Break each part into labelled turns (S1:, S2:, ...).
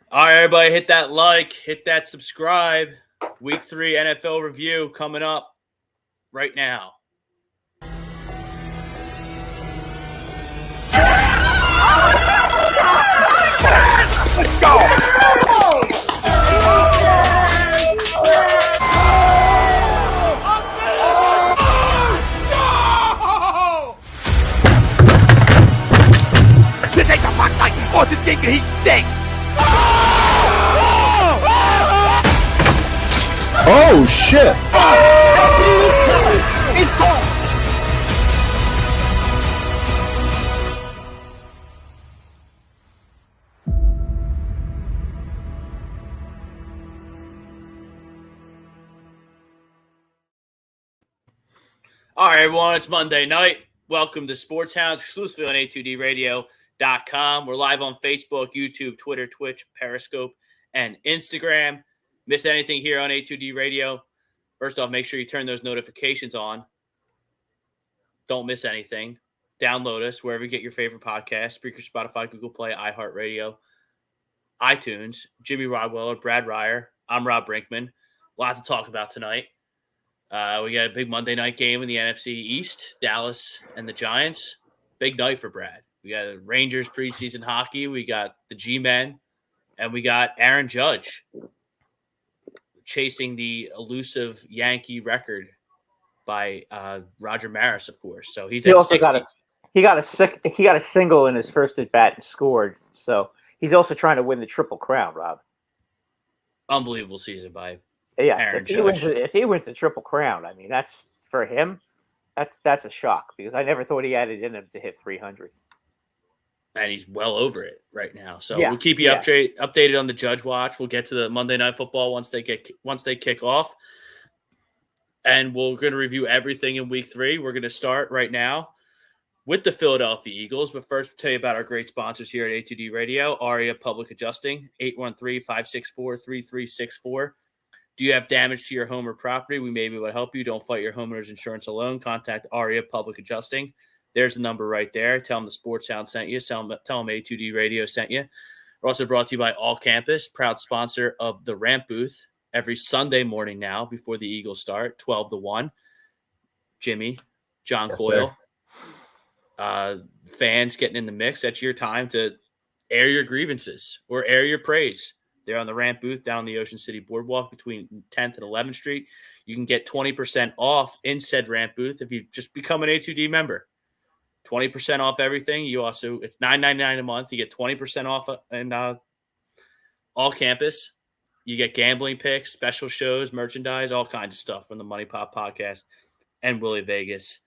S1: All right, everybody, hit that like, hit that subscribe. Week 3 NFL review coming up right now.
S2: Let's go! This ain't the Fox fight, or this game can he stink!
S3: Oh shit!
S2: It's gone!
S1: All right, everyone, it's Monday night. Welcome to Sports Hounds, exclusively on A2DRadio.com. We're live on Facebook, YouTube, Twitter, Twitch, Periscope, and Instagram. Miss anything here on A2D Radio? First off, make sure you turn those notifications on. Don't miss anything. Download us wherever you get your favorite podcast, Spreaker, Spotify, Google Play, iHeartRadio, iTunes. Jimmy Rodweller, Brad Ryer. I'm Rob Brinkman. A lot to talk about tonight. We got a big Monday night game in the NFC East, Dallas and the Giants. Big night for Brad. We got the Rangers preseason hockey. We got the G-Men, and we got Aaron Judge chasing the elusive Yankee record by Roger Maris, of course. So he's
S4: he
S1: at
S4: also
S1: 60.
S4: got a single in his first at bat and scored. So he's also trying to win the Triple Crown, Rob.
S1: Unbelievable season by
S4: Yeah,
S1: Aaron
S4: if he wins the Triple Crown, I mean that's for him. That's a shock because I never thought he had it in him to hit 300.
S1: And he's well over it right now. So
S4: Yeah,
S1: we'll keep you
S4: yeah.
S1: updated on the Judge Watch. We'll get to the Monday Night Football once they kick off. And we're going to review everything in Week 3. We're going to start right now with the Philadelphia Eagles. But first, we'll tell you about our great sponsors here at A2D Radio. ARIA Public Adjusting, 813-564-3364. Do you have damage to your home or property? We may be able to help you. Don't fight your homeowner's insurance alone. Contact ARIA Public Adjusting. There's the number right there. Tell them the Sports Sound sent you. Tell them A2D Radio sent you. We're also brought to you by All Campus, proud sponsor of the Ramp Booth every Sunday morning now before the Eagles start, 12 to 1. Jimmy, John
S3: Yes,
S1: Coyle, fans getting in the mix. That's your time to air your grievances or air your praise. They're on the Ramp Booth down on the Ocean City Boardwalk between 10th and 11th Street. You can get 20% off in said Ramp Booth if you just become an A2D member. 20% off everything. It's $9.99 a month. You get 20% off in All Campus. You get gambling picks, special shows, merchandise, all kinds of stuff from the Money Pop Podcast and Willie Vegas.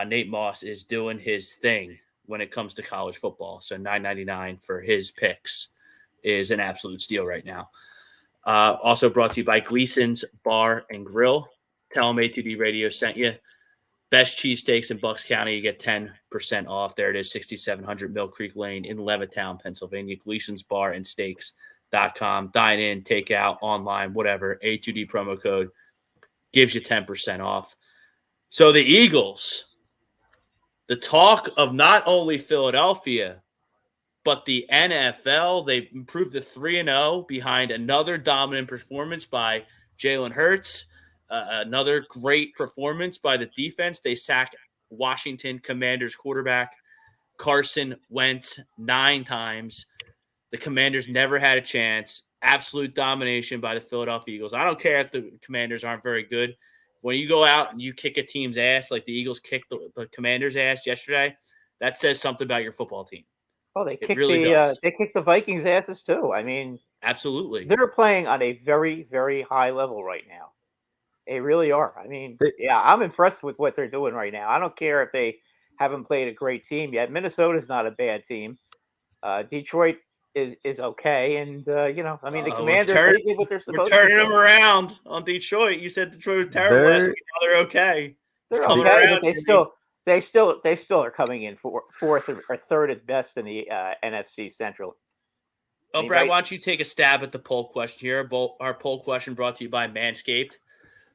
S1: Nate Moss is doing his thing when it comes to college football. So $9.99 for his picks is an absolute steal right now. Also brought to you by Gleason's Bar and Grill. Tell them A2D Radio sent you. Best cheesesteaks in Bucks County. You get 10% off. There it is, 6700 Mill Creek Lane in Levittown, Pennsylvania. Gleason's Bar and Steaks.com. Dine in, take out, online, whatever. A2D promo code gives you 10% off. So the Eagles, the talk of not only Philadelphia, but the NFL, they improved to 3-0 behind another dominant performance by Jalen Hurts. Another great performance by the defense. They sack Washington Commanders quarterback Carson Wentz 9 times. The Commanders never had a chance. Absolute domination by the Philadelphia Eagles. I don't care if the Commanders aren't very good. When you go out and you kick a team's ass like the Eagles kicked the Commanders' ass yesterday, that says something about your football team.
S4: Oh, they kicked the Vikings' asses too. I mean,
S1: absolutely.
S4: They're playing on a very, very high level right now. They really are. I mean, I'm impressed with what they're doing right now. I don't care if they haven't played a great team yet. Minnesota's not a bad team. Detroit is okay, and the Commanders they did what they're supposed to.
S1: We're turning them around on Detroit. You said Detroit was terrible last week. Now they're okay.
S4: They're okay, but they still are coming in fourth or third at best in the NFC Central.
S1: Oh, Brad, why don't you take a stab at the poll question here? Our poll question brought to you by Manscaped.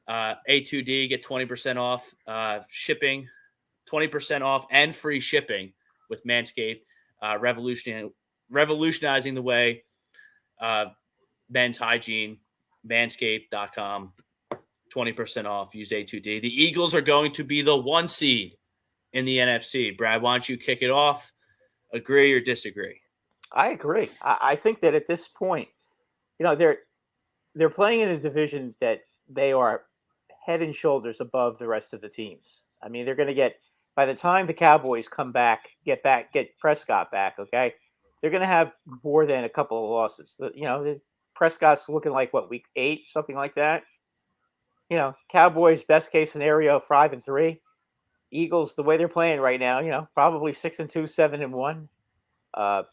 S1: A2D, get 20% off shipping, 20% off and free shipping with Manscaped, revolutionizing the way Men's Hygiene, manscaped.com, 20% off. Use A2D. The Eagles are going to be the 1 seed in the NFC. Brad, why don't you kick it off? Agree or disagree?
S4: I agree. I think that at this point, they're playing in a division that they are head and shoulders above the rest of the teams. I mean, they're going to get, by the time the Cowboys come back, get Prescott back, okay, they're going to have more than a couple of losses. Prescott's looking like, week 8, something like that. Cowboys, best case scenario, 5-3. Eagles, the way they're playing right now, probably 6-2, 7-1.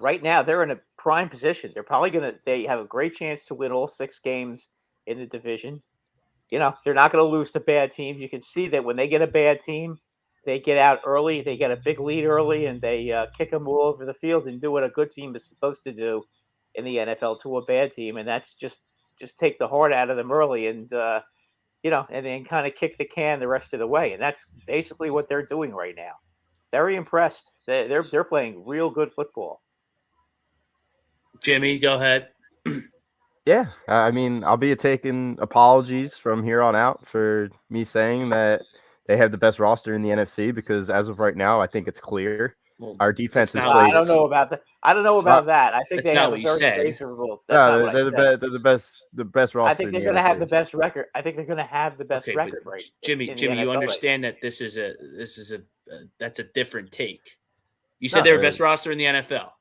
S4: Right now they're in a prime position. They're probably they have a great chance to win all 6 games in the division. They're not going to lose to bad teams. You can see that when they get a bad team, they get out early, they get a big lead early, and they kick them all over the field and do what a good team is supposed to do in the NFL to a bad team. And that's just take the heart out of them early and, and then kind of kick the can the rest of the way. And that's basically what they're doing right now. Very impressed. They're playing real good football.
S1: Jimmy, go ahead.
S3: Yeah, I mean, I'll be taking apologies from here on out for me saying that they have the best roster in the NFC because as of right now, I think it's clear. Well, our defense is.
S4: I don't know about that. I don't know about that. I think they have a very favorable.
S3: No, they're the best roster.
S4: I think they're going to have the best record. I think they're going to have the best record, right?
S1: Jimmy, you understand that this is that's a different take. You said they were best roster in the NFL.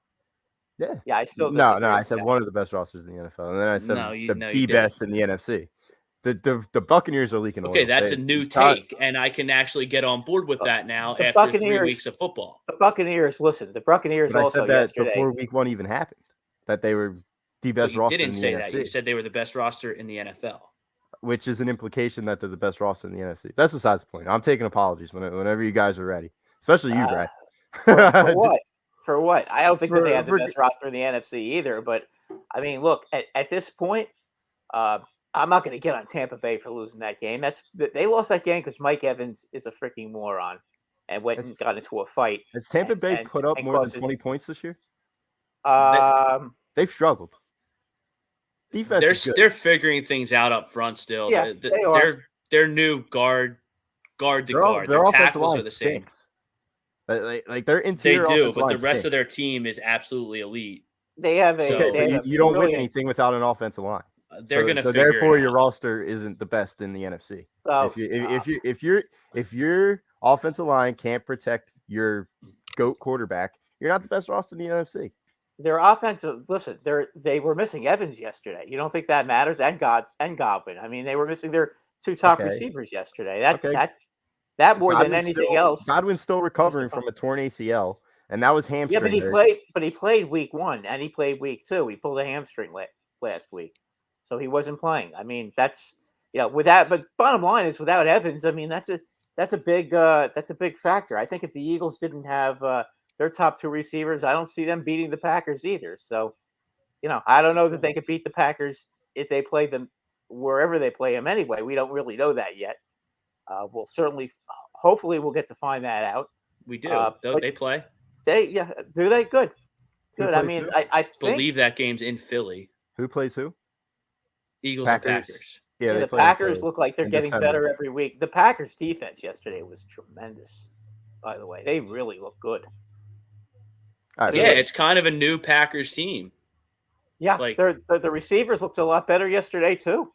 S3: Yeah.
S4: I still
S3: no. I said one of the best rosters in the NFL, and then I said the best in the NFC. The Buccaneers are leaking.
S1: Okay, that's a new take, and I can actually get on board with that now after 3 weeks of football.
S4: The Buccaneers, listen. The Buccaneers
S3: but
S4: also
S3: I said that
S4: yesterday
S3: before week 1 even happened that they were the best roster.
S1: You didn't
S3: in the
S1: say
S3: NFC.
S1: that. You said they were the best roster in the NFL,
S3: which is an implication that they're the best roster in the NFC. That's besides the point. I'm taking apologies whenever you guys are ready, especially you, Brad.
S4: For what? For what? I don't think that they have the best roster in the NFC either. But I mean, look, at this point, I'm not going to get on Tampa Bay for losing that game. They lost that game because Mike Evans is a freaking moron and went and got into a fight.
S3: Has Tampa Bay put up more than 20 points this year? They've struggled. Defense.
S1: They're figuring things out up front still.
S4: Yeah, they are.
S1: They're new guard to guard. Their tackles are the same.
S3: Like their interior.
S1: They do, but the rest of their team is absolutely elite.
S4: They have
S3: you don't win anything without an offensive line.
S1: They're going to.
S3: So therefore, your roster isn't the best in the NFC.
S4: Oh,
S3: if your offensive line can't protect your GOAT quarterback, you're not the best roster in the NFC.
S4: Their offensive. Listen, they were missing Evans yesterday. You don't think that matters? And Godwin. I mean, they were missing their 2 top receivers yesterday. That more than anything else.
S3: Godwin's still recovering from a torn ACL, and that was hamstring.
S4: Yeah, but he played week 1 and he played week 2. He pulled a hamstring last week, so he wasn't playing. I mean, that's with that. But bottom line is, without Evans, I mean, that's a big factor. I think if the Eagles didn't have their top 2 receivers, I don't see them beating the Packers either. So, I don't know that they could beat the Packers if they play them wherever they play them anyway. We don't really know that yet. Hopefully we'll get to find that out.
S1: We do. They play.
S4: Do they? Good. I mean, I
S1: believe that game's in Philly.
S3: Who plays who?
S1: Eagles and Packers.
S4: Yeah, the Packers look like they're getting better every week. The Packers defense yesterday was tremendous, by the way. They really look good.
S1: It's kind of a new Packers team.
S4: Yeah, the receivers looked a lot better yesterday too.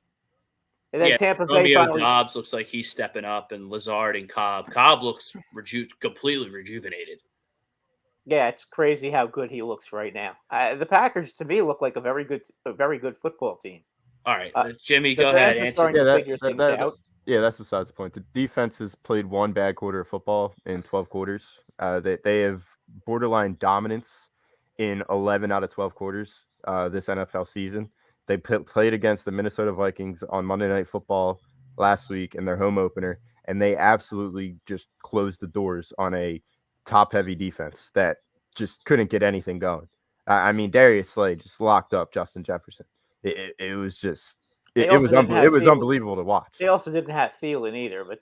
S4: And then Tampa Bay
S1: Dobbs looks like he's stepping up, and Lazard and Cobb. Cobb looks completely rejuvenated.
S4: Yeah, it's crazy how good he looks right now. The Packers, to me, look like a very good football team.
S1: All right, Jimmy, go ahead.
S3: That's besides the point. The defense has played 1 bad quarter of football in 12 quarters. They have borderline dominance in 11 out of 12 quarters this NFL season. They played against the Minnesota Vikings on Monday Night Football last week in their home opener, and they absolutely just closed the doors on a top-heavy defense that just couldn't get anything going. I mean, Darius Slay just locked up Justin Jefferson. It was just it was unbelievable to watch.
S4: They also didn't have Thielen either, but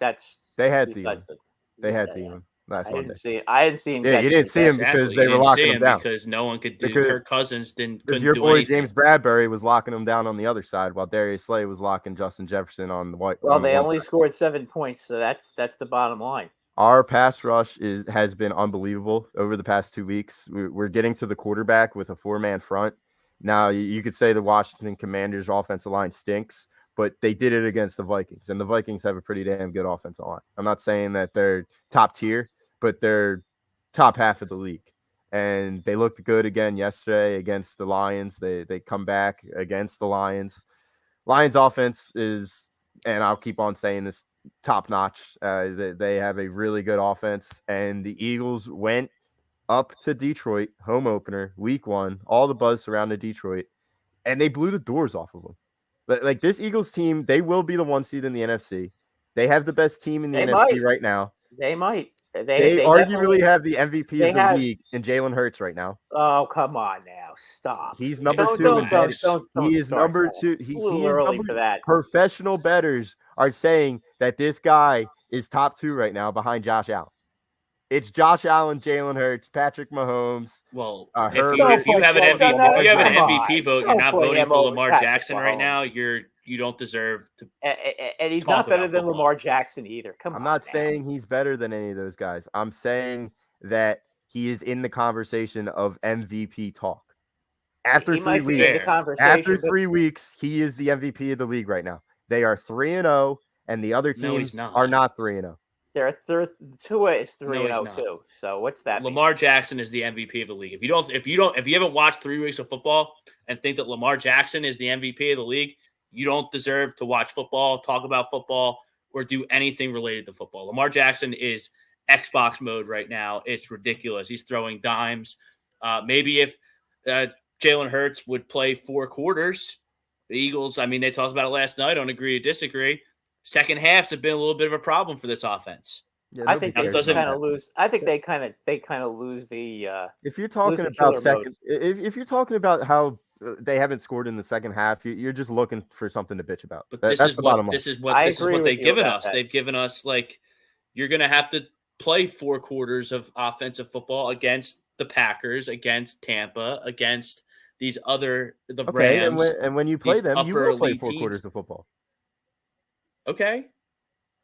S3: they had Thielen. They had Thielen. last Monday.
S4: I hadn't seen.
S3: Yeah, you didn't see him because they were locking him down.
S1: Because no one could do. Kirk Cousins couldn't
S3: your
S1: do
S3: boy
S1: anything.
S3: James Bradbury was locking him down on the other side, while Darius Slay was locking Justin Jefferson on the white.
S4: Well, they only scored 7 points, so that's the bottom line.
S3: Our pass rush has been unbelievable over the past 2 weeks. We're getting to the quarterback with a 4-man front. Now, you could say the Washington Commanders' offensive line stinks, but they did it against the Vikings, and the Vikings have a pretty damn good offensive line. I'm not saying that they're top tier, but they're top half of the league. And they looked good again yesterday against the Lions. They come back against the Lions. Lions offense is, and I'll keep on saying this, top notch. They have a really good offense, and the Eagles went up to Detroit, home opener, week 1, all the buzz surrounded Detroit, and they blew the doors off of them. But like, this Eagles team, they will be the 1 seed in the NFC. They have the best team in the NFC right now.
S4: They might.
S3: They arguably have the MVP of the league in Jalen Hurts right now.
S4: Oh, come on now. Stop.
S3: He's number 2 in bets. He is number 2. He is
S4: early for that.
S3: Professional bettors are saying that this guy is top 2 right now behind Josh Allen. It's Josh Allen, Jalen Hurts, Patrick Mahomes.
S1: Well, if you have an MVP vote, you're not voting for Lamar Jackson right now. You don't deserve to.
S4: And he's not better than Lamar Jackson either.
S3: I'm not saying he's better than any of those guys. I'm saying that he is in the conversation of MVP talk. After 3 weeks, he is the MVP of the league right now. They are 3-0, and the other teams are not 3-0.
S4: Tua is 3-0 too. So what's that?
S1: Lamar Jackson is the MVP of the league. If you haven't watched 3 weeks of football and think that Lamar Jackson is the MVP of the league, you don't deserve to watch football, talk about football, or do anything related to football. Lamar Jackson is Xbox mode right now. It's ridiculous. He's throwing dimes. Maybe if Jalen Hurts would play 4 quarters, the Eagles, they talked about it last night. I don't agree to disagree. Second halves have been a little bit of a problem for this offense.
S3: Yeah,
S4: I think they kind of lose. I think they kind of lose the.
S3: If you're talking about if you're talking about how they haven't scored in the second half, you're just looking for something to bitch about.
S1: But this is what they've given us. They've given us, like, you're going to have to play 4 quarters of offensive football against the Packers, against Tampa, against these the Rams.
S3: And when you play them, you will play 4 quarters of football.
S1: Okay.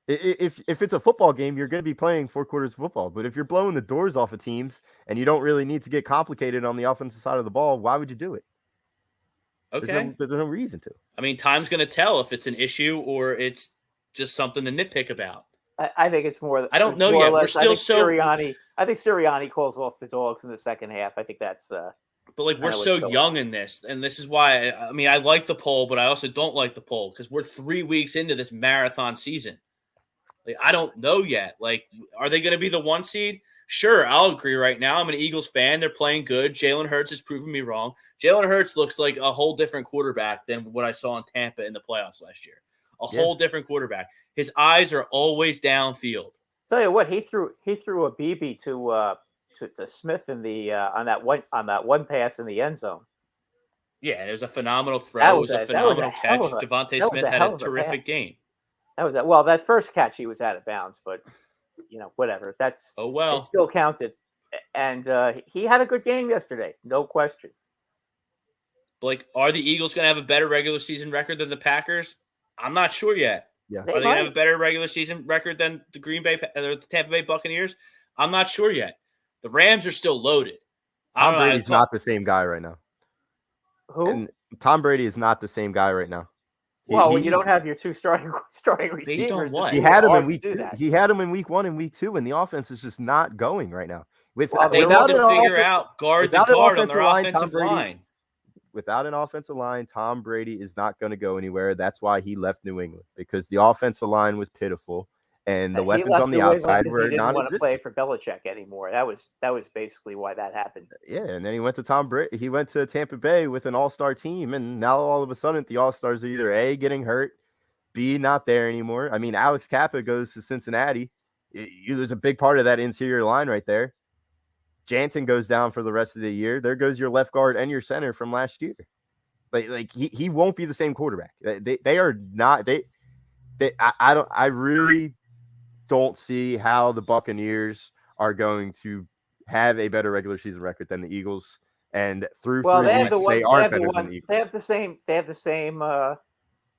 S3: If it's a football game, you're going to be playing 4 quarters of football. But if you're blowing the doors off of teams and you don't really need to get complicated on the offensive side of the ball, why would you do it?
S1: Okay.
S3: There's no reason to.
S1: Time's going to tell if it's an issue or it's just something to nitpick about.
S4: I think it's more.
S1: I don't know yet. We're still
S4: Sirianni. I think Sirianni calls off the dogs in the second half. I think that's.
S1: But we're so young in this, and this is why I like the poll, but I also don't like the poll because we're 3 weeks into this marathon season. I don't know yet. Are they going to be the 1 seed? Sure, I'll agree right now. I'm an Eagles fan. They're playing good. Jalen Hurts has proven me wrong. Jalen Hurts looks like a whole different quarterback than what I saw in Tampa in the playoffs last year. Whole different quarterback. His eyes are always downfield.
S4: Tell you what, he threw a BB to Smith in the on that one pass in the end zone.
S1: Yeah, it was a phenomenal throw. It was a phenomenal catch. Devontae Smith had a terrific game.
S4: That first catch he was out of bounds, but whatever. That's it still counted, and he had a good game yesterday, no question.
S1: Are the Eagles going to have a better regular season record than the Packers? I'm not sure yet.
S3: Yeah.
S1: Are they going to have a better regular season record than the the Tampa Bay Buccaneers? I'm not sure yet. The Rams are still loaded.
S3: Tom Brady's not the same guy right now.
S4: Who?
S3: And Tom Brady is not the same guy right now.
S4: Well, when you don't have your 2 starting receivers,
S3: he had him in week 2. He had him in week 1 and week 2, and the offense is just not going right now.
S1: They need to figure out guard the guard on their offensive line.
S3: Without an offensive line, Tom Brady is not going to go anywhere. That's why he left New England, because the offensive line was pitiful. And the weapons on the outside were non-existent. He didn't want to
S4: play for Belichick anymore. That was basically why that happened.
S3: Yeah, and then he went to He went to Tampa Bay with an all-star team, and now all of a sudden the all-stars are either A, getting hurt, B, not there anymore. Alex Kappa goes to Cincinnati. There's a big part of that interior line right there. Jansen goes down for the rest of the year. There goes your left guard and your center from last year. He won't be the same quarterback. They are not. I really don't see how the Buccaneers are going to have a better regular season record than the Eagles. And through
S4: Well,
S3: 3 weeks, they are better than the Eagles.
S4: They have the same.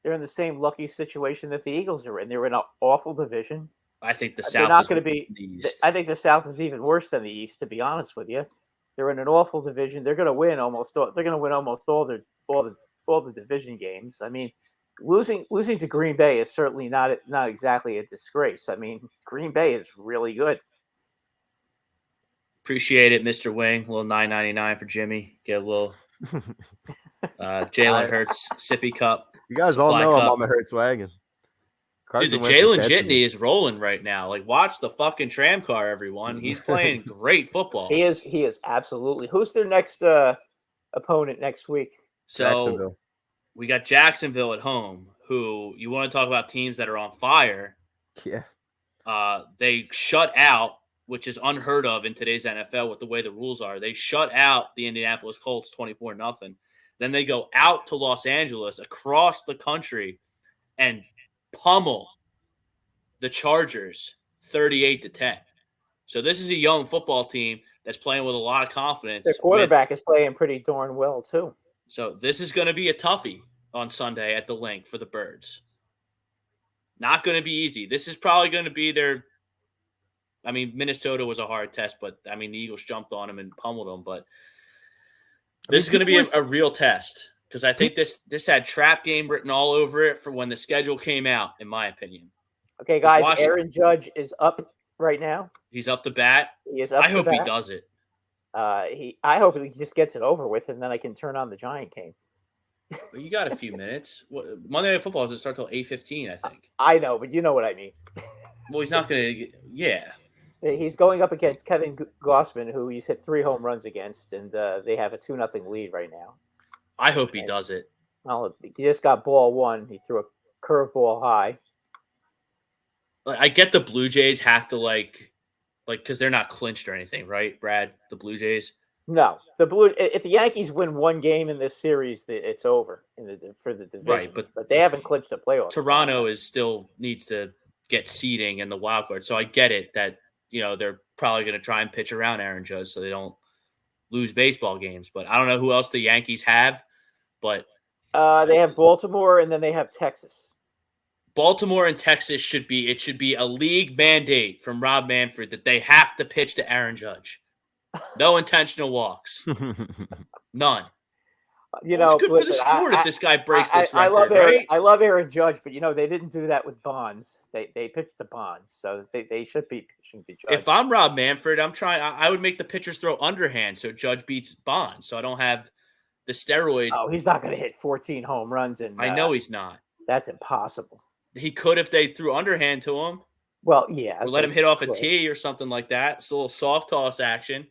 S4: They're in the same lucky situation that the Eagles are in. They're in an awful division.
S1: I think the South.
S4: They're not going to be. I think the South is even worse than the East. To be honest with you, they're in an awful division. They're going to win almost. They're going to win almost all the division games. I mean, losing to Green Bay is certainly not exactly a disgrace. I mean, Green Bay is really good.
S1: Appreciate it, Mr. Wing. A little $9.99 for Jimmy. Get a little Jalen Hurts sippy cup.
S3: You guys all know I'm on the Hurts wagon.
S1: Dude, the Jalen Jitney is rolling right now. Like, watch the fucking tram car, everyone. He's playing great football.
S4: He is absolutely. Who's their next opponent next week?
S1: So we got Jacksonville at home, who you want to talk about teams that are on fire.
S3: Yeah.
S1: They shut out, which is unheard of in today's NFL with the way the rules are. They shut out the Indianapolis Colts 24-0. Then they go out to Los Angeles across the country and pummel the Chargers 38-10. So this is a young football team that's playing with a lot of confidence.
S4: Their quarterback is playing pretty darn well too.
S1: So this is going to be a toughie on Sunday at the Link for the Birds. Not going to be easy. This is probably going to be their – I mean, Minnesota was a hard test, but, I mean, the Eagles jumped on them and pummeled them. But this is going to be a real test because I think this had trap game written all over it for when the schedule came out, in my opinion.
S4: Okay, guys, Aaron Judge is up right now.
S1: He's up to bat.
S4: He is up
S1: I hope he does it.
S4: I hope he just gets it over with, and then I can turn on the Giant game.
S1: But you got a few minutes. Monday Night Football doesn't start till 8:15, I think.
S4: I know, but you know what I mean.
S1: Well, he's not going to – yeah.
S4: He's going up against Kevin Gossman, who he's hit 3 home runs against, and they have a 2-0 lead right now.
S1: I hope he does it.
S4: Well, he just got ball 1. He threw a curveball high.
S1: I get the Blue Jays have to like because they're not clinched or anything, right, Brad? The Blue Jays.
S4: No, if the Yankees win 1 game in this series, it's over for the division.
S1: Right,
S4: but they haven't clinched the playoffs.
S1: Toronto still needs to get seeding in the wild card, so I get it that they're probably going to try and pitch around Aaron Judge so they don't lose baseball games. But I don't know who else the Yankees have, but
S4: they have Baltimore and then they have Texas.
S1: Baltimore and Texas should be a league mandate from Rob Manfred that they have to pitch to Aaron Judge. No intentional walks. None. It's good for the sport if this guy breaks this record, right?
S4: I love Aaron Judge, but they didn't do that with Bonds. They pitched to Bonds, so they should be pitching to Judge.
S1: If I'm Rob Manfred, I would make the pitchers throw underhand so Judge beats Bonds, so I don't have the steroid.
S4: Oh, he's not going to hit 14 home runs, and
S1: I know he's not.
S4: That's impossible.
S1: He could if they threw underhand to him.
S4: Well, yeah,
S1: or let him hit off a tee or something like that. It's a little soft toss action.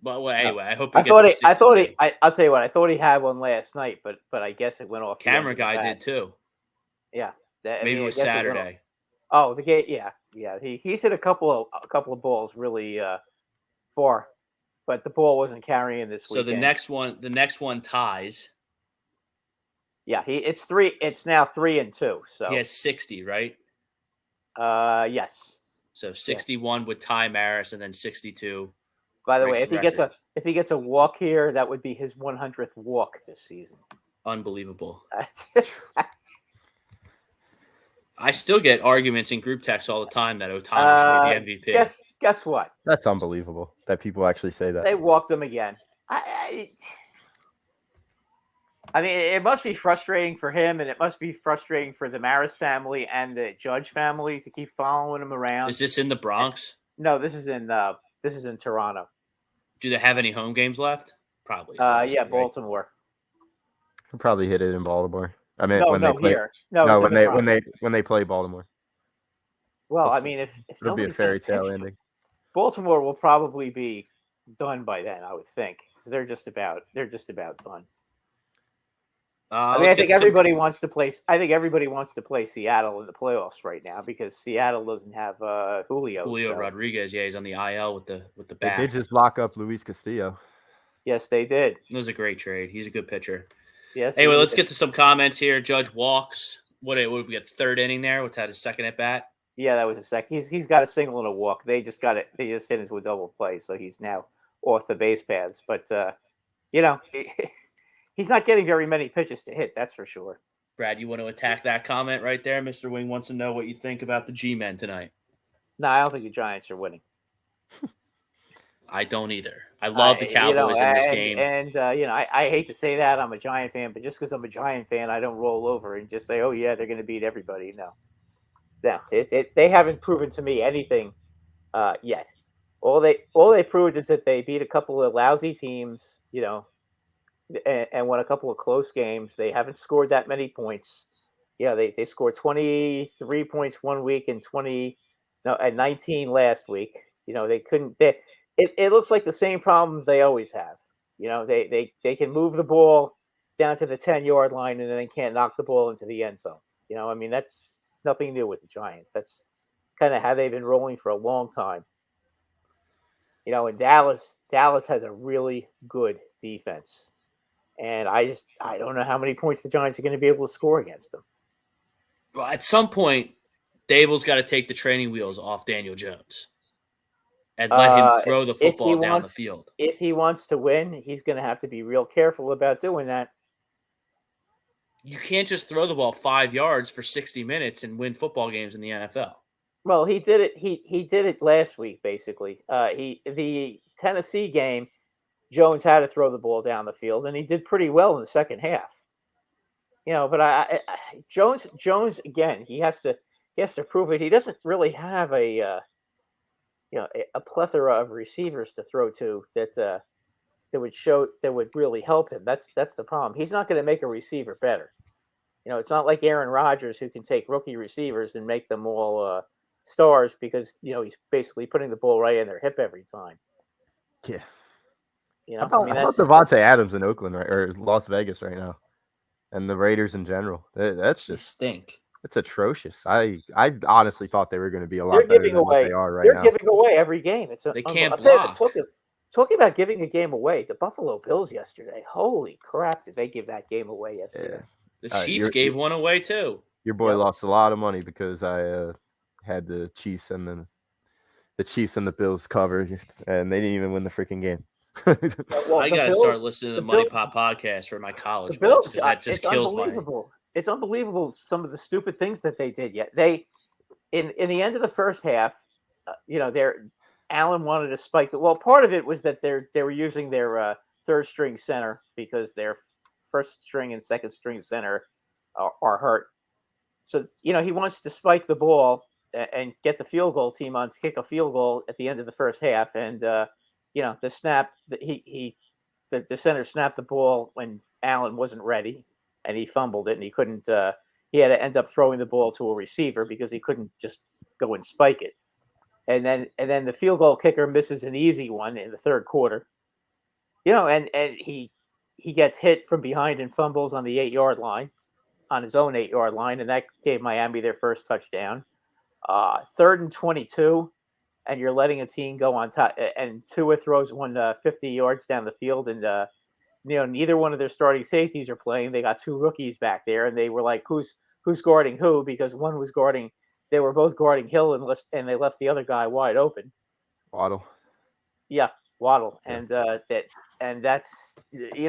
S1: But anyway, I hope. I'll tell
S4: you what. I thought he had one last night, but I guess it went off.
S1: Camera guy did too.
S4: Yeah,
S1: maybe it was Saturday.
S4: Oh, the game. Yeah. He's hit a couple of balls really far, but the ball wasn't carrying this weekend.
S1: So the next one ties.
S4: Yeah, it's 3. It's now 3-2. So
S1: he has 60, right?
S4: Yes.
S1: So 61 would tie Maris, and then 62.
S4: By the way, if he gets a walk here, that would be his 100th walk this season.
S1: Unbelievable. I still get arguments in group texts all the time that Otani should be the MVP.
S4: Guess what?
S3: That's unbelievable that people actually say that.
S4: They walked him again. I mean, it must be frustrating for him, and it must be frustrating for the Maris family and the Judge family to keep following him around.
S1: Is this in the Bronx?
S4: No, this is in Toronto.
S1: Do they have any home games left? Probably.
S4: Yeah, Baltimore.
S3: He'll probably hit it in Baltimore. I mean, when they play Baltimore.
S4: Well, I mean, if
S3: it'll be a fairy tale ending.
S4: Baltimore will probably be done by then, I would think, because they're just about done. I think everybody wants to play. I think everybody wants to play Seattle in the playoffs right now because Seattle doesn't have Julio.
S1: Rodriguez, yeah, he's on the IL with the bat.
S3: They did just lock up Luis Castillo.
S4: Yes, they did.
S1: It was a great trade. He's a good pitcher.
S4: Yes.
S1: Anyway, let's get to some comments here. Judge walks. What we got? 3rd inning there. What's had his second at bat?
S4: Yeah, that was a sec. He's got a single and a walk. They just got it. They just hit into a double play, so he's now off the base paths. But he's not getting very many pitches to hit. That's for sure.
S1: Brad, you want to attack that comment right there? Mr. Wing wants to know what you think about the G-men tonight.
S4: No, I don't think the Giants are winning.
S1: I don't either. I love the Cowboys in this game.
S4: And I hate to say that. I'm a Giant fan, but just because I'm a Giant fan, I don't roll over and just say, oh, yeah, they're going to beat everybody. No. They haven't proven to me anything yet. All they proved is that they beat a couple of lousy teams, and won a couple of close games. They haven't scored that many points. They scored 23 points one week and 19 last week. They couldn't. It looks like the same problems they always have. They can move the ball down to the 10-yard line and then they can't knock the ball into the end zone. That's nothing new with the Giants. That's kind of how they've been rolling for a long time. And Dallas has a really good defense. And I don't know how many points the Giants are going to be able to score against them.
S1: Well, at some point, Dable's got to take the training wheels off Daniel Jones and let him throw the football down the field.
S4: If he wants to win, he's going to have to be real careful about doing that.
S1: You can't just throw the ball 5 yards for 60 minutes and win football games in the NFL.
S4: Well, he did it. He did it last week, basically. The Tennessee game, Jones had to throw the ball down the field, and he did pretty well in the second half. But Jones again, he has to prove it. He doesn't really have a plethora of receivers to throw to that would really help him. That's the problem. He's not going to make a receiver better. It's not like Aaron Rodgers who can take rookie receivers and make them all stars because he's basically putting the ball right in their hip every time.
S3: Yeah.
S4: How
S3: about Devontae Adams in Oakland or Las Vegas right now, and the Raiders in general? That's just
S1: stink.
S3: It's atrocious. I honestly thought they were going to be a lot better than what they are right now.
S4: They're giving away every game.
S1: They can't block.
S4: Talking about giving a game away, the Buffalo Bills yesterday. Holy crap! Did they give that game away yesterday?
S1: Yeah. The Chiefs gave one away too.
S3: Your boy lost a lot of money because I had the Chiefs and the Bills covered, and they didn't even win the freaking game.
S1: I gotta start listening to the Money Pop podcast for my college.
S4: Bills,
S1: that just kills me.
S4: It's unbelievable some of the stupid things that they did. Yet they, in the end of the first half, Allen wanted to spike it. Well, part of it was that they were using their third string center because their first string and second string center are hurt. So he wants to spike the ball and get the field goal team on to kick a field goal at the end of the first half. And the snap that the center snapped the ball when Allen wasn't ready, and he fumbled it, and he couldn't. He had to end up throwing the ball to a receiver because he couldn't just go and spike it. And then the field goal kicker misses an easy one in the third quarter. And he gets hit from behind and fumbles on the 8-yard line, on his own 8-yard line, and that gave Miami their first touchdown. 3rd and 22, and you're letting a team go on top. And Tua throws one 50 yards down the field, and neither one of their starting safeties are playing. They got two rookies back there, and they were like, who's guarding who? Because one was guarding. They were both guarding Hill, and they left the other guy wide open.
S3: Waddle.
S4: Yeah, Waddle, and that's you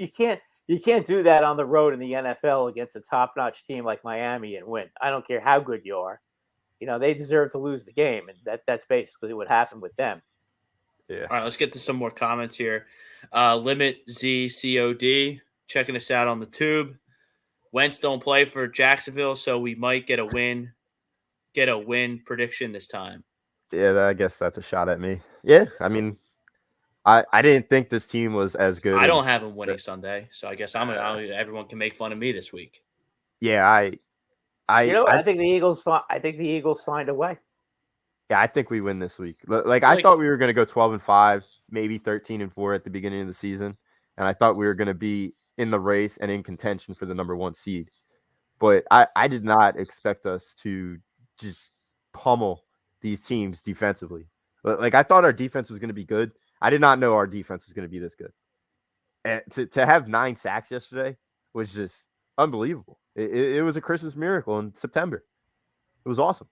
S4: can't do that on the road in the NFL against a top-notch team like Miami and win. I don't care how good you are. They deserve to lose the game, and that's basically what happened with them.
S3: Yeah.
S1: All right, let's get to some more comments here. Limit ZCOD checking us out on the tube. Wentz don't play for Jacksonville, so we might get a win prediction this time.
S3: Yeah, I guess that's a shot at me. Yeah, I mean, I didn't think this team was as good.
S1: I don't have them winning Sunday, so I guess everyone can make fun of me this week.
S3: Yeah, I
S4: think the Eagles. I think the Eagles find a way.
S3: Yeah, I think we win this week. I thought we were going to go 12-5, maybe 13-4 at the beginning of the season, and I thought we were going to be in the race and in contention for the number 1 seed. But I did not expect us to just pummel these teams defensively. I thought our defense was going to be good. I did not know our defense was going to be this good. And to have 9 sacks yesterday was just unbelievable. It was a Christmas miracle in September. It was awesome.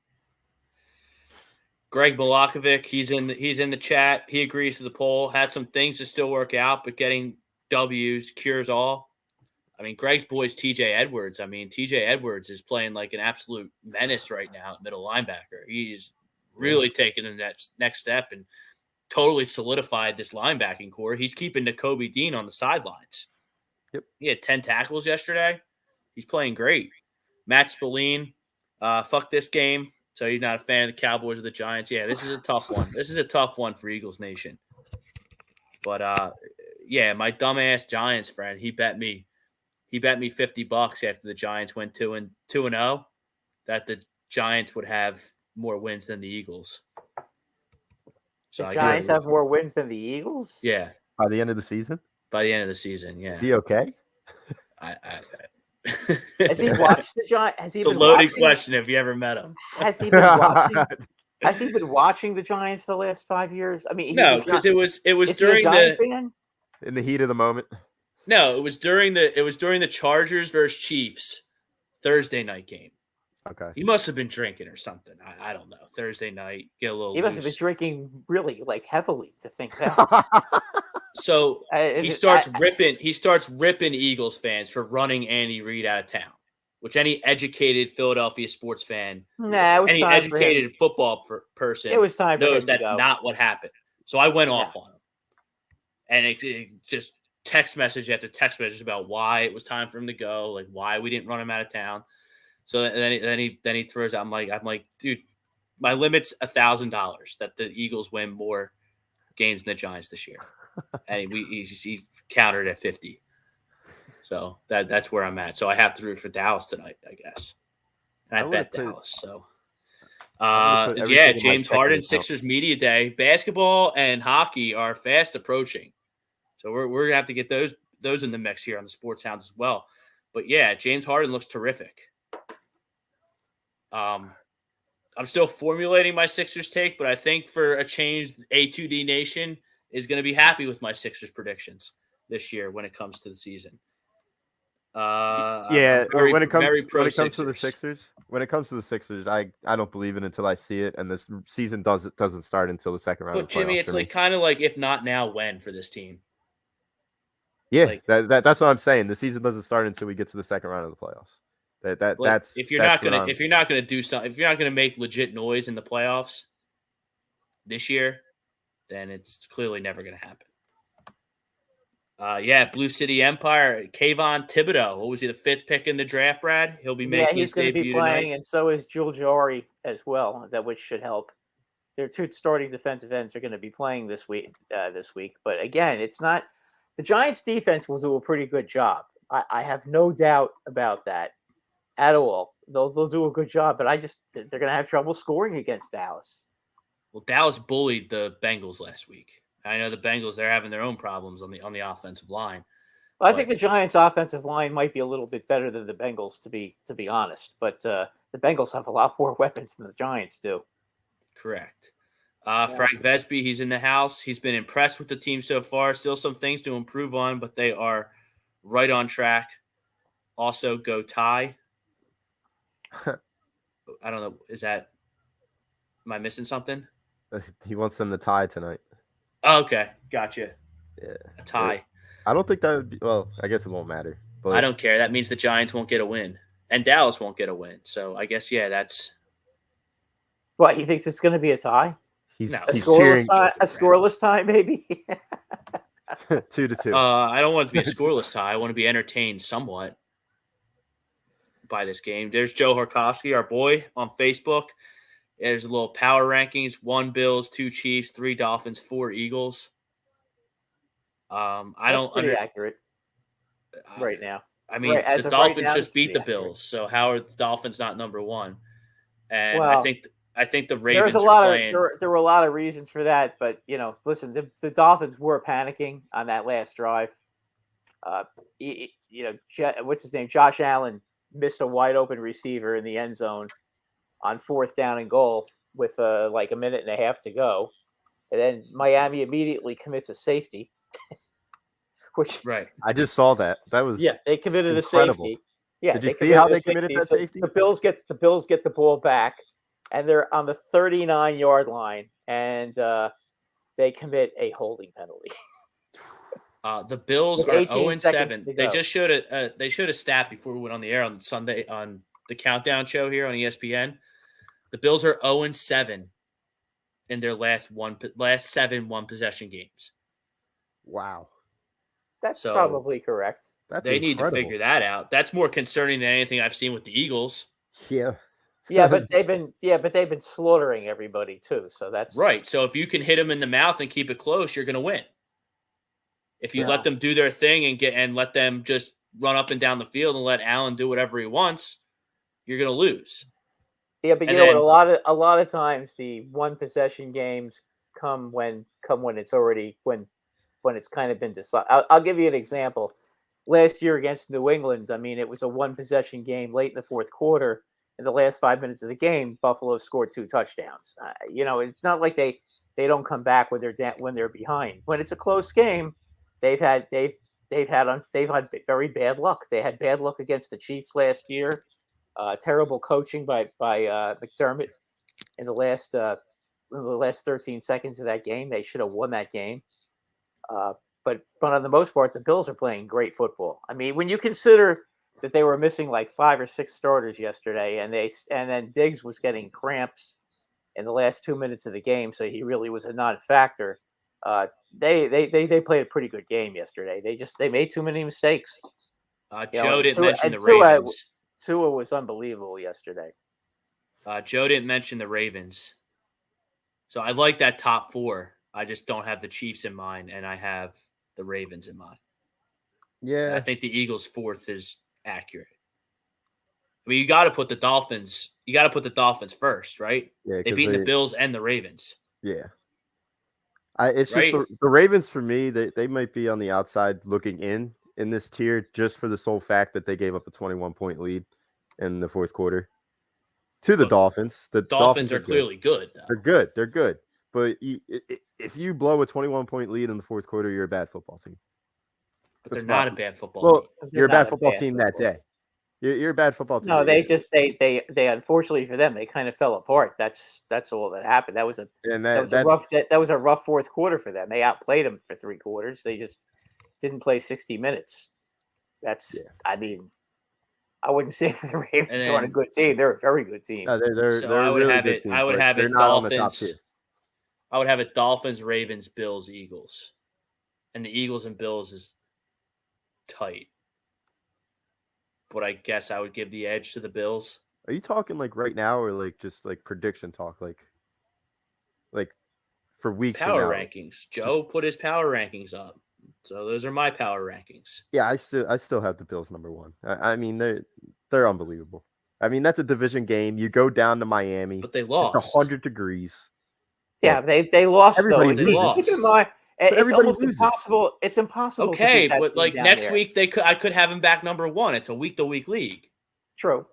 S1: Greg Milakovic, he's in the chat. He agrees to the poll. Has some things to still work out, but getting W's cures all. I mean, Greg's boy's TJ Edwards. I mean, TJ Edwards is playing like an absolute menace right now at middle linebacker. He's really taken the next step and totally solidified this linebacking core. He's keeping Nakobe Dean on the sidelines.
S3: Yep.
S1: He had 10 tackles yesterday. He's playing great. Matt Spillane, fuck this game. So he's not a fan of the Cowboys or the Giants. Yeah, this is a tough one. This is a tough one for Eagles Nation. But yeah, my dumbass Giants friend, he bet me $50 after the Giants went 2-0 that the Giants would have more wins than the Eagles.
S4: So the Giants have more wins than the Eagles?
S1: Yeah.
S3: By the end of the season?
S1: By the end of the season, yeah.
S3: Is he okay?
S4: Has he watched the Giants?
S1: It's a loaded question. Have you ever met him?
S4: Has he been watching? Has he been watching the Giants the last 5 years? I mean,
S1: no, because it was during
S3: in the heat of the moment.
S1: No, it was during the Chargers versus Chiefs Thursday night game.
S3: Okay.
S1: He must have been drinking or something. I don't know. Thursday night, get a little.
S4: He must have been drinking really heavily to think that.
S1: So he starts ripping Eagles fans for running Andy Reid out of town, which any educated Philadelphia sports fan, any educated football person,
S4: it was time for
S1: knows that's not what happened. So I went off on him, and it just text message after text message about why it was time for him to go, like why we didn't run him out of town. So then he throws out. I'm like, dude, my limit's $1,000 that the Eagles win more games than the Giants this year, and he countered at 50. So that's where I'm at. So I have to root for Dallas tonight, I guess. And I bet Dallas. So yeah, James Harden, Sixers Media Day. Basketball and hockey are fast approaching. So we're gonna have to get those in the mix here on the Sports Hounds as well. But yeah, James Harden looks terrific. I'm still formulating my Sixers take, but I think for a change, A2D Nation is going to be happy with my Sixers predictions this year when it comes to the season.
S3: Yeah, when it comes to the Sixers, I don't believe it until I see it, and this season doesn't start until the second round.
S1: But Jimmy, it's like kind of like if not now, when for this team?
S3: Yeah, that's what I'm saying. The season doesn't start until we get to the second round of the playoffs. That's
S1: if you're not gonna do something, if you're not gonna make legit noise in the playoffs this year, then it's clearly never gonna happen. Yeah, Blue City Empire, Kayvon Thibodeau. What was he, the 5th pick in the draft, Brad? He'll be making his debut tonight. Yeah, he's going to be playing,
S4: and so is Jul Jari as well, which should help. Their 2 starting defensive ends are going to be playing this week. But again, it's not the Giants' defense will do a pretty good job. I have no doubt about that at all. They'll do a good job, but they're going to have trouble scoring against Dallas.
S1: Well, Dallas bullied the Bengals last week. I know the Bengals, they're having their own problems on the offensive line.
S4: Well, I think the Giants' offensive line might be a little bit better than the Bengals, to be honest. But the Bengals have a lot more weapons than the Giants do.
S1: Correct. Frank Vesby, he's in the house. He's been impressed with the team so far. Still some things to improve on, but they are right on track. Also, go Ty. I don't know. Am I missing something?
S3: He wants them to tie tonight.
S1: Oh, okay. Gotcha.
S3: Yeah.
S1: A tie.
S3: I don't think that would be, well, I guess it won't matter. But
S1: I don't care. That means the Giants won't get a win. And Dallas won't get a win. So I guess, yeah, that's.
S4: What, he thinks it's going to be a tie?
S3: He's
S4: scoreless tie, maybe?
S3: 2-2.
S1: I don't want it to be a scoreless tie. I want to be entertained somewhat by this game. There's Joe Harkowski, our boy, on Facebook. There's a little power rankings: 1 Bills, 2 Chiefs, 3 Dolphins, 4 Eagles.
S4: That's pretty accurate right now.
S1: I mean, the Dolphins just beat the Bills, so how are the Dolphins not number 1? And I think the Ravens. There
S4: were a lot of reasons for that, but listen, the Dolphins were panicking on that last drive. What's his name? Josh Allen missed a wide open receiver in the end zone on 4th down and goal with like a minute and a half to go. And then Miami immediately commits a safety.
S1: Right.
S3: I just saw that. That was
S4: they committed incredible. A safety. Yeah.
S3: Did you see how they committed that safety?
S4: The Bills get the ball back. and they're on the 39-yard line, and they commit a holding penalty.
S1: The Bills
S4: With
S1: are
S4: 18 seconds
S1: 0-7.
S4: to
S1: They
S4: go.
S1: just showed a stat before we went on the air on Sunday on the countdown show here on ESPN. The Bills are 0-7 in their last 7 one-possession games.
S3: Wow.
S4: That's
S1: So,
S4: probably correct.
S3: That's
S1: they
S3: incredible.
S1: need to figure that out. That's more concerning than anything I've seen with the Eagles.
S3: Yeah.
S4: Yeah, but they've been slaughtering everybody too. So that's
S1: Right. So if you can hit them in the mouth and keep it close, you're going to win. If you let them do their thing and let them just run up and down the field and let Allen do whatever he wants, you're going to lose.
S4: Yeah, but you know what? A lot of times the one possession games come when it's already when it's kind of been decided. I'll give you an example. Last year against New England, I mean, it was a one possession game late in the fourth quarter. In the last 5 minutes of the game, Buffalo scored 2 touchdowns. It's not like they don't come back when they're behind. When it's a close game, they've had very bad luck. They had bad luck against the Chiefs last year. Terrible coaching by McDermott in the last 13 seconds of that game. They should have won that game. But on the most part, the Bills are playing great football. I mean, when you consider that they were missing like 5 or 6 starters yesterday, and then Diggs was getting cramps in the last 2 minutes of the game, so he really was a non-factor. They played a pretty good game yesterday. They made too many mistakes.
S1: Joe didn't mention the Ravens.
S4: Tua was unbelievable yesterday.
S1: Joe didn't mention the Ravens. So I like that top 4. I just don't have the Chiefs in mind, and I have the Ravens in mind.
S3: Yeah.
S1: I think the Eagles' 4th is accurate. I mean, you got to put the Dolphins. You got to put the Dolphins first, right?
S3: Yeah,
S1: they've beaten the Bills and the Ravens.
S3: Yeah. It's
S1: right?
S3: just the Ravens for me. They might be on the outside looking in this tier just for the sole fact that they gave up a 21-point lead in the fourth quarter to the Dolphins. The
S1: Dolphins are clearly good.
S3: Though. They're good. But if you blow a 21-point lead in the fourth quarter, you're a bad football team.
S1: But they're not a bad football
S3: team.
S1: Well,
S3: you're a bad football team that day. You're a bad football team.
S4: No, they unfortunately for them, they kind of fell apart. That's all that happened. That was a rough fourth quarter for them. They outplayed them for 3 quarters. They just didn't play 60 minutes. I mean, I wouldn't say the Ravens aren't a good team. They're a very good team.
S3: No, they're
S1: I would
S3: really
S1: have
S3: good
S1: it.
S3: team,
S1: I would have
S3: they're
S1: it.
S3: not on the top
S1: Dolphins.
S3: tier.
S1: I would have it. Dolphins, Ravens, Bills, Eagles, and the Eagles and Bills is tight. But I guess I would give the edge to the Bills.
S3: Are you talking like right now, or like just like prediction talk, like for weeks?
S1: Power rankings. Joe put his power rankings up, so those are my power rankings.
S3: Yeah, I still have the Bills number 1. I mean, they're unbelievable. I mean, that's a division game. You go down to Miami,
S1: but they lost.
S3: It's 100 degrees.
S4: Yeah, they lost.
S3: Everybody
S1: though. They lost.
S4: Keep in mind, it's almost
S3: loses.
S4: impossible. It's impossible.
S1: Okay,
S4: to
S1: but like next week, I could have him back number 1. It's a week-to-week league.
S4: True.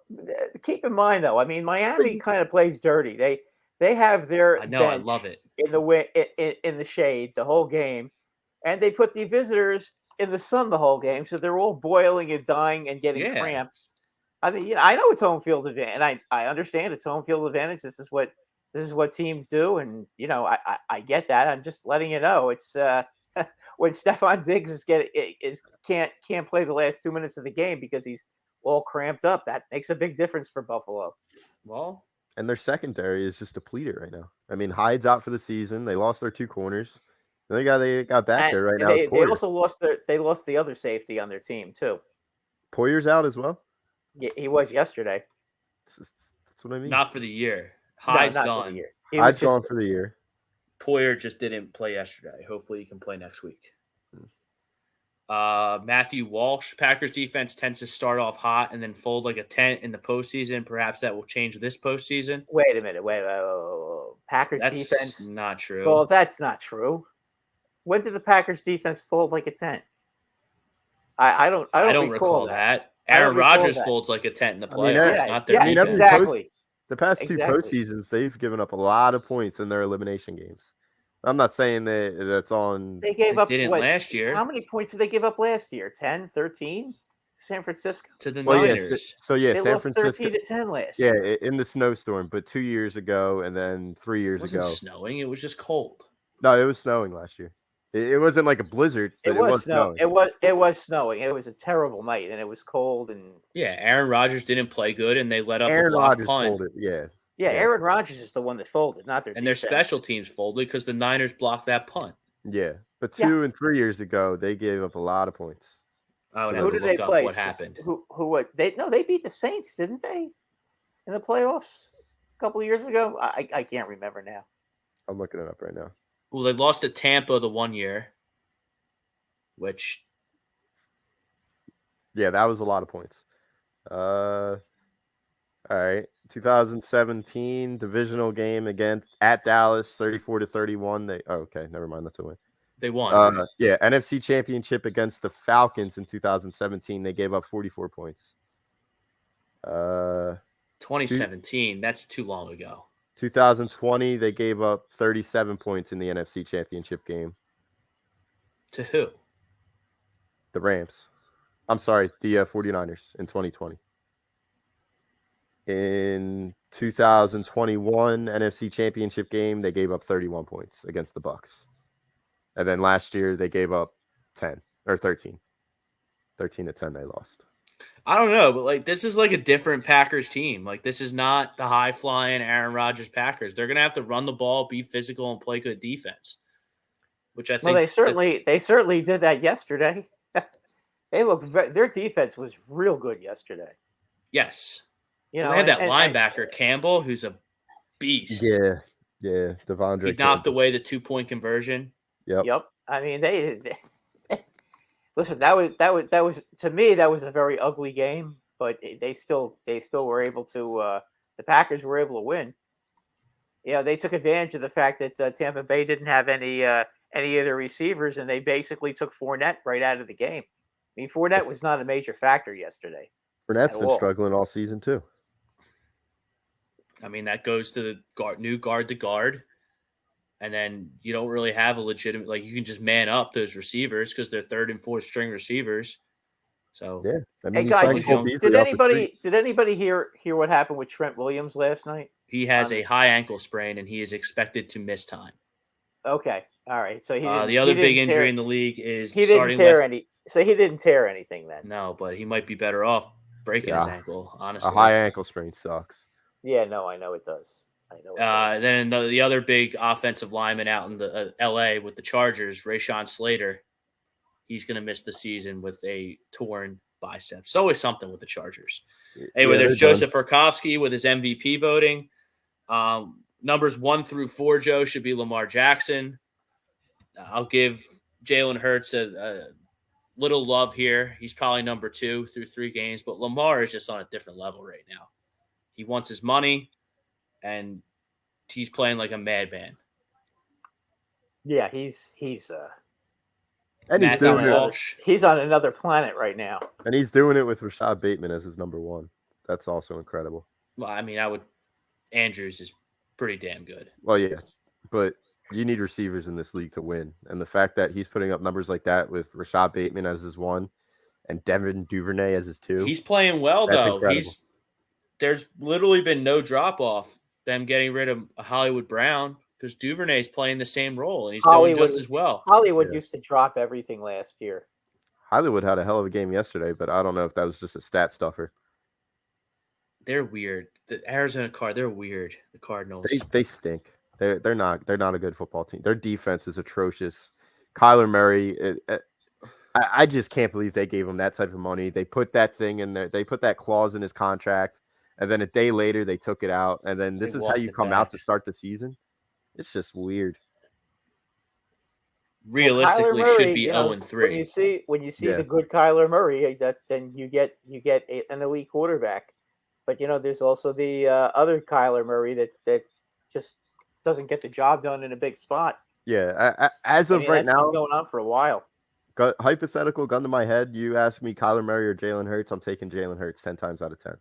S4: Keep in mind, though. I mean, Miami kind of plays dirty. They have their
S1: I love it
S4: in the shade the whole game, and they put the visitors in the sun the whole game, so they're all boiling and dying and getting cramps. I mean, I know it's home field advantage, and I understand it's home field advantage. This is what teams do, and I get that. I'm just letting you know it's when Stephon Diggs can't play the last 2 minutes of the game because he's all cramped up. That makes a big difference for Buffalo.
S1: Well,
S3: and their secondary is just depleted right now. I mean, Hyde's out for the season. They lost their 2 corners. They got back there right now.
S4: They also lost the other safety on their team too.
S3: Poyer's out as well.
S4: Yeah, he was yesterday.
S3: That's what I mean.
S1: Not for the year. Hyde's gone.
S4: For the year.
S3: Hyde's gone for the year.
S1: Poyer just didn't play yesterday. Hopefully he can play next week. Matthew Walsh, Packers defense tends to start off hot and then fold like a tent in the postseason. Perhaps that will change this postseason.
S4: Wait a minute. Wait. Packers
S1: that's
S4: defense.
S1: Not true.
S4: Well, that's not true. When did the Packers defense fold like a tent? I don't recall that.
S1: Aaron Rodgers folds like a tent in the playoffs. Not their defense.
S4: Exactly.
S3: The past 2 postseasons, they've given up a lot of points in their elimination games. I'm not saying that's on.
S4: They gave up
S1: last year.
S4: How many points did they give up last year? 10, 13? San Francisco?
S1: To the
S3: Well,
S1: Niners.
S3: San
S4: They lost
S3: Francisco
S4: 13-10 last
S3: Yeah,
S4: year.
S3: in the snowstorm, but 2 years ago and then 3
S1: It
S3: years
S1: wasn't
S3: ago.
S1: snowing. It was just cold.
S3: No, it was snowing last year. It wasn't like a blizzard, but it was snowing.
S4: It was snowing. It was a terrible night, and it was cold. And
S1: Yeah, Aaron Rodgers didn't play good, and they let up
S3: Aaron
S1: a blocked
S3: Rodgers
S1: punt.
S3: folded. Yeah.
S4: Aaron Rodgers is the one that folded, not their
S1: And
S4: defense.
S1: their special teams folded because the Niners blocked that punt.
S3: Yeah, but 2 and 3 years ago, they gave up a lot of points.
S1: I would
S4: Who
S1: have to
S4: did they
S1: look up
S4: play?
S1: what happened.
S4: They beat the Saints, didn't they? In the playoffs a couple of years ago? I can't remember now.
S3: I'm looking it up right now.
S1: Well, they lost to Tampa the one year, which
S3: Yeah, that was a lot of points. All right. 2017 divisional game against at Dallas, 34-31. Okay, never mind. That's a win.
S1: they won.
S3: Yeah, NFC Championship against the Falcons in 2017. They gave up 44 points.
S1: 2017, that's too long ago.
S3: 2020, they gave up 37 points in the NFC Championship game.
S1: To who?
S3: The Rams. I'm sorry, the 49ers in 2020. In 2021 NFC Championship game, they gave up 31 points against the Bucs. And then last year, they gave up 10 or 13. 13-10 they lost.
S1: I don't know, but like this is like a different Packers team. Like this is not the high flying Aaron Rodgers Packers. They're gonna have to run the ball, be physical, and play good defense. Which I think
S4: they certainly did that yesterday. Their defense was real good yesterday.
S1: Yes.
S4: You
S1: Well,
S4: know,
S1: they had that linebacker Campbell, who's a beast.
S3: Yeah, Devondre.
S1: He knocked away the 2-point conversion.
S3: Yep.
S4: I mean, they listen. That was to me that was a very ugly game, but they still were able to. The Packers were able to win. Yeah, they took advantage of the fact that Tampa Bay didn't have any of their receivers, and they basically took Fournette right out of the game. I mean, Fournette was not a major factor yesterday.
S3: Fournette's been struggling all season too.
S1: I mean, that goes to the new guard to guard. And then you don't really have a legitimate, like you can just man up those receivers because they're third and fourth string receivers. So
S3: yeah. I mean,
S4: hey guys, did anybody hear what happened with Trent Williams last night?
S1: He has a high ankle sprain and he is expected to miss time.
S4: Okay, all right. So
S1: the other big injury in the league is
S4: he didn't tear any. So he didn't tear anything then.
S1: No, but he might be better off breaking his ankle. Honestly,
S3: a high ankle sprain sucks.
S4: Yeah, no, I know it does.
S1: Then the other big offensive lineman out in the L.A. with the Chargers, Rayshawn Slater, he's going to miss the season with a torn bicep. It's always something with the Chargers. Anyway, there's Joseph Urkowski with his MVP voting. Numbers 1 through 4, Joe, should be Lamar Jackson. I'll give Jalen Hurts a little love here. He's probably number 2 through 3 games, but Lamar is just on a different level right now. He wants his money, and he's playing like a madman.
S4: Yeah, he's
S3: and he's doing it.
S4: He's on another planet right now.
S3: And he's doing it with Rashad Bateman as his number 1. That's also incredible.
S1: Well, I mean, Andrews is pretty damn good.
S3: Well, yeah, but you need receivers in this league to win. And the fact that he's putting up numbers like that with Rashad Bateman as his 1 and Devin Duvernay as his 2.
S1: He's playing well, though.
S3: Incredible.
S1: There's literally been no drop-off, them getting rid of Hollywood Brown, because Duvernay's playing the same role, and he's doing just as well.
S4: Hollywood used to drop everything last year.
S3: Hollywood had a hell of a game yesterday, but I don't know if that was just a stat stuffer.
S1: They're weird. The Arizona they're weird. The Cardinals.
S3: They stink. They're not a good football team. Their defense is atrocious. Kyler Murray, I just can't believe they gave him that type of money. They put that thing in there. They put that clause in his contract, and then a day later they took it out. And then this is how you come out to start the season. It's just weird.
S1: Realistically, should be 0-3.
S4: When you see the good Kyler Murray, then you get an elite quarterback. But there's also the other Kyler Murray that just doesn't get the job done in a big spot.
S3: Yeah, as of right now,
S4: been going on for a while.
S3: Hypothetical gun to my head, you ask me Kyler Murray or Jalen Hurts, I'm taking Jalen Hurts 10 times out of 10.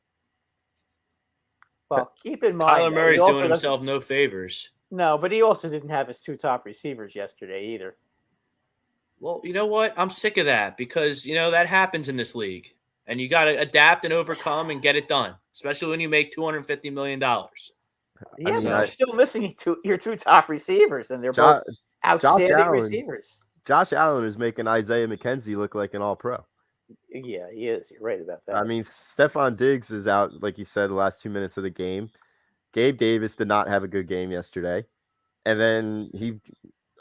S4: Well, keep in mind,
S1: Kyler Murray's doing himself no favors.
S4: No, but he also didn't have his 2 top receivers yesterday either.
S1: Well, you know what? I'm sick of that because, that happens in this league. and you got to adapt and overcome and get it done, especially when you make $250 million.
S4: Yeah, but you're still missing your two top receivers, and they're both outstanding receivers.
S3: Josh Allen is making Isaiah McKenzie look like an all-pro.
S4: Yeah, he is. You're right about that.
S3: I mean, Stephon Diggs is out, like you said, the last 2 minutes of the game. Gabe Davis did not have a good game yesterday. And then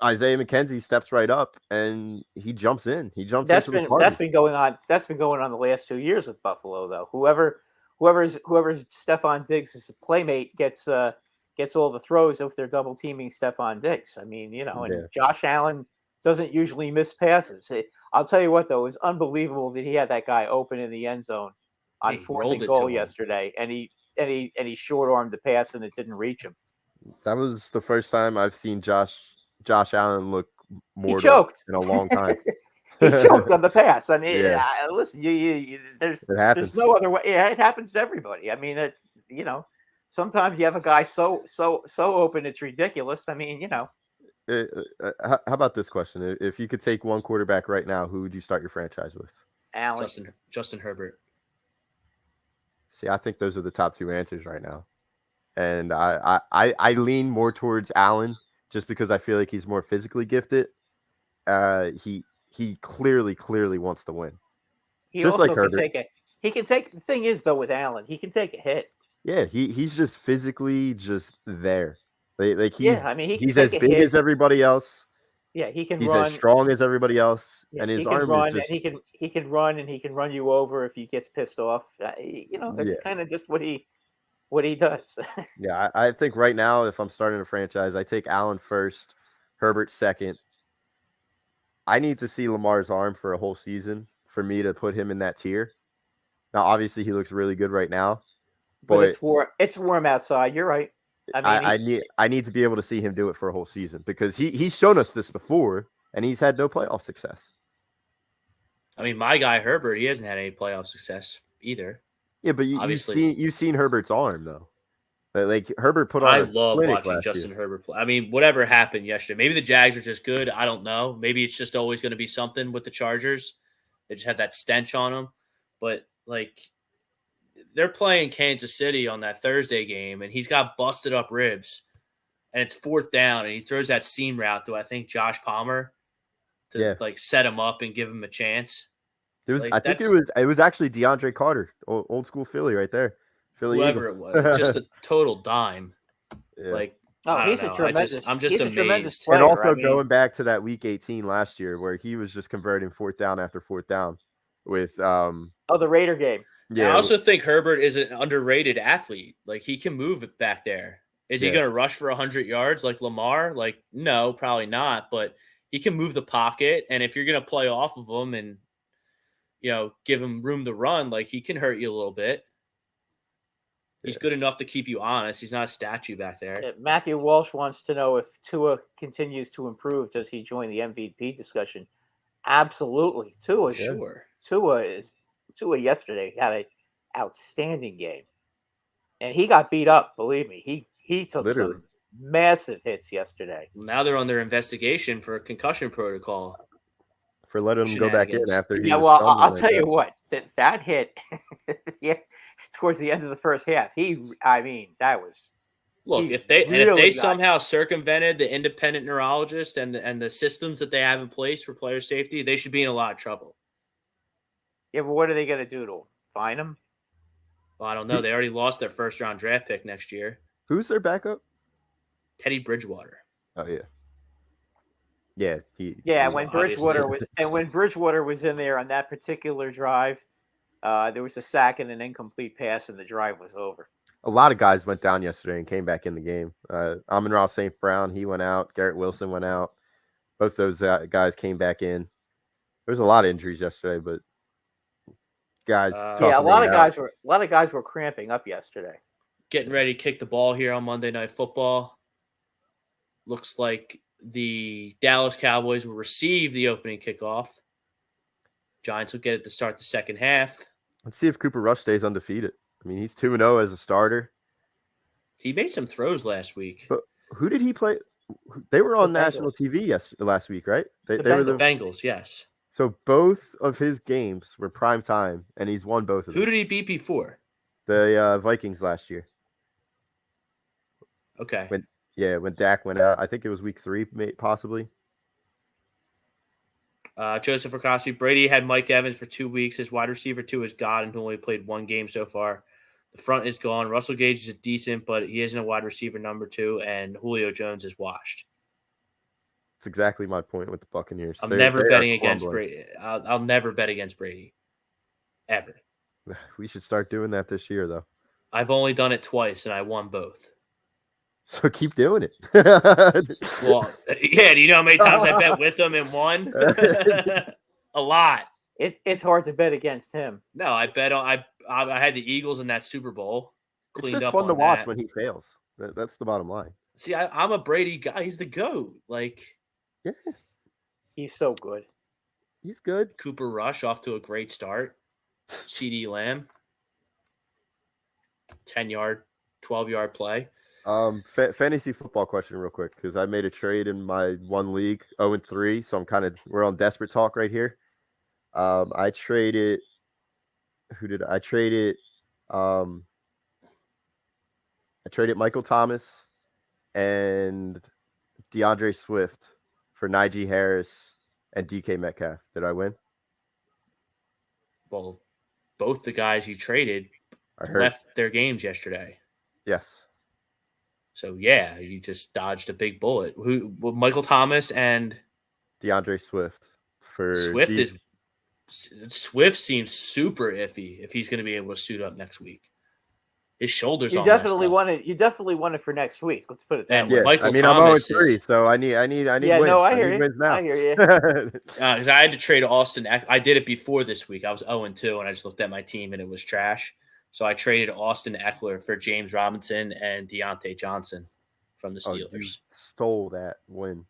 S3: Isaiah McKenzie steps right up and he jumps in.
S4: That's been going on. That's been going on the last 2 years with Buffalo, though. Whoever's Stephon Diggs' playmate gets all the throws if they're double teaming Stephon Diggs. I mean, and Josh Allen doesn't usually miss passes. I'll tell you what, though, it was unbelievable that he had that guy open in the end zone on 4th and goal yesterday, and he short-armed the pass and it didn't reach him.
S3: That was the first time I've seen Josh Allen look more
S4: choked
S3: in a long time.
S4: He choked on the pass. I mean,
S3: yeah.
S4: Listen, there's no other way. Yeah, it happens to everybody. I mean, it's sometimes you have a guy so open it's ridiculous. I mean,
S3: How about this question? If you could take one quarterback right now, who would you start your franchise with?
S4: Allen.
S1: Justin Herbert.
S3: See, I think those are the top two answers right now. And I lean more towards Allen just because I feel like he's more physically gifted. He clearly wants to win.
S4: He just also like Herbert. The thing is, though, with Allen, he can take a hit.
S3: Yeah, he's just physically just there. Like he's as big as everybody else.
S4: Yeah, he can.
S3: He's
S4: run.
S3: as strong as everybody else,
S4: yeah,
S3: and his
S4: arm
S3: is just.
S4: And he can run, and he can run you over if he gets pissed off. That's kind of just what he does.
S3: Yeah, I think right now, if I'm starting a franchise, I take Allen first, Herbert second. I need to see Lamar's arm for a whole season for me to put him in that tier. Now, obviously, he looks really good right now,
S4: but it's warm outside. You're right.
S3: I need to be able to see him do it for a whole season because he's shown us this before and he's had no playoff success.
S1: I mean, my guy Herbert, he hasn't had any playoff success either.
S3: Yeah, but you've seen Herbert's arm though. Like Herbert put on. I
S1: love watching Justin Herbert play. I mean, whatever happened yesterday, maybe the Jags are just good. I don't know. Maybe it's just always going to be something with the Chargers. They just have that stench on them. But like, they're playing Kansas City on that Thursday game, and he's got busted up ribs, and it's 4th down, and he throws that seam route to I think Josh Palmer to like set him up and give him a chance.
S3: It was, like, I think it was actually DeAndre Carter, old school Philly right there. Philly
S1: whoever
S3: Eagle.
S1: It was, just a total dime.
S3: Yeah.
S1: Like,
S4: he's a tremendous.
S1: I'm just amazed.
S4: Player,
S3: and also going back to that Week 18 last year, where he was just converting 4th down after 4th down with
S4: the Raider game.
S1: Yeah, I also think Herbert is an underrated athlete. Like, he can move it back there. Is he going to rush for 100 yards like Lamar? Like, no, probably not. But he can move the pocket, and if you're going to play off of him and give him room to run, like, he can hurt you a little bit. He's good enough to keep you honest. He's not a statue back there.
S4: Matthew Walsh wants to know if Tua continues to improve. Does he join the MVP discussion? Absolutely. Tua yesterday had an outstanding game. And he got beat up, believe me. He took some massive hits yesterday.
S1: Now they're on their investigation for a concussion protocol.
S3: For letting him go back in after he
S4: I'll tell you what, that hit towards the end of the first half, that was
S1: look, if they somehow circumvented the independent neurologist and the systems that they have in place for player safety, they should be in a lot of trouble.
S4: Yeah, but what are they going to do to him? Fine him?
S1: Well, I don't know. They already lost their 1st-round draft pick next year.
S3: Who's their backup?
S1: Teddy Bridgewater.
S3: Oh yeah. Yeah,
S4: when Bridgewater was in there on that particular drive, there was a sack and an incomplete pass, and the drive was over.
S3: A lot of guys went down yesterday and came back in the game. Amon-Ra St. Brown, he went out. Garrett Wilson went out. Both those guys came back in. There was a lot of injuries yesterday, but guys.
S4: A lot of guys were cramping up yesterday.
S1: Getting ready to kick the ball here on Monday Night Football. Looks like the Dallas Cowboys will receive the opening kickoff. Giants will get it to start the second half.
S3: Let's see if Cooper Rush stays undefeated. I mean, he's 2-0 as a starter.
S1: He made some throws last week.
S3: But who did he play? They were on national TV last week, right? They were
S1: the Bengals, yes.
S3: So both of his games were prime time, and he's won both of them.
S1: Who did he beat before?
S3: The Vikings last year.
S1: Okay.
S3: When Dak went out. I think it was week 3, possibly.
S1: Joseph Ricassi, Brady had Mike Evans for 2 weeks. His wide receiver 2 is God and only played 1 game so far. The front is gone. Russell Gage is decent, but he isn't a wide receiver number 2, and Julio Jones is washed.
S3: That's exactly my point with the Buccaneers.
S1: I'm never betting against Brady. I'll never bet against Brady. Ever.
S3: We should start doing that this year, though.
S1: I've only done it twice, and I won both.
S3: So keep doing it.
S1: Well, yeah. Do you know how many times I bet with him and won? A lot.
S4: It's hard to bet against him.
S1: No, I bet on I had the Eagles in that Super Bowl.
S3: It's just fun to watch when he fails. That's the bottom line.
S1: See, I'm a Brady guy. He's the GOAT.
S3: Yeah,
S4: he's so good.
S3: He's good.
S1: Cooper Rush off to a great start. CD Lamb, 10-yard, 12-yard play.
S3: Fantasy football question real quick, because I made a trade in my one league, 0-3, so we're on desperate talk right here. I traded I traded Michael Thomas and DeAndre Swift for Najee Harris and DK Metcalf. Did I win?
S1: Well, both the guys you traded left their games yesterday.
S3: Yes.
S1: So, yeah, you just dodged a big bullet. Michael Thomas and
S3: DeAndre Swift.
S1: Swift seems super iffy if he's going to be able to suit up next week. His shoulders.
S4: You definitely want it. You definitely want it for next week. Let's put it that way.
S1: Michael
S3: I'm
S1: Thomas
S3: 0-3, so I need.
S4: Yeah,
S3: wins.
S4: no, I hear you.
S3: Now.
S4: I hear you.
S1: Because I had to trade Austin. I did it before this week. I was 0-2, and I just looked at my team, and it was trash. So I traded Austin Eckler for James Robinson and Deontay Johnson from the Steelers.
S3: You stole that win.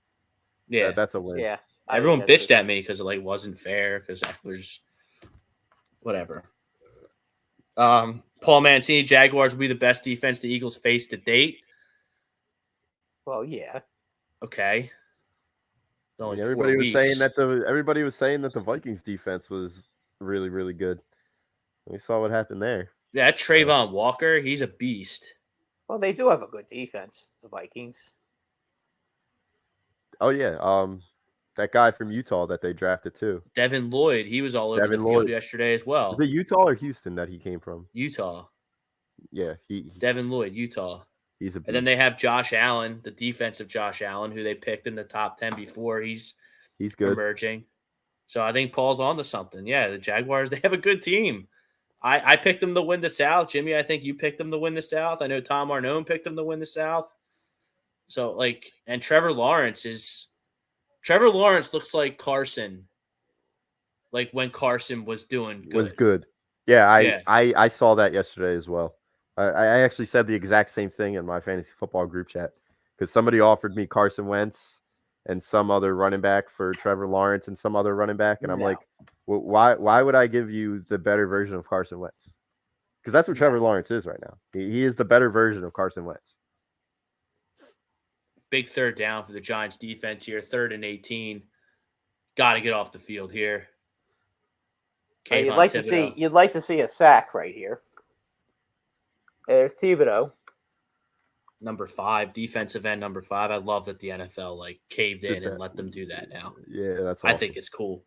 S1: Yeah,
S3: that's a win.
S4: Yeah,
S1: everyone bitched at me because it wasn't fair because Eckler's whatever. Paul Mancini, Jaguars will be the best defense the Eagles faced to date.
S4: Well, yeah.
S1: Okay.
S3: Everybody was saying that the Vikings defense was really, really good. We saw what happened there.
S1: Yeah, Trayvon Walker, he's a beast.
S4: Well, they do have a good defense, the Vikings.
S3: Oh yeah, that guy from Utah that they drafted too.
S1: Devin Lloyd, he was all over the field yesterday as well.
S3: Was it Utah or Houston that he came from?
S1: Utah.
S3: Yeah,
S1: Devin Lloyd, Utah.
S3: He's a beast.
S1: And then they have Josh Allen, the defensive Josh Allen, who they picked in the top 10 before. He's
S3: good.
S1: Emerging. So I think Paul's on to something. Yeah, the Jaguars, they have a good team. I picked them to win the South. Jimmy, I think you picked them to win the South. I know Tom Arnone picked them to win the South. So, and Trevor Lawrence looks like Carson. Like when Carson was doing good.
S3: Was good. Yeah, I saw that yesterday as well. I actually said the exact same thing in my fantasy football group chat because somebody offered me Carson Wentz and some other running back for Trevor Lawrence and some other running back. And I'm like, well, why would I give you the better version of Carson Wentz? Because that's what Trevor Lawrence is right now. He is the better version of Carson Wentz.
S1: Big third down for the Giants defense here. 3rd and 18. Got to get off the field here.
S4: You'd like to see a sack right here. There's Thibodeau.
S1: Number 5, defensive end number 5. I love that the NFL caved in and let them do that now.
S3: Yeah, that's awesome.
S1: I think it's cool.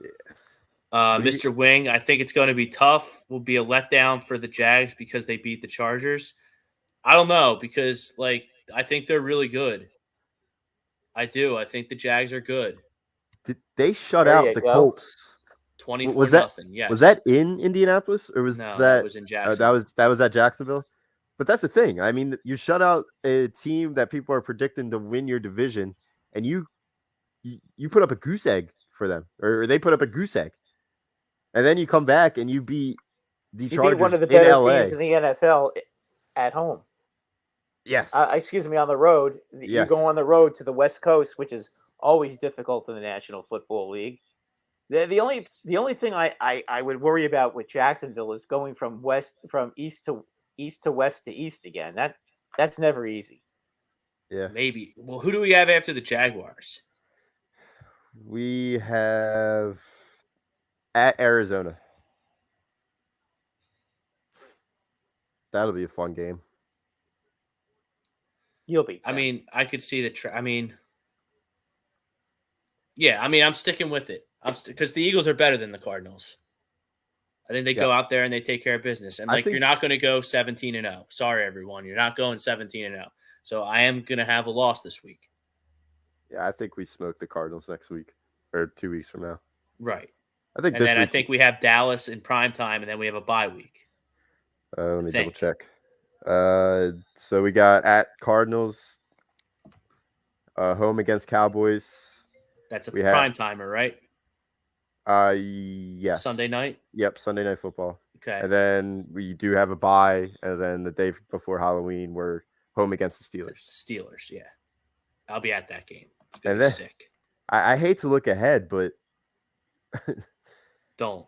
S1: Yeah. Mr. Wing, I think it's going to be tough. Will be a letdown for the Jags because they beat the Chargers. I don't know because I think they're really good. I do. I think the Jags are good.
S3: Did they shut out the Colts?
S1: 24-0. Yes.
S3: Was that in Indianapolis or was that
S1: was in Jacksonville?
S3: That was at Jacksonville. But that's the thing. I mean, you shut out a team that people are predicting to win your division, and you put up a goose egg for them, or they put up a goose egg, and then you come back and you beat the Chargers
S4: one of the better
S3: in LA.
S4: teams in the NFL at home.
S3: Yes.
S4: On the road.
S3: Yes.
S4: You go on the road to the West Coast, which is always difficult in the National Football League. The only thing I would worry about with Jacksonville is going from east to west to east again. That's never easy.
S3: Yeah.
S1: Maybe. Well, who do we have after the Jaguars?
S3: We have at Arizona. That'll be a fun game.
S4: You'll be.
S1: I mean, I could see the. Yeah. I mean, I'm sticking with it. Because the Eagles are better than the Cardinals. I think they go out there and they take care of business. And you're not going to go 17-0. Sorry, everyone. You're not going 17-0. So I am going to have a loss this week.
S3: Yeah, I think we smoke the Cardinals next week or 2 weeks from now.
S1: Right.
S3: I
S1: think we have Dallas in prime time, and then we have a bye week.
S3: Let me double check. So we got at Cardinals, home against Cowboys.
S1: That's a prime timer, right?
S3: Yes.
S1: Sunday night?
S3: Yep, Sunday Night Football.
S1: Okay.
S3: And then we do have a bye, and then the day before Halloween, we're home against the Steelers.
S1: Steelers, yeah. I'll be at that game. It's
S3: and
S1: be
S3: then
S1: sick.
S3: I hate to look ahead, but
S1: don't.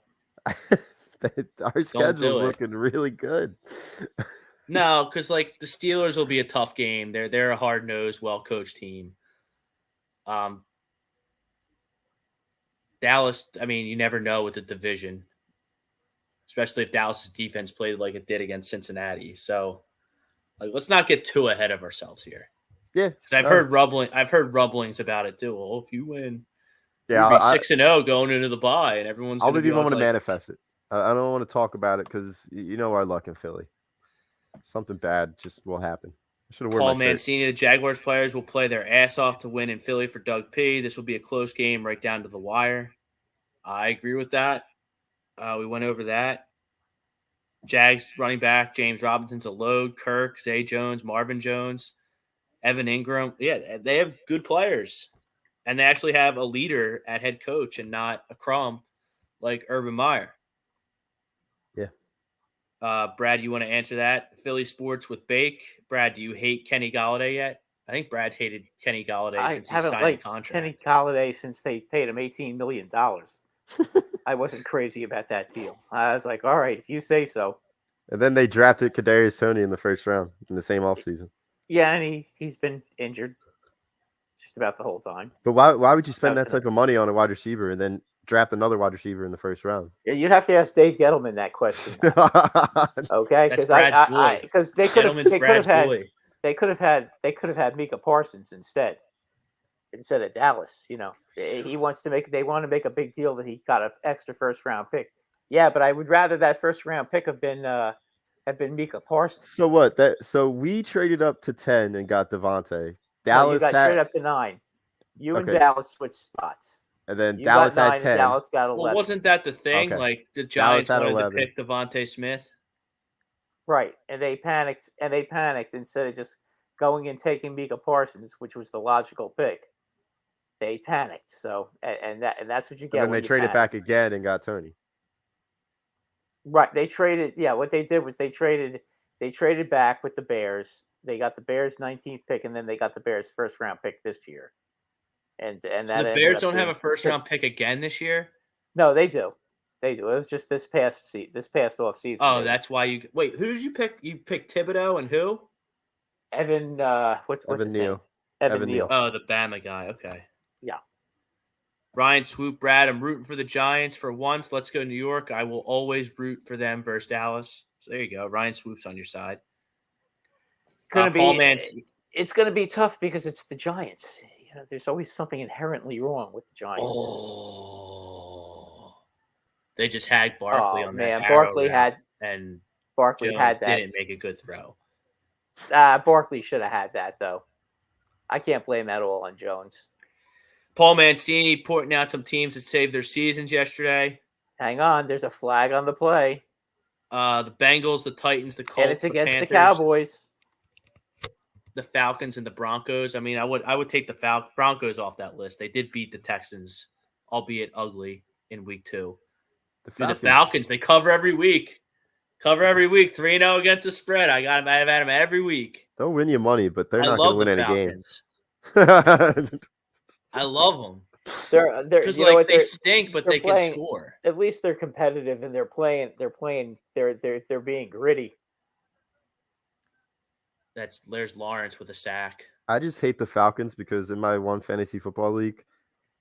S3: Our schedule's looking really good.
S1: No, because the Steelers will be a tough game. They're a hard-nosed, well-coached team. Dallas, I mean, you never know with the division, especially if Dallas's defense played like it did against Cincinnati. So, let's not get too ahead of ourselves here.
S3: Yeah,
S1: because I've heard rumblings about it too. Well, if you win,
S3: yeah,
S1: you'll be 6-0 going into the bye, and everyone's.
S3: I'll leave you want to manifest it. I don't want to talk about it because you know our luck in Philly. Something bad just will happen.
S1: Paul Mancini, the Jaguars players will play their ass off to win in Philly for Doug P. This will be a close game right down to the wire. I agree with that. We went over that. Jags running back, James Robinson's a load. Kirk, Zay Jones, Marvin Jones, Evan Ingram. Yeah, they have good players. And they actually have a leader at head coach and not a crumb like Urban Meyer.
S3: Yeah.
S1: Brad, you want to answer that? Philly sports with Bake. Brad, do you hate Kenny Golladay yet? I think Brad's hated Kenny Golladay since he signed the contract.
S4: Kenny Golladay since they paid him $18 million. I wasn't crazy about that deal. I was like, all right, if you say so.
S3: And then they drafted Kadarius Toney in the first round in the same offseason.
S4: Yeah, and he's been injured just about the whole time.
S3: But why would you spend that type of money on a wide receiver and then draft another wide receiver in the first round?
S4: Yeah, you'd have to ask Dave Gettleman that question. Okay, because they could have had Micah Parsons instead of Dallas. You know, they want to make a big deal that he got an extra first round pick. Yeah, but I would rather that first round pick have been Micah Parsons.
S3: So what? So we traded up to 10 and got Devontae.
S4: Dallas traded up to 9. You and Dallas switched spots.
S3: And then Dallas had 10.
S4: Dallas got 11.
S1: Well, wasn't that the thing? Okay. Like the Giants wanted to pick Devontae Smith.
S4: Right, and they panicked instead of just going and taking Micah Parsons, which was the logical pick. They panicked. So and that's what you get.
S3: And then they traded back again and got Toney.
S4: Right, they traded. Yeah, what they did was they traded back with the Bears. They got the Bears' 19th pick, and then they got the Bears' first round pick this year. And so
S1: the Bears don't have a first round pick again this year?
S4: No, they do. It was just this past off season.
S1: Oh, that's why you wait. Who did you pick? You picked Thibodeau and who?
S4: Evan. What's
S3: Evan
S4: his
S3: Neal.
S4: name? Evan Neal.
S1: Oh, the Bama guy. Okay.
S4: Yeah.
S1: Ryan Swoop, Brad. I'm rooting for the Giants for once. Let's go New York. I will always root for them versus Dallas. So there you go. Ryan Swoop's on your side.
S4: It's going to be tough because it's the Giants. You know, there's always something inherently wrong with the Giants.
S1: Oh, they just had Barkley on that.
S4: Barkley
S1: had
S4: Jones
S1: that. Didn't make a good throw.
S4: Barkley should have had that though. I can't blame that all on Jones.
S1: Paul Mancini pointing out some teams that saved their seasons yesterday.
S4: Hang on, there's a flag on the play.
S1: The Bengals, the Titans, the Colts,
S4: and it's against
S1: the
S4: Cowboys.
S1: The Falcons and the Broncos. I mean, I would take the Broncos off that list. They did beat the Texans, albeit ugly, in week 2. The Falcons, they cover every week. 3-0 against the spread. I've had them every week.
S3: They'll win you money, but they're not going to win any games.
S1: I love them.
S4: They're
S1: because they stink, but they can score.
S4: At least they're competitive and they're being gritty.
S1: There's Lawrence with a sack.
S3: I just hate the Falcons because in my one fantasy football league,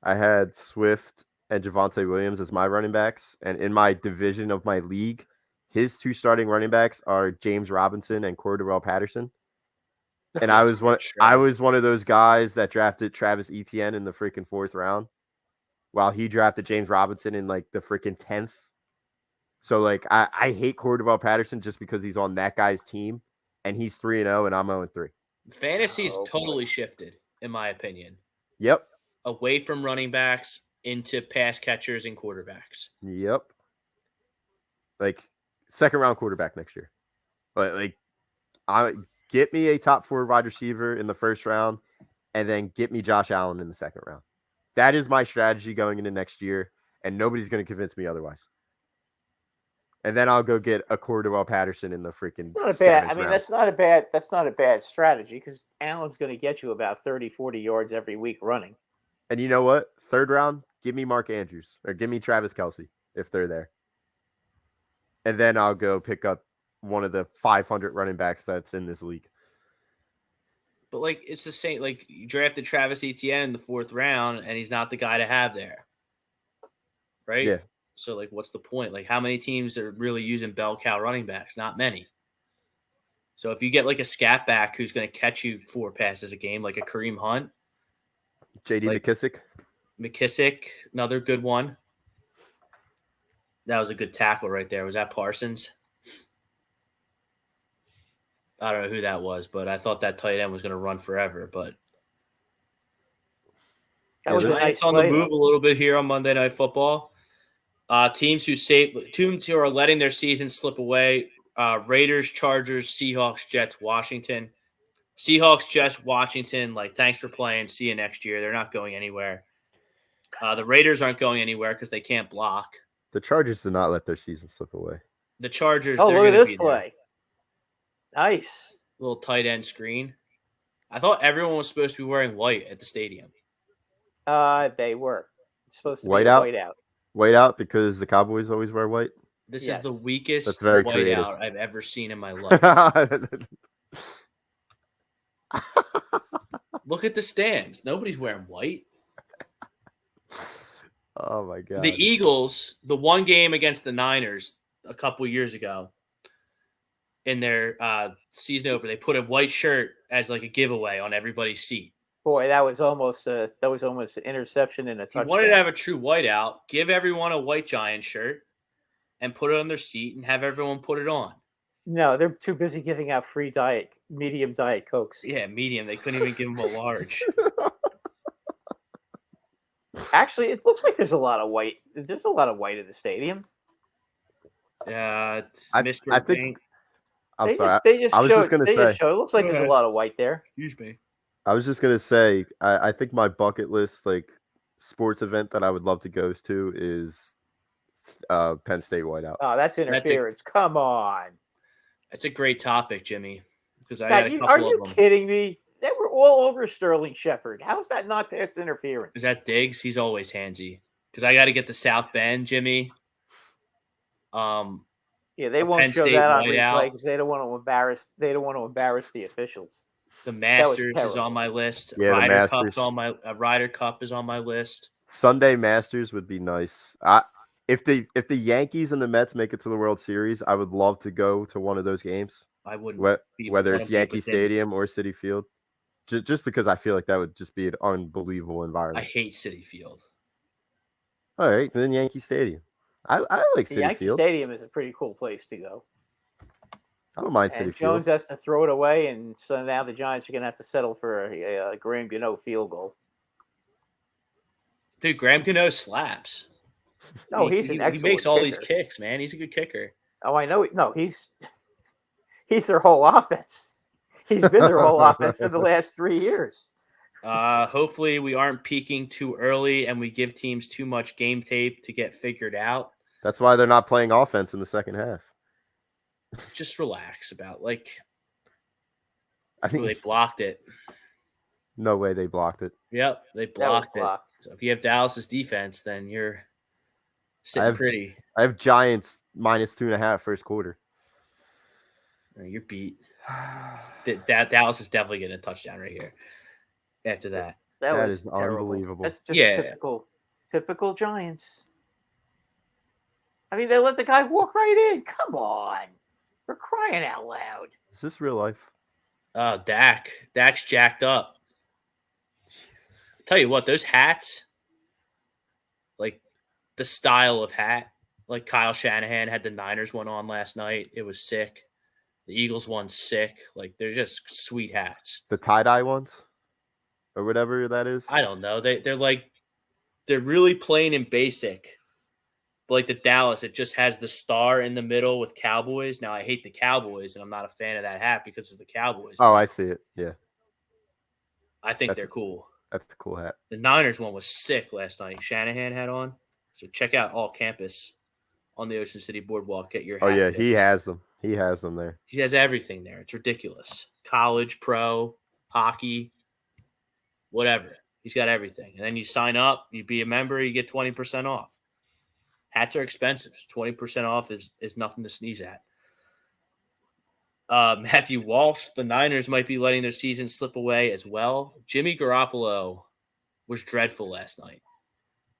S3: I had Swift and Javonte Williams as my running backs. And in my division of my league, his 2 starting running backs are James Robinson and Cordarrelle Patterson. And I was one of those guys that drafted Travis Etienne in the freaking 4th round, while he drafted James Robinson in like the freaking 10th. So like I hate Cordarrelle Patterson just because he's on that guy's team, and he's 3-0 and I'm 0-3.
S1: Fantasy's totally shifted, in my opinion.
S3: Yep.
S1: Away from running backs into pass catchers and quarterbacks.
S3: Yep. Like 2nd round quarterback next year. But like get me a top 4 wide receiver in the 1st round, and then get me Josh Allen in the 2nd round. That is my strategy going into next year, and nobody's going to convince me otherwise. And then I'll go get a Cordarrelle Patterson in the freaking.
S4: It's not a bad. I mean, that's not a bad strategy, because Allen's going to get you about 30, 40 yards every week running.
S3: And you know what? 3rd round, give me Mark Andrews or give me Travis Kelce if they're there. And then I'll go pick up one of the 500 running backs that's in this league.
S1: But like, it's the same. Like, you drafted Travis Etienne in the 4th round, and he's not the guy to have there, right?
S3: Yeah.
S1: So like, what's the point? Like, how many teams are really using bell cow running backs? Not many. So if you get like a scat back who's going to catch you 4 passes a game, like a Kareem Hunt,
S3: J.D.
S1: McKissick, another good one. That was a good tackle right there. Was that Parsons? I don't know who that was, but I thought that tight end was going to run forever. But
S4: that was
S1: nice on the move a little bit here on Monday Night Football. Teams who are letting their season slip away: Raiders, Chargers, Seahawks, Jets, Washington. Seahawks, Jets, Washington. Like, thanks for playing. See you next year. They're not going anywhere. The Raiders aren't going anywhere because they can't block.
S3: The Chargers did not let their season slip away.
S1: The Chargers.
S4: Oh, look at this play! Nice
S1: little tight end screen. I thought everyone was supposed to be wearing white at the stadium.
S4: They were supposed to
S3: white
S4: be
S3: out.
S4: White out.
S3: White out because the Cowboys always wear white.
S1: This is the weakest
S3: white
S1: creative. Out I've ever seen in my life. Look at the stands. Nobody's wearing white.
S3: Oh my god.
S1: The Eagles, the one game against the Niners a couple years ago, in their season opener, they put a white shirt as like a giveaway on everybody's seat.
S4: Boy, that was almost an interception and a touchdown.
S1: If you wanted to have a true whiteout, give everyone a white Giant shirt and put it on their seat and have everyone put it on.
S4: No, they're too busy giving out free medium Diet Cokes.
S1: Yeah, medium. They couldn't even give them a large.
S4: Actually, it looks like there's a lot of white. There's a lot of white in the stadium.
S1: I
S3: think. I'm
S4: sorry.
S3: I was just going to say.
S4: It looks like there's a lot of white there.
S1: Excuse me.
S3: I was just going to say, I think my bucket list, like, sports event that I would love to go to is Penn State whiteout.
S4: Oh, that's interference. Come on.
S1: That's a great topic, Jimmy. Because
S4: are you kidding me? They were all over Sterling Shepard. How is that not pass interference?
S1: Is that Diggs? He's always handsy. Because I got to get the South Bend, Jimmy.
S4: Yeah, they won't
S1: Penn
S4: show
S1: State
S4: that on
S1: whiteout.
S4: replay because they don't want to embarrass. They don't want to embarrass the officials.
S1: The Masters is on my list.
S3: Yeah,
S1: Ryder Cup's on my Ryder Cup is on my list.
S3: Sunday Masters would be nice. If the Yankees and the Mets make it to the World Series, I would love to go to one of those games.
S1: I wouldn't.
S3: Whether it's Yankee Stadium or Citi Field, just because I feel like that would just be an unbelievable environment.
S1: I hate Citi Field.
S3: All right, then Yankee Stadium. I like Citi
S4: Yankee
S3: Field.
S4: Stadium is a pretty cool place to go.
S3: I don't mind Citi Field.
S4: Jones has to throw it away, and so now the Giants are going to have to settle for a Graham Gano field goal.
S1: Dude, Graham Gano slaps.
S4: No, he's an excellent
S1: He makes all
S4: kicker.
S1: these kicks, man. He's a good kicker.
S4: Oh, I know. No, he's their whole offense. He's been their whole offense for the last 3 years.
S1: Hopefully we aren't peaking too early and we give teams too much game tape to get figured out.
S3: That's why they're not playing offense in the second half.
S1: Just relax about
S3: I mean,
S1: they blocked it.
S3: No way they blocked it.
S1: Yep, they blocked it. So if you have Dallas's defense, then you're sitting pretty.
S3: I have Giants -2.5 first quarter.
S1: You're beat. That Dallas is definitely getting a touchdown right here. After that,
S3: That
S4: was
S3: is
S4: terrible.
S3: unbelievable.
S4: That's just typical Giants. I mean, they let the guy walk right in. Come on. We're crying out loud.
S3: Is this real life?
S1: Oh, Dak's jacked up. Tell you what, those hats, like the style of hat, like Kyle Shanahan had the Niners one on last night. It was sick. The Eagles one sick. Like they're just sweet hats.
S3: The tie-dye ones? Or whatever that is?
S1: I don't know. They're really plain and basic. But like the Dallas, it just has the star in the middle with Cowboys. Now I hate the Cowboys and I'm not a fan of that hat because of the Cowboys.
S3: Oh, I see it. Yeah.
S1: I think they're cool.
S3: That's a cool hat.
S1: The Niners one was sick last night. Shanahan had on. So check out All Campus on the Ocean City Boardwalk. Get your hat.
S3: Oh, yeah. He has them. He has them there.
S1: He has everything there. It's ridiculous. College, pro, hockey, whatever. He's got everything. And then you sign up, you be a member, you get 20% off. Hats are expensive. So 20% off is nothing to sneeze at. Matthew Walsh, the Niners might be letting their season slip away as well. Jimmy Garoppolo was dreadful last night.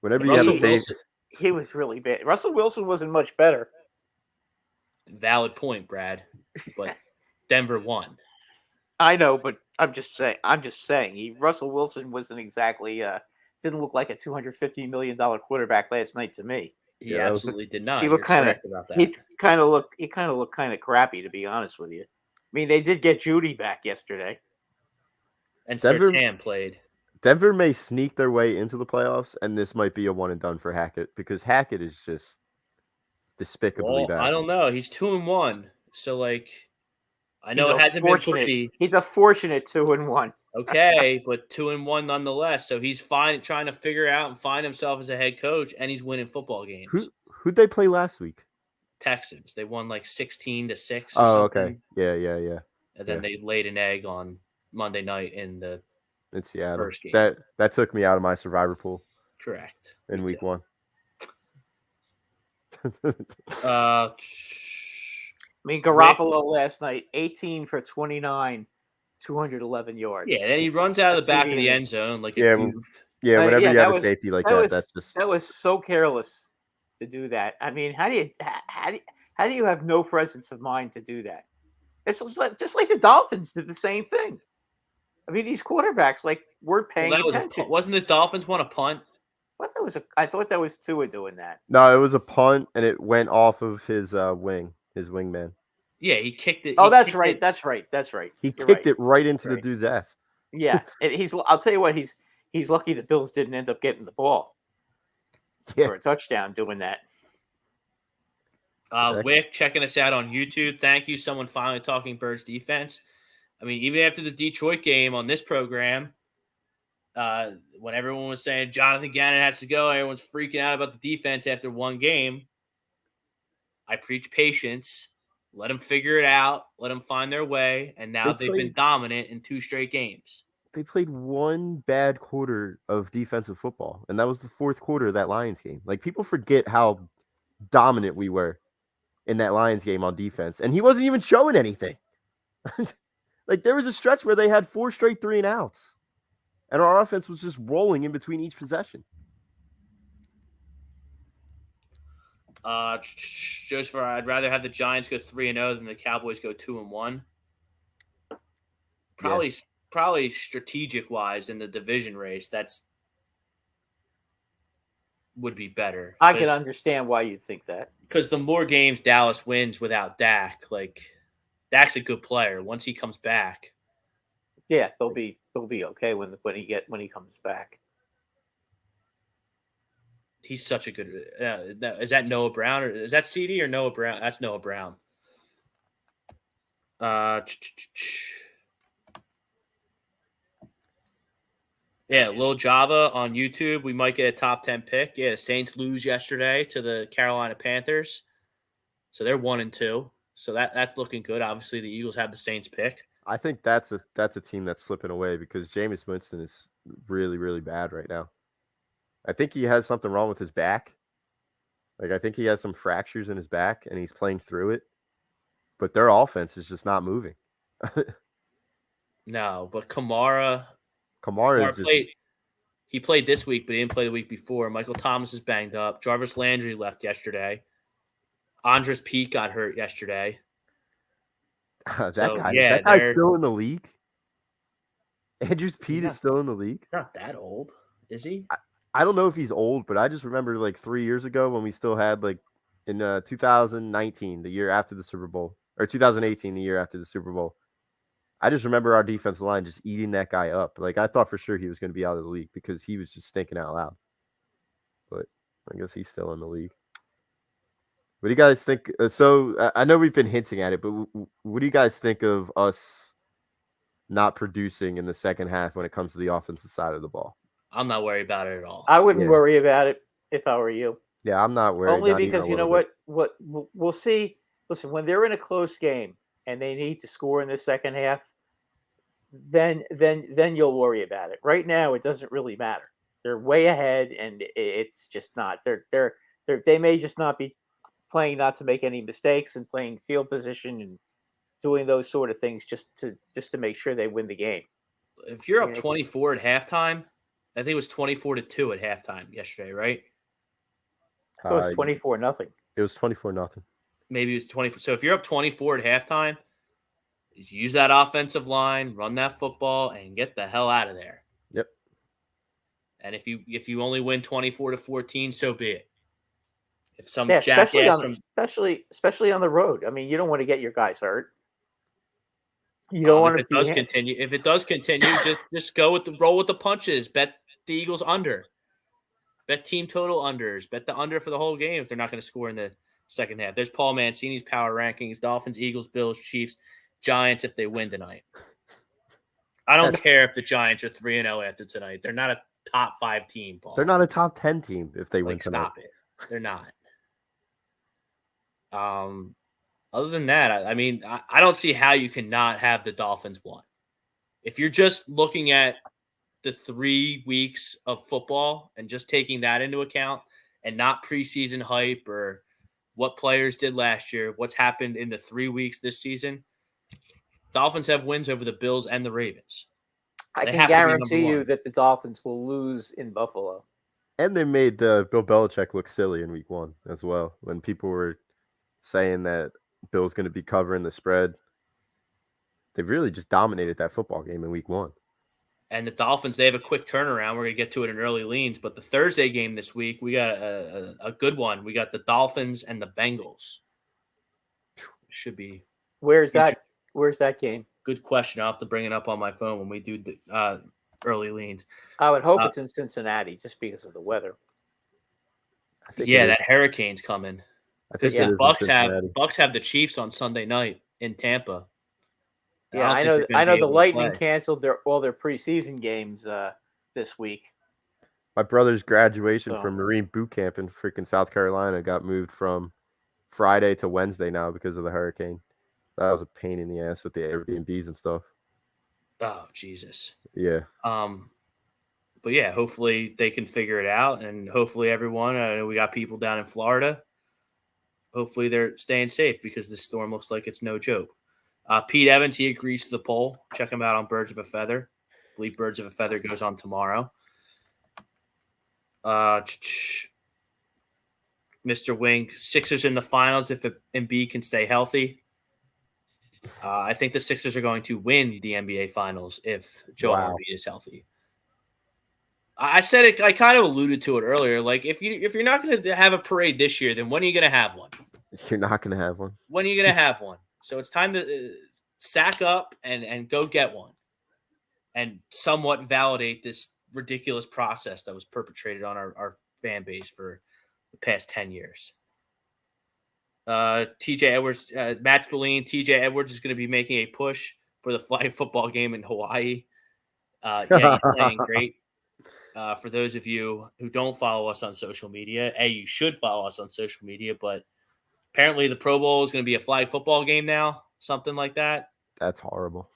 S3: Whenever you have a save,
S4: he was really bad. Russell Wilson wasn't much better.
S1: Valid point, Brad. But Denver won.
S4: I know, but I'm just saying. Russell Wilson wasn't exactly didn't look like a $250 million quarterback last night to me.
S1: He absolutely did not.
S4: He looked kind of crappy, to be honest with you. I mean, they did get Judy back yesterday,
S1: and Surtain played.
S3: Denver may sneak their way into the playoffs, and this might be a one and done for Hackett because Hackett is just despicably bad.
S1: I don't know. He's 2-1, so like, I know it hasn't been pretty.
S4: He's a fortunate 2-1.
S1: Okay, but 2-1 nonetheless. So he's fine trying to figure out and find himself as a head coach, and he's winning football games.
S3: Who'd they play last week?
S1: Texans. They won like 16-6.
S3: Oh, okay. Yeah.
S1: And then they laid an egg on Monday night in
S3: Seattle.
S1: First game.
S3: That took me out of my survivor pool.
S1: Correct.
S3: In week 1.
S4: I mean, Garoppolo last night, 18 for 29. 211 yards.
S1: Yeah, then he runs out of the back of the end zone like a goof.
S3: Yeah, whenever you have a safety like that,
S4: that was so careless to do that. I mean, how do you have no presence of mind to do that? It's just like the Dolphins did the same thing. I mean, these quarterbacks weren't paying attention.
S1: Wasn't the Dolphins want a punt?
S4: I thought that was Tua doing that.
S3: No, it was a punt, and it went off of his wingman.
S1: Yeah, he kicked it.
S4: Oh, that's right. That's right.
S3: He kicked it right into the dude's ass.
S4: Yeah, and I'll tell you what. He's lucky the Bills didn't end up getting the ball for a touchdown doing that.
S1: Wick checking us out on YouTube. Thank you. Someone finally talking Birds defense. I mean, even after the Detroit game on this program, when everyone was saying Jonathan Gannon has to go, everyone's freaking out about the defense after one game. I preach patience. Let them figure it out. Let them find their way. And now they've been dominant in 2 straight games.
S3: They played one bad quarter of defensive football, and that was the 4th quarter of that Lions game. Like, people forget how dominant we were in that Lions game on defense, and he wasn't even showing anything. Like, there was a stretch where they had 4 straight 3-and-outs, and our offense was just rolling in between each possession.
S1: Joseph, I'd rather have the Giants go 3-0 than the Cowboys go 2-1. Probably strategic wise in the division race, would be better.
S4: I can understand why you think that. Because
S1: the more games Dallas wins without Dak, Dak's a good player. Once he comes back,
S4: yeah, they'll be okay when he comes back.
S1: He's such a good. Is that Noah Brown or is that CD or Noah Brown? That's Noah Brown. Yeah, Lil Java on YouTube. We might get a top 10 pick. Yeah, the Saints lose yesterday to the Carolina Panthers, so they're 1-2. So that's looking good. Obviously, the Eagles have the Saints pick.
S3: I think that's a team that's slipping away because Jameis Winston is really, really bad right now. I think he has something wrong with his back. I think he has some fractures in his back, and he's playing through it. But their offense is just not moving.
S1: No, but Kamara He played this week, but he didn't play the week before. Michael Thomas is banged up. Jarvis Landry left yesterday. Andres Pete got hurt yesterday.
S3: That guy's still in the league? Andrews Pete is still in the league?
S1: He's not that old, is he?
S3: I don't know if he's old, but I just remember like 3 years ago when we still had like in 2019, the year after the Super Bowl, or 2018, the year after the Super Bowl. I just remember our defensive line just eating that guy up. Like, I thought for sure he was going to be out of the league because he was just stinking out loud. But I guess he's still in the league. What do you guys think? So I know we've been hinting at it, but what do you guys think of us not producing in the second half when it comes to the offensive side of the ball?
S1: I'm not worried about it at all.
S4: I wouldn't worry about it if I were you.
S3: Yeah, I'm not worried.
S4: Only because you know what we'll see. Listen, when they're in a close game and they need to score in the second half, then you'll worry about it. Right now, it doesn't really matter. They're way ahead, and it's just not. They may just not be playing not to make any mistakes and playing field position and doing those sort of things just to make sure they win the game.
S1: If you're up 24 at halftime, I think it was 24-2 at halftime yesterday, right?
S4: So it's 24-0.
S3: It was 24-0.
S1: Maybe it was 24. So if you're up 24 at halftime, use that offensive line, run that football, and get the hell out of there.
S3: Yep.
S1: And if you only win 24-14, so be it. If some
S4: especially on the road. I mean, you don't want to get your guys hurt. You don't want to.
S1: If it does continue, just roll with the punches. Bet the Eagles under. Bet team total unders. Bet the under for the whole game if they're not going to score in the second half. There's Paul Mancini's power rankings: Dolphins, Eagles, Bills, Chiefs, Giants if they win tonight. I don't care if the Giants are 3-0 after tonight. They're not a top 5 team, Paul.
S3: They're not a top 10 team if they win tonight.
S1: Stop it. They're not. Other than that, I mean, I don't see how you cannot have the Dolphins won. If you're just looking at the 3 weeks of football and just taking that into account and not preseason hype or what players did last year, what's happened in the 3 weeks this season, Dolphins have wins over the Bills and the Ravens.
S4: I can guarantee you that the Dolphins will lose in Buffalo.
S3: And they made Bill Belichick look silly in week 1 as well. When people were saying that Bill's going to be covering the spread, they really just dominated that football game in week 1.
S1: And the Dolphins, they have a quick turnaround. We're going to get to it in early leans. But the Thursday game this week, we got a good one. We got the Dolphins and the Bengals. Should be.
S4: Where's that game? Good
S1: question. I'll have to bring it up on my phone when we do the early leans.
S4: I would hope it's in Cincinnati just because of the weather.
S1: That hurricane's coming. Because the Bucks have the Chiefs on Sunday night in Tampa.
S4: Yeah, I know the Lightning canceled all their preseason games this week.
S3: My brother's graduation from Marine boot camp in freaking South Carolina got moved from Friday to Wednesday now because of the hurricane. That was a pain in the ass with the Airbnbs and stuff.
S1: Oh, Jesus.
S3: Yeah.
S1: But yeah, hopefully they can figure it out, and hopefully everyone. I know we got people down in Florida. Hopefully they're staying safe because this storm looks like it's no joke. Pete Evans, he agrees to the poll. Check him out on Birds of a Feather. I believe Birds of a Feather goes on tomorrow. Mr. Wink, Sixers in the finals if Embiid can stay healthy. I think the Sixers are going to win the NBA Finals if Joel Embiid is healthy. I said it. I kind of alluded to it earlier. Like if you're not going to have a parade this year, then when are you going to have one?
S3: You're not going to have one.
S1: When are you going to have one? So it's time to sack up and go get one, and somewhat validate this ridiculous process that was perpetrated on our fan base for the past 10 years. TJ Edwards, Matt Spillane, TJ Edwards is going to be making a push for the flag football game in Hawaii. He's playing great. For those of you who don't follow us on social media, you should follow us on social media, but apparently the Pro Bowl is going to be a flag football game now, something like that.
S3: That's horrible.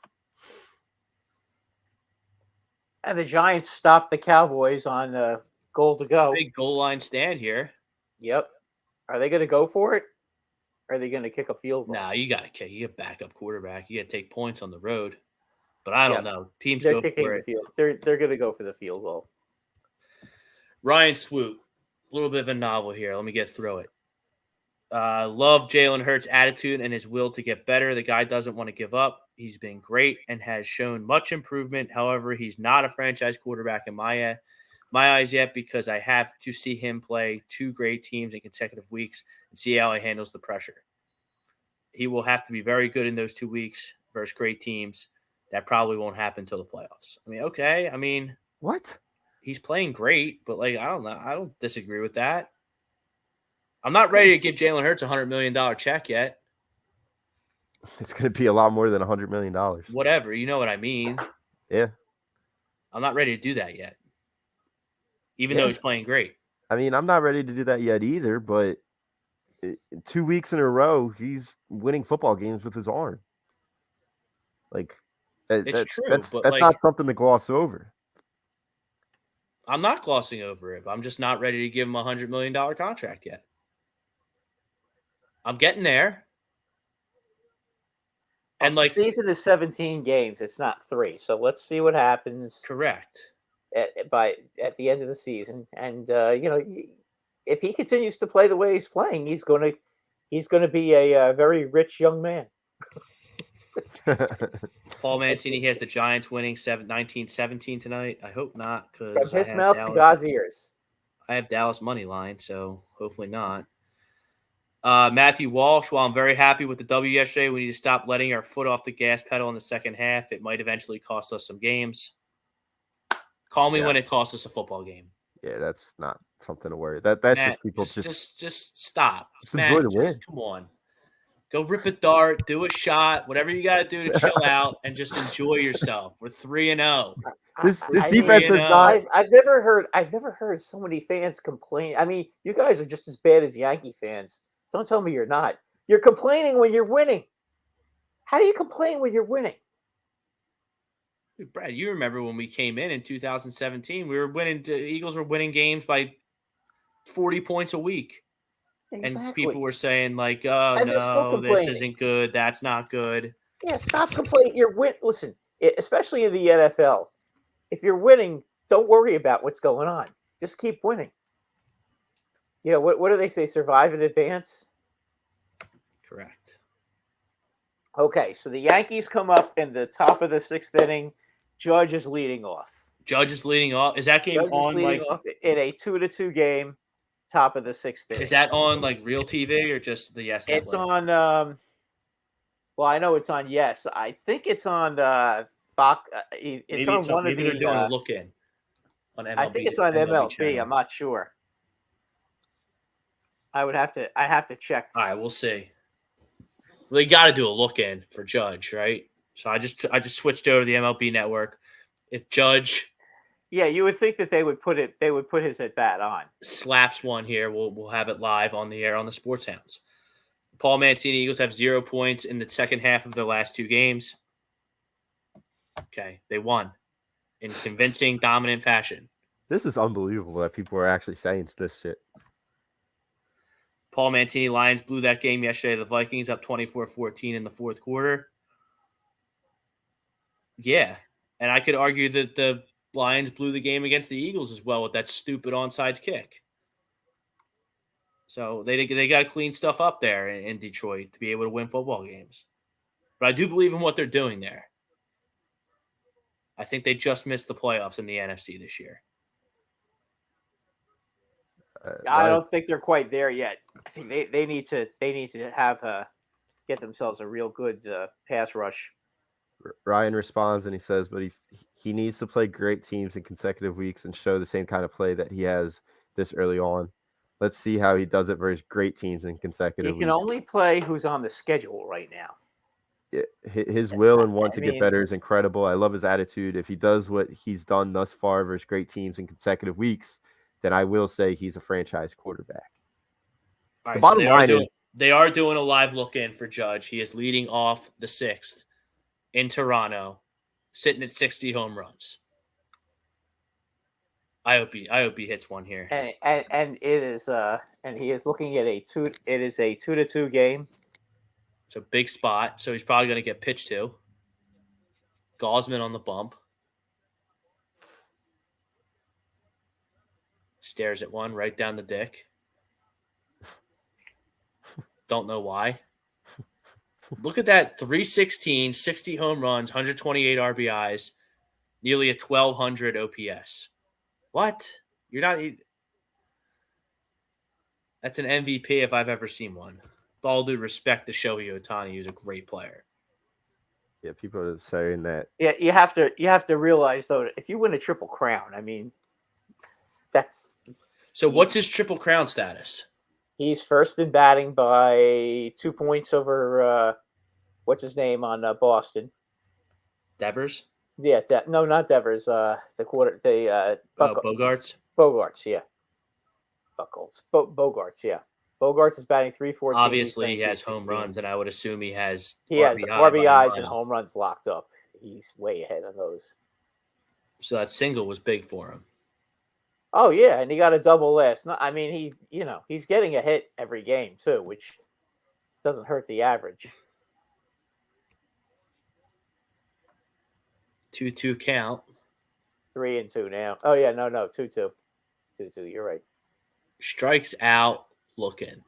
S4: And the Giants stopped the Cowboys on goal to go.
S1: Big goal line stand here.
S4: Yep. Are they going to go for it? Or are they going to kick a field goal?
S1: Nah, you got to kick. You got backup quarterback. You got to take points on the road. But I don't know. Teams go for it.
S4: They're going to go for the field goal.
S1: Ryan Swoop, a little bit of a novel here. Let me get through it. Love Jalen Hurts' attitude and his will to get better. The guy doesn't want to give up. He's been great and has shown much improvement. However, he's not a franchise quarterback in my eyes yet because I have to see him play two great teams in consecutive weeks and see how he handles the pressure. He will have to be very good in those 2 weeks versus great teams. That probably won't happen until the playoffs. I mean, okay. I mean,
S3: What?
S1: he's playing great, but I don't know. I don't disagree with that. I'm not ready to give Jalen Hurts a $100 million check yet.
S3: It's going to be a lot more than $100 million.
S1: Whatever. You know what I mean?
S3: Yeah.
S1: I'm not ready to do that yet. Even though he's playing great.
S3: I mean, I'm not ready to do that yet either, but 2 weeks in a row, he's winning football games with his arm.
S1: It's true.
S3: That's
S1: but
S3: not something to gloss over.
S1: I'm not glossing over it, but I'm just not ready to give him a $100 million contract yet. I'm getting there. And
S4: the season is 17 games. It's not 3. So let's see what happens.
S1: Correct.
S4: At the end of the season, and if he continues to play the way he's playing, he's going to be a very rich young man.
S1: Paul Mancini has the Giants winning 19-17 tonight. I hope not, because
S4: from his mouth to God's ears.
S1: I have Dallas money line, so hopefully not. Matthew Walsh, while I'm very happy with the W yesterday, we need to stop letting our foot off the gas pedal in the second half. It might eventually cost us some games. Call me when it costs us a football game.
S3: Yeah, that's not something to worry. That's Matt, just people
S1: just stop.
S3: Just enjoy the win.
S1: Come on. Go rip a dart, do a shot, whatever you got to do to chill out and just enjoy yourself. We're 3-0.
S3: This defense is not.
S4: I've never heard so many fans complain. I mean, you guys are just as bad as Yankee fans. Don't tell me you're not. You're complaining when you're winning. How do you complain when you're winning?
S1: Brad, you remember when we came in 2017, we were winning. The Eagles were winning games by 40 points a week. Exactly. And people were saying "Oh no, this isn't good. That's not good."
S4: Yeah, stop complaining. Listen, especially in the NFL, if you're winning, don't worry about what's going on. Just keep winning. What do they say? Survive in advance.
S1: Correct.
S4: Okay, so the Yankees come up in the top of the 6th inning. Judge is leading off.
S1: Is that game on
S4: off in a 2-2 game? Top of the 6th inning.
S1: Is that on real TV or just the Yes Network?
S4: It's on. Well, I know it's on Yes. I think it's on Fox. It's on one of the.
S1: Maybe they're doing a look in on MLB.
S4: I think it's on MLB.
S1: Channel.
S4: I'm not sure. I have to check.
S1: All right, we'll see. Well, you got to do a look in for Judge, right? So I just switched over to the MLB Network. If Judge.
S4: Yeah, you would think that they would put his at bat on.
S1: Slaps one here. We'll have it live on the air on the Sports Hounds. Paul Mancini Eagles have 0 points in the second half of their last 2 games. Okay, they won in convincing, dominant fashion.
S3: This is unbelievable that people are actually saying this shit.
S1: Paul Mancini Lions blew that game yesterday. The Vikings up 24-14 in the fourth quarter. Yeah, and I could argue that the Lions blew the game against the Eagles as well with that stupid onside kick. So they got to clean stuff up there in Detroit to be able to win football games. But I do believe in what they're doing there. I think they just missed the playoffs in the NFC this year.
S4: I don't think they're quite there yet. I think they need to have get themselves a real good pass rush.
S3: Ryan responds and he says, but he needs to play great teams in consecutive weeks and show the same kind of play that he has this early on. Let's see how he does it versus great teams in consecutive weeks.
S4: He can only play who's on the schedule right now.
S3: His will and want to get better is incredible. I love his attitude. If he does what he's done thus far versus great teams in consecutive weeks, then I will say he's a franchise quarterback.
S1: All right, the bottom line is they are doing a live look in for Judge. He is leading off the 6th in Toronto, sitting at 60 home runs. I hope he hits one here.
S4: And it is and he is looking at a 2-2 game.
S1: It's a big spot, so he's probably going to get pitched to. Gosman on the bump. Stares at one right down the dick. Don't know why. Look at that 316, 60 home runs, 128 RBIs, nearly a 1,200 OPS. What? You're not. That's an MVP if I've ever seen one. With all due respect to Shohei Ohtani, who's a great player.
S3: Yeah, people are saying that.
S4: Yeah, you have to realize though, if you win a Triple Crown, I mean, that's.
S1: So what's his Triple Crown status?
S4: He's first in batting by 2 points over what's his name on Boston.
S1: Devers?
S4: Yeah, no, not Devers. Bogarts. Bogarts, yeah. Bogarts, yeah. Bogarts is batting 314.
S1: Obviously, he has home runs, and I would assume he has
S4: RBIs and home runs locked up. He's way ahead on those.
S1: So that single was big for him.
S4: Oh yeah, and he got a double last night. I mean, he's getting a hit every game too, which doesn't hurt the average.
S1: 2-2 count.
S4: 3-2 now. Oh yeah, no, 2-2. 2-2. You're right.
S1: Strikes out looking.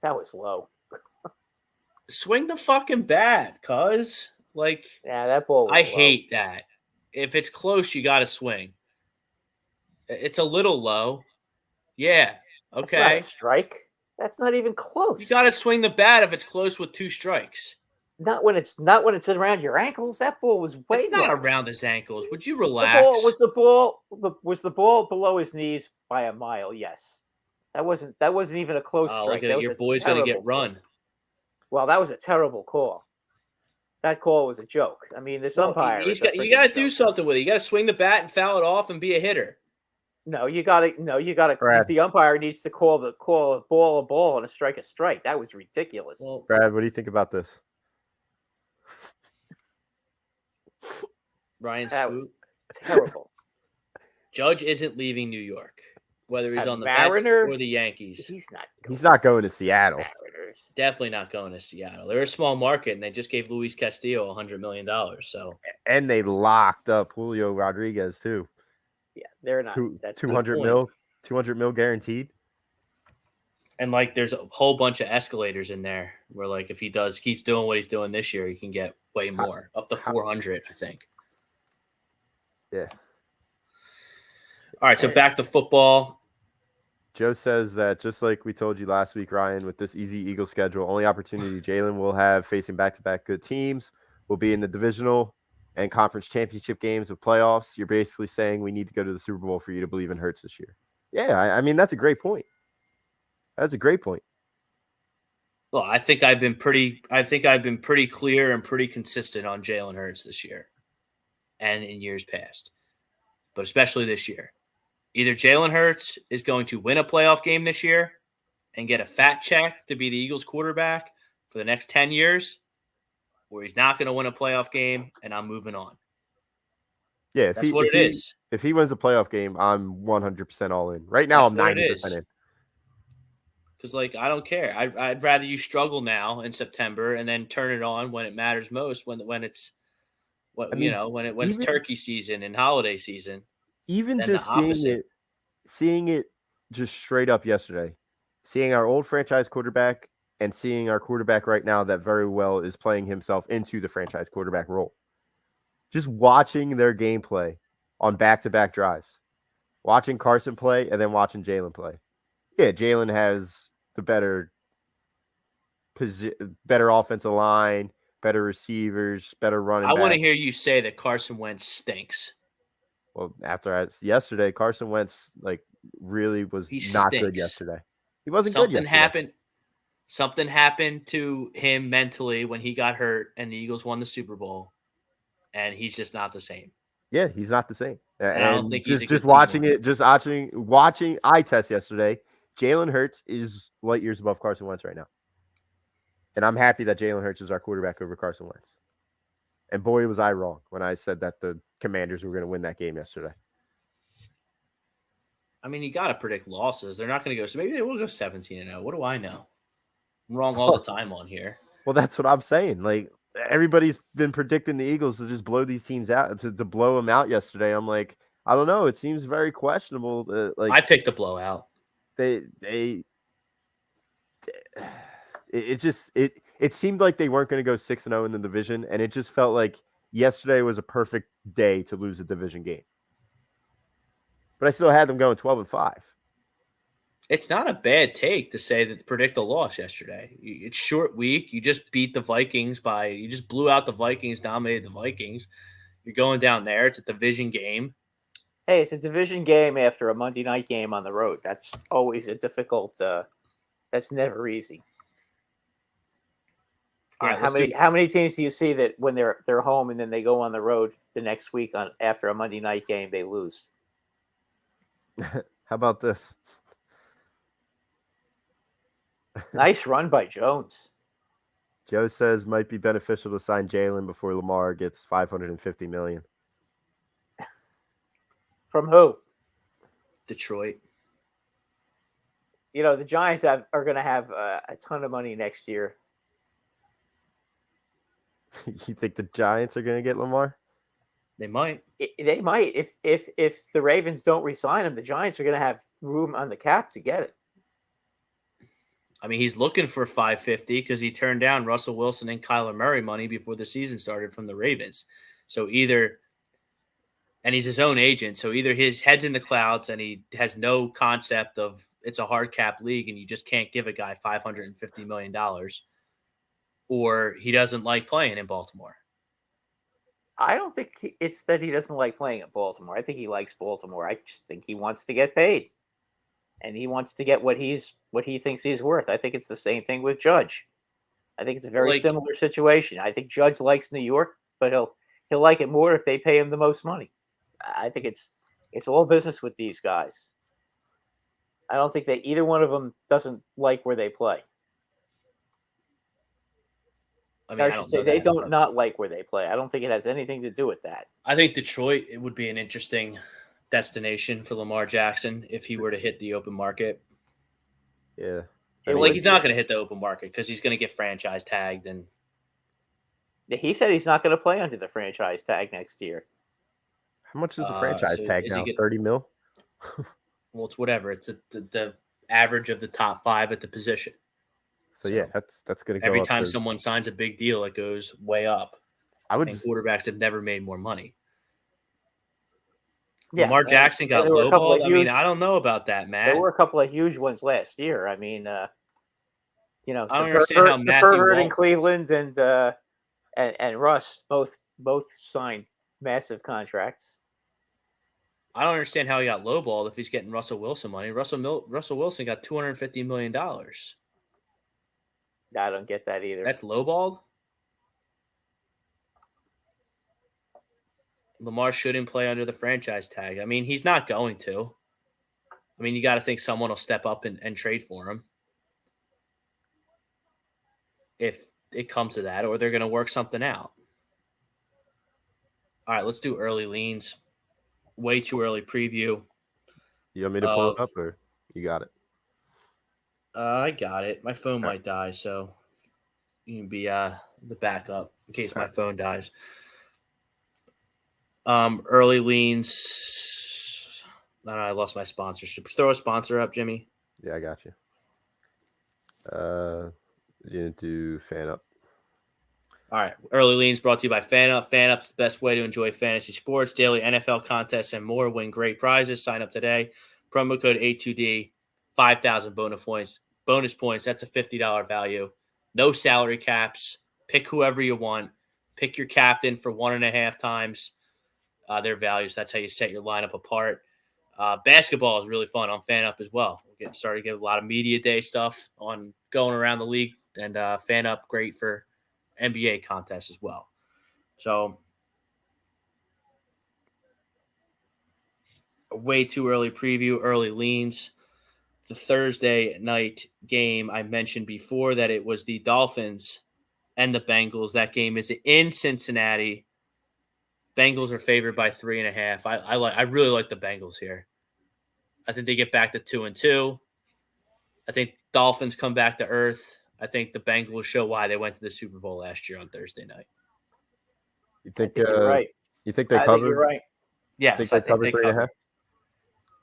S4: That was low.
S1: Swing the fucking bat, cuz. Like,
S4: yeah, that ball.
S1: I hate that. If it's close, you got to swing. It's a little low. Yeah. Okay.
S4: That's not a strike. That's not even close.
S1: You got to swing the bat if it's close with 2 strikes.
S4: Not when it's around your ankles. That ball was way.
S1: It's not around his ankles. Would you relax?
S4: Was the ball below his knees by a mile? Yes. That wasn't even a close strike.
S1: Look at your boy's going to get run.
S4: Well, that was a terrible call. That call was a joke. I mean, this umpire.
S1: You got to do something with it. You got to swing the bat and foul it off and be a hitter.
S4: No, you got to.
S3: Brad.
S4: The umpire needs to call a ball and a strike. That was ridiculous.
S3: Well, Brad, what do you think about this?
S1: Ryan
S4: That
S1: Swoop.
S4: was terrible.
S1: Judge isn't leaving New York, whether he's on the
S4: Mariners
S1: Mets or the Yankees.
S3: He's not going to Seattle.
S4: Mariners.
S1: Definitely not going to Seattle. They're a small market, and they just gave Luis Castillo $100 million. So,
S3: and they locked up Julio Rodriguez too.
S4: Yeah, they're not. That's
S3: 200 mil guaranteed.
S1: And like, there's a whole bunch of escalators in there where, like, if he keeps doing what he's doing this year, he can get way more, up to 400, I think.
S3: Yeah.
S1: All right, so back to football.
S3: Joe says that just like we told you last week, Ryan, with this easy Eagle schedule, only opportunity Jalen will have facing back-to-back good teams will be in the divisional and conference championship games of playoffs. You're basically saying we need to go to the Super Bowl for you to believe in Hurts this year. Yeah, I mean, that's a great point. That's a great point.
S1: Well, I think I've been pretty clear and pretty consistent on Jalen Hurts this year and in years past, but especially this year. Either Jalen Hurts is going to win a playoff game this year and get a fat check to be the Eagles quarterback for the next 10 years, or he's not going to win a playoff game and I'm moving on.
S3: Yeah,
S1: that's what it is.
S3: If he wins a playoff game, I'm 100% all in. Right now, I'm 90% in.
S1: Because, like, I don't care. I'd rather you struggle now in September and then turn it on when it matters most, when it's turkey season and holiday season.
S3: Even just seeing it just straight up yesterday, seeing our old franchise quarterback and seeing our quarterback right now that very well is playing himself into the franchise quarterback role. Just watching their gameplay on back-to-back drives, watching Carson play and then watching Jalen play. Yeah, Jalen has the better offensive line, better receivers, better running back.
S1: I want to hear you say that Carson Wentz stinks.
S3: Well, yesterday, Carson Wentz really was not good yesterday. He wasn't good yesterday.
S1: Something happened to him mentally when he got hurt and the Eagles won the Super Bowl, and he's just not the same.
S3: Yeah, he's not the same. And
S1: I don't think
S3: just watching eye test yesterday, Jalen Hurts is light years above Carson Wentz right now. And I'm happy that Jalen Hurts is our quarterback over Carson Wentz. And boy, was I wrong when I said that the Commanders were going to win that game yesterday.
S1: I mean, you got to predict losses. They're not going to go. So maybe they will go 17-0. What do I know? I'm wrong all the time on here.
S3: Well, that's what I'm saying. Like, everybody's been predicting the Eagles to just blow these teams out, to blow them out yesterday. I'm like, I don't know. It seems very questionable.
S1: I picked the blowout.
S3: It seemed like they weren't going to go 6-0 in the division, and it just felt like yesterday was a perfect day to lose a division game. But I still had them going 12-5.
S1: It's not a bad take to say that predict a loss yesterday. It's short week. You just beat the Vikings you just blew out the Vikings, dominated the Vikings. You're going down there. It's a division game.
S4: Hey, it's a division game after a Monday night game on the road. That's always a difficult. That's never easy.
S1: All right,
S4: how many teams do you see that when they're home and then they go on the road the next week after a Monday night game they lose?
S3: How about this?
S4: Nice run by Jones.
S3: Joe says might be beneficial to sign Jalen before Lamar gets $550 million.
S4: From who?
S1: Detroit.
S4: The Giants are going to have a ton of money next year.
S3: You think the Giants are going to get Lamar?
S1: They might.
S4: They might. If the Ravens don't re-sign him, the Giants are going to have room on the cap to get it.
S1: I mean, he's looking for $550 because he turned down Russell Wilson and Kyler Murray money before the season started from the Ravens. So and he's his own agent, so either his head's in the clouds and he has no concept of it's a hard cap league and you just can't give a guy $550 million, or he doesn't like playing in Baltimore.
S4: I don't think it's that he doesn't like playing at Baltimore. I think he likes Baltimore. I just think he wants to get paid. And he wants to get what he thinks he's worth. I think it's the same thing with Judge. I think it's a very similar situation. I think Judge likes New York, but he'll like it more if they pay him the most money. I think it's all business with these guys. I don't think that either one of them doesn't like where they play. I should say they don't not like where they play. I don't think it has anything to do with that.
S1: I think Detroit, it would be an interesting destination for Lamar Jackson if he were to hit the open market.
S3: Yeah.
S1: He's not going to hit the open market because he's going to get franchise tagged. And
S4: he said he's not going to play under the franchise tag next year.
S3: How much is the franchise tag now? $30 million?
S1: Well, it's whatever. It's the average of the top 5 at the position.
S3: So yeah, that's going to go
S1: every
S3: up
S1: time someone signs a big deal, it goes way up. Quarterbacks have never made more money.
S4: Yeah,
S1: Lamar Jackson got lowballed. I mean, I don't know about that, Matt.
S4: There were a couple of huge ones last year. I mean,
S1: I don't understand how Matthew
S4: Herbert in Cleveland and Russ both signed massive contracts.
S1: I don't understand how he got lowballed if he's getting Russell Wilson money. Russell Wilson got $250 million.
S4: I don't get that either.
S1: That's lowballed? Lamar shouldn't play under the franchise tag. I mean, he's not going to. I mean, you got to think someone will step up and trade for him if it comes to that, or they're going to work something out. All right, let's do early leans. Way too early preview.
S3: You want me to pull it up, or you got it?
S1: I got it. My phone might die, so you can be the backup in case my phone dies. Early leans. I lost my sponsorship. Throw a sponsor up, Jimmy.
S3: Yeah, I got you. You do FanUp.
S1: All right. Early leans brought to you by FanUp. FanUp's the best way to enjoy fantasy sports, daily NFL contests, and more. Win great prizes. Sign up today. Promo code A2D. 5,000 bonus points. That's a $50 value. No salary caps. Pick whoever you want. Pick your captain for 1.5 times their values. That's how you set your lineup apart. Basketball is really fun on FanUp as well. We're getting started to get a lot of media day stuff on going around the league, and FanUp great for NBA contests as well. So a way too early preview, early leans. The Thursday night game, I mentioned before that it was the Dolphins and the Bengals. That game is in Cincinnati. Bengals are favored by 3.5. I really like the Bengals here. I think they get back to 2-2. I think Dolphins come back to earth. I think the Bengals show why they went to the Super Bowl last year on Thursday night.
S3: You think
S4: you're right?
S3: You think they covered?
S4: You're right.
S1: Yes,
S3: They
S1: I think
S3: cover
S1: they
S3: 3.5?
S1: cover.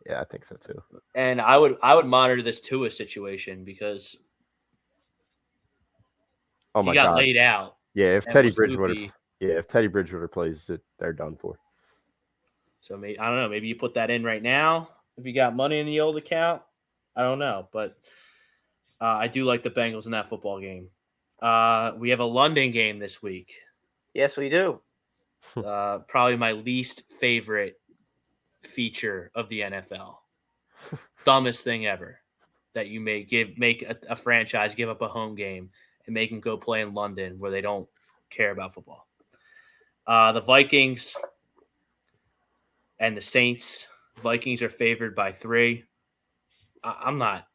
S3: Yeah, I think so too.
S1: And I would monitor this Tua situation because
S3: Oh
S1: he
S3: my
S1: got
S3: God.
S1: laid out.
S3: Yeah, if
S1: and
S3: Teddy
S1: was
S3: Bridgewater,
S1: loopy.
S3: plays, they're done for.
S1: So maybe I don't know. Maybe you put that in right now if you got money in the old account. I don't know, but I do like the Bengals in that football game. We have a London game this week.
S4: Yes, we do.
S1: Probably my least favorite feature of the NFL. Dumbest thing ever that you make a franchise give up a home game and make them go play in London where they don't care about football. The Vikings and the Saints. Vikings are favored by 3. I'm not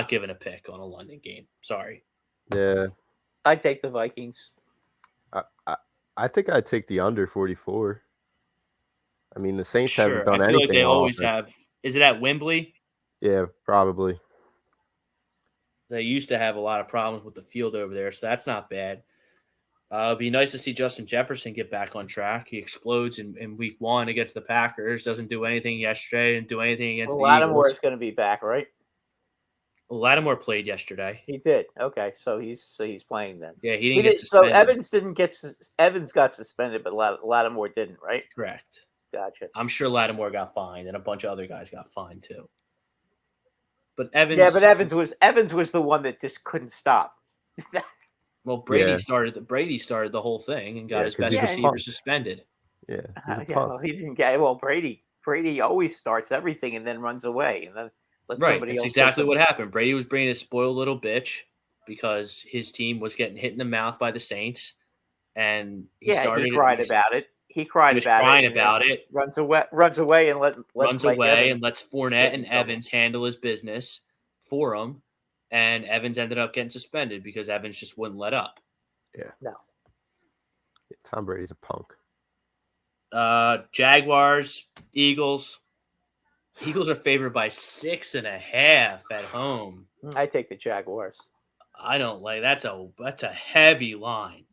S1: giving a pick on a London game. Sorry.
S3: Yeah,
S4: I'd take the Vikings.
S3: I think I'd take the under 44. I mean, the Saints haven't
S1: Sure. I
S3: done
S1: feel like
S3: anything
S1: they
S3: on
S1: always
S3: offense.
S1: have. Is it at Wembley?
S3: Yeah, probably.
S1: They used to have a lot of problems with the field over there, so that's not bad. It'd be nice to see Justin Jefferson get back on track. He explodes in week 1 against the Packers. Doesn't do anything yesterday. Didn't do anything against the
S4: Lattimore
S1: Eagles.
S4: is going to be back, right?
S1: Lattimore played yesterday.
S4: He did. Okay, so he's playing then.
S1: Yeah, he didn't get suspended.
S4: So Evans got suspended, but Lattimore didn't, right?
S1: Correct.
S4: Gotcha.
S1: I'm sure Lattimore got fined, and a bunch of other guys got fined too. But Evans,
S4: Evans was the one that just couldn't stop.
S1: well, Brady started the whole thing and got his best receiver suspended.
S3: Yeah,
S4: well, he didn't get. Well, Brady always starts everything and then runs away, and then somebody else.
S1: That's exactly what happened. Brady was being a spoiled little bitch because his team was getting hit in the mouth by the Saints, and he
S4: cried about it. He cried about it. Runs away, and lets
S1: Fournette and Evans handle his business for him, and Evans ended up getting suspended because Evans just wouldn't let up.
S3: Yeah.
S4: No.
S3: Tom Brady's a punk.
S1: Jaguars, Eagles. Eagles are favored by 6.5 at home.
S4: I take the Jaguars.
S1: I don't like that's a heavy line.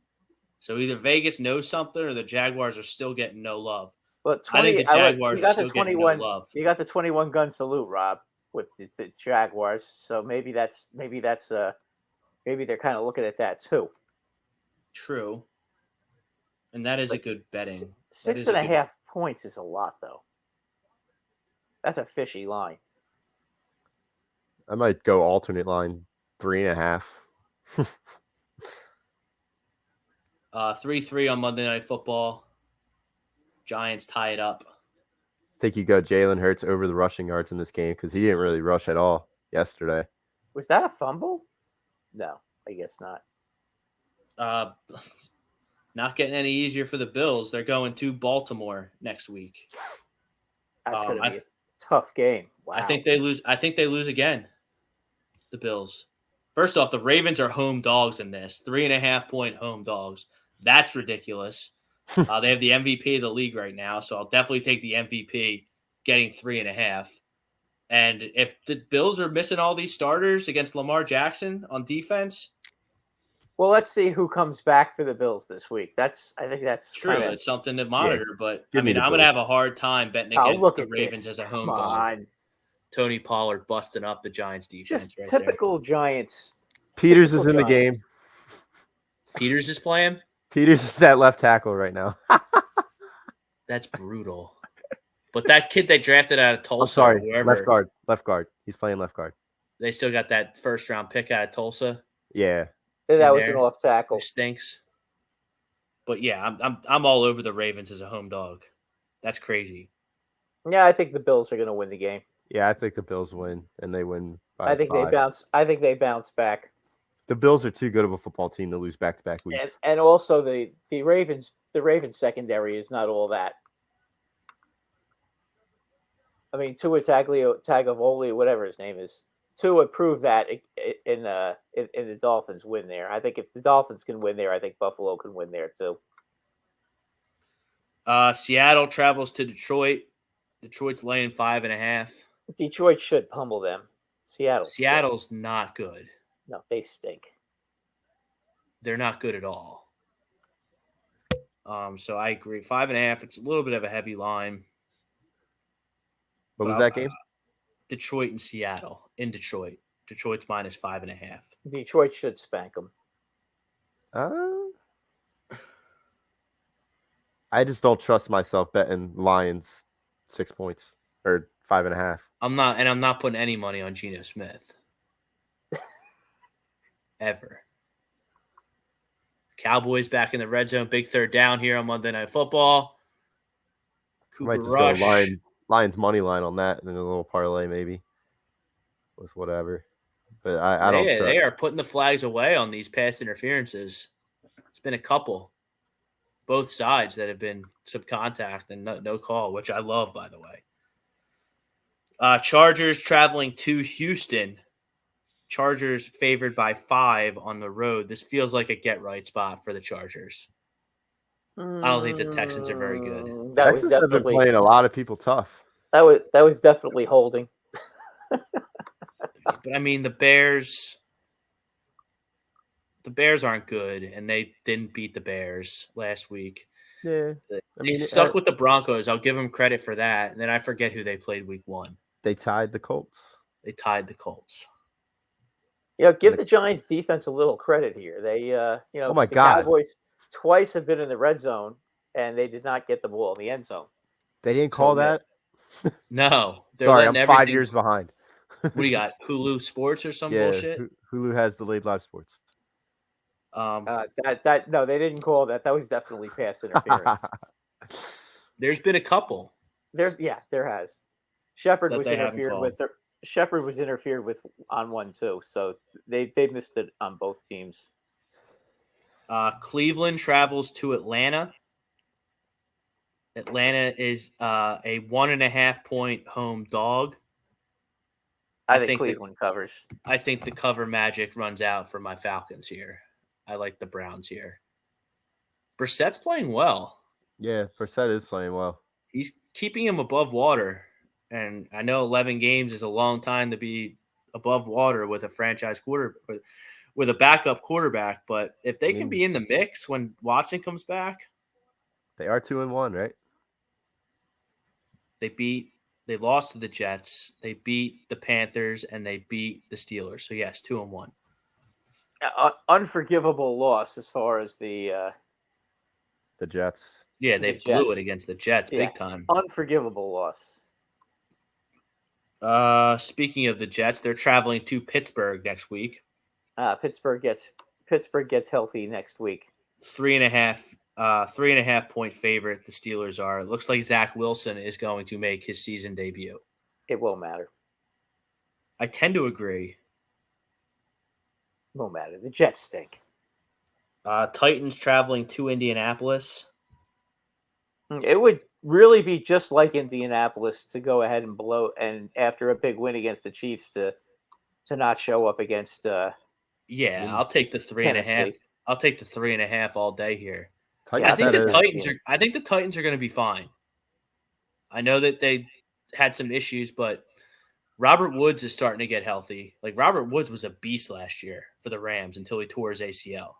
S1: So either Vegas knows something or the Jaguars are still getting no love.
S4: But
S1: I think the Jaguars are still getting no love.
S4: You got the 21 gun salute, Rob, with the Jaguars. So maybe they're kind of looking at that too.
S1: True. And that is a good betting.
S4: 6.5 points is a lot, though. That's a fishy line.
S3: I might go alternate line 3.5.
S1: 3-3 on Monday Night Football. Giants tie it up.
S3: I think you go Jalen Hurts over the rushing yards in this game because he didn't really rush at all yesterday.
S4: Was that a fumble? No, I guess not.
S1: Not getting any easier for the Bills. They're going to Baltimore next week.
S4: That's going to be a tough game. Wow.
S1: I think they lose again. The Bills. First off, the Ravens are home dogs in this. 3.5-point home dogs. That's ridiculous. They have the MVP of the league right now, so I'll definitely take the MVP getting 3.5. And if the Bills are missing all these starters against Lamar Jackson on defense,
S4: well, let's see who comes back for the Bills this week. I think that's
S1: true. It's something to monitor, but I'm going to have a hard time betting against the Ravens as a home dog. Tony Pollard busting up the Giants defense.
S4: Just typical Giants.
S3: Peters is in the game.
S1: Peters is playing?
S3: Peters is at left tackle right now.
S1: That's brutal. But that kid they drafted out of Tulsa.
S3: Left guard. He's playing left guard.
S1: They still got that first-round pick out of Tulsa.
S3: Yeah.
S4: That was an off tackle.
S1: Who stinks. But yeah, I'm all over the Ravens as a home dog. That's crazy.
S4: Yeah, I think the Bills are going to win the game.
S3: Yeah, I think the Bills win, and they win by 5.
S4: I think they bounce back.
S3: The Bills are too good of a football team to lose back-to-back weeks.
S4: And also the Ravens secondary is not all that. I mean, Tua Tagovailoa, whatever his name is, Tua proved that in the Dolphins win there. I think if the Dolphins can win there, I think Buffalo can win there too.
S1: Seattle travels to Detroit. Detroit's laying 5.5.
S4: Detroit should pummel them. Seattle's
S1: stinks. Not good.
S4: No, they stink.
S1: They're not good at all. So I agree. 5.5. It's a little bit of a heavy line.
S3: What was that game?
S1: Detroit and Seattle. In Detroit. Detroit's minus 5.5.
S4: Detroit should spank them.
S3: I just don't trust myself betting Lions 6 points or 5.5.
S1: I'm not putting any money on Geno Smith. Ever. Cowboys back in the red zone. Big third down here on Monday Night Football. Cooper
S3: Might just
S1: Rush.
S3: go Lions money line on that and then a little parlay maybe with whatever. But I don't trust.
S1: They are putting the flags away on these pass interferences. It's been a couple. Both sides that have been some contact and no call, which I love, by the way. Chargers traveling to Houston. Chargers favored by 5 on the road. This feels like a get-right spot for the Chargers. I don't think the Texans are very good.
S3: Texans have been playing a lot of people tough.
S4: That was definitely holding.
S1: But, I mean, the Bears aren't good, and they didn't beat the Bears last week.
S3: Yeah.
S1: They stuck with the Broncos. I'll give them credit for that. And then I forget who they played week 1.
S3: They tied the Colts.
S4: Give the Giants defense a little credit here. They,
S3: oh my
S4: the
S3: God.
S4: Cowboys twice have been in the red zone, and they did not get the ball in the end zone.
S3: They didn't call that?
S1: No.
S3: Sorry, I'm 5 years behind.
S1: What do you got? Hulu Sports or some bullshit?
S3: Hulu has delayed live sports.
S4: No, they didn't call that. That was definitely pass interference.
S1: There's been a couple.
S4: There has. Shepard was interfered with. Shepard was interfered with on one too, so they missed it on both teams.
S1: Cleveland travels to Atlanta. Atlanta is a 1.5 point home dog.
S4: I think Cleveland covers.
S1: I think the cover magic runs out for my Falcons here. I like the Browns here. Brissett's playing well.
S3: Yeah, Brissett is playing well.
S1: He's keeping him above water. And I know 11 games is a long time to be above water with a franchise with a backup quarterback. But if they can be in the mix when Watson comes back.
S3: They are 2-1, right?
S1: They lost to the Jets. They beat the Panthers and they beat the Steelers. So yes, 2-1.
S4: Unforgivable loss as far as the
S3: Jets.
S1: Yeah, they blew it against the Jets big time.
S4: Unforgivable loss.
S1: Speaking of the Jets, they're traveling to Pittsburgh next week.
S4: Pittsburgh gets healthy next week.
S1: 3.5 point favorite. The Steelers are. It looks like Zach Wilson is going to make his season debut.
S4: It won't matter.
S1: I tend to agree.
S4: Won't matter. The Jets stink.
S1: Titans traveling to Indianapolis.
S4: It would really be just like Indianapolis to go ahead and blow, and after a big win against the Chiefs to not show up against. I'll
S1: take the 3.5. I'll take the 3.5 all day here.
S3: I
S1: think the Titans are going to be fine. I know that they had some issues, but Robert Woods is starting to get healthy. Like Robert Woods was a beast last year for the Rams until he tore his ACL.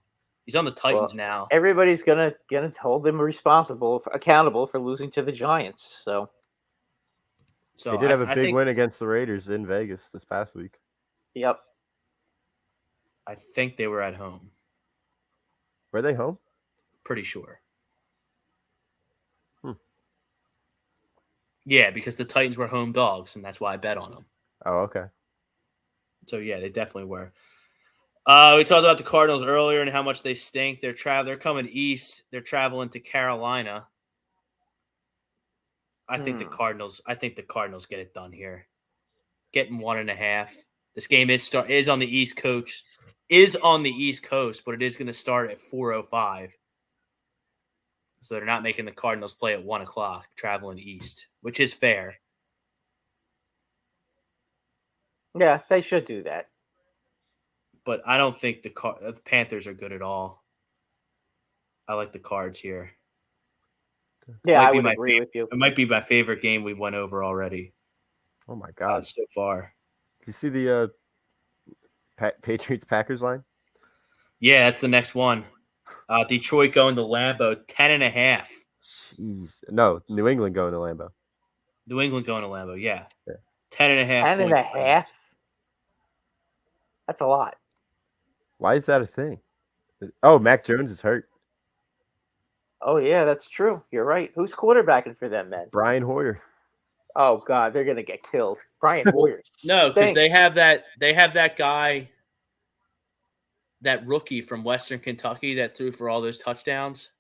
S1: He's on the Titans now.
S4: Everybody's gonna hold him accountable for losing to the Giants. So
S3: they did have a big win against the Raiders in Vegas this past week.
S4: Yep.
S1: I think they were at home.
S3: Were they home?
S1: Pretty sure. Yeah, because the Titans were home dogs, and that's why I bet on them.
S3: Oh, okay.
S1: So yeah, they definitely were. We talked about the Cardinals earlier and how much they stink. They're coming east. They're traveling to Carolina. I think the Cardinals get it done here. Getting 1.5. This game is on the East Coast. But it is going to start at 4:05. So they're not making the Cardinals play at 1:00 traveling east, which is fair.
S4: Yeah, they should do that.
S1: But I don't think the Panthers are good at all. I like the Cards here.
S4: Yeah, I would agree with you.
S1: It might be my favorite game we've went over already.
S3: Oh, my God.
S1: So far.
S3: Did you see the Patriots-Packers line?
S1: Yeah, that's the next one. Detroit going to Lambeau, 10.5.
S3: Jeez. No, New England going to Lambeau.
S1: New England going to Lambeau, yeah.
S3: Yeah.
S1: 10.5
S4: 10 and a
S1: points.
S4: half? That's a lot.
S3: Why is that a thing? Oh, Mac Jones is hurt.
S4: Oh, yeah, that's true. You're right. Who's quarterbacking for them, then?
S3: Brian Hoyer.
S4: Oh, God, they're going to get killed. Brian Hoyer.
S1: No, because they
S4: stinks.
S1: have that guy, that rookie from Western Kentucky that threw for all those touchdowns.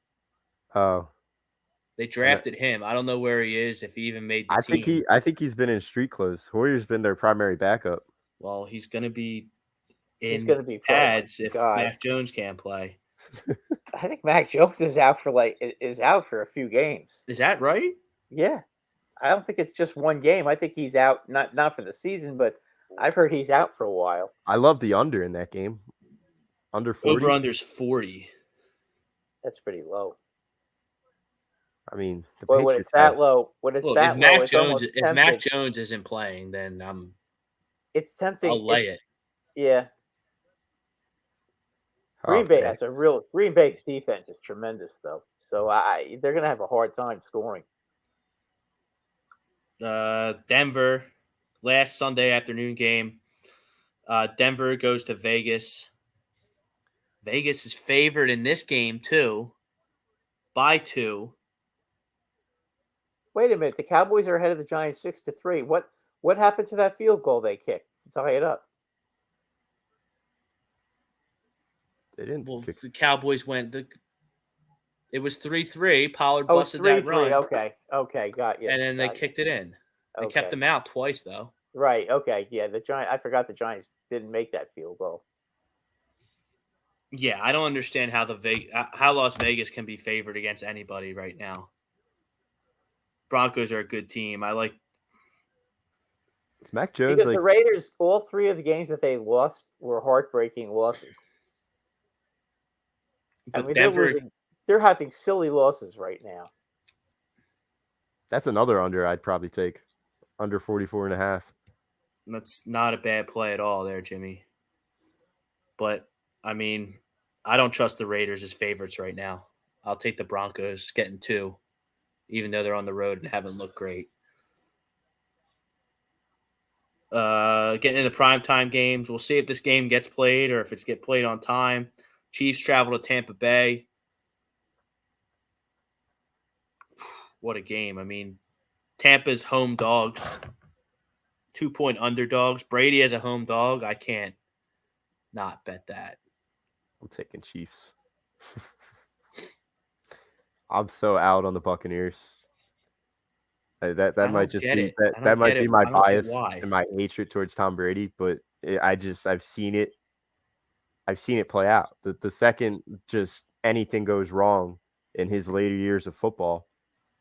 S3: Oh.
S1: They drafted him. I don't know where he is, if he even made the team.
S3: I think he's been in street clothes. Hoyer's been their primary backup.
S1: Well, he's going to be in
S4: pads
S1: if Mac Jones can't play.
S4: I think Mac Jones is out for a few games.
S1: Is that right?
S4: Yeah. I don't think it's just one game. I think he's out not for the season, but I've heard he's out for a while.
S3: I love the under in that game. Under 40.
S1: Over under's 40.
S4: That's pretty low.
S3: I mean,
S4: when it's that low,
S1: if Mac Jones isn't playing, then
S4: it's tempting.
S1: I'll lay it.
S4: Yeah. Green Bay's defense is tremendous, though. So they're going to have a hard time scoring.
S1: Denver, last Sunday afternoon game. Denver goes to Vegas. Vegas is favored in this game too, by 2.
S4: Wait a minute. The Cowboys are ahead of the Giants 6-3. What happened to that field goal they kicked to tie it up?
S3: They didn't.
S1: Well, the Cowboys went. It was 3-3. Pollard busted
S4: 3-3.
S1: that run.
S4: Okay, got you.
S1: And then they kicked it in. They kept them out twice, though.
S4: Right. Okay. Yeah. I forgot the Giants didn't make that field goal.
S1: Yeah, I don't understand how Las Vegas can be favored against anybody right now. Broncos are a good team.
S3: It's Mac Jones.
S4: Because the Raiders, all 3 of the games that they lost were heartbreaking losses.
S1: But
S4: I mean,
S1: Denver,
S4: they're having silly losses right now.
S3: That's another under I'd probably take. Under 44.5.
S1: That's not a bad play at all there, Jimmy. But, I mean, I don't trust the Raiders as favorites right now. I'll take the Broncos getting 2, even though they're on the road and haven't looked great. Getting into primetime games. We'll see if this game gets played or if it's get played on time. Chiefs travel to Tampa Bay. What a game. I mean, Tampa's home dogs, 2-point underdogs. Brady as a home dog. I can't not bet that.
S3: I'm taking Chiefs. I'm so out on the Buccaneers. That might just be that might be my bias and my hatred towards Tom Brady, but I've seen it. I've seen it play out. The second just anything goes wrong in his later years of football,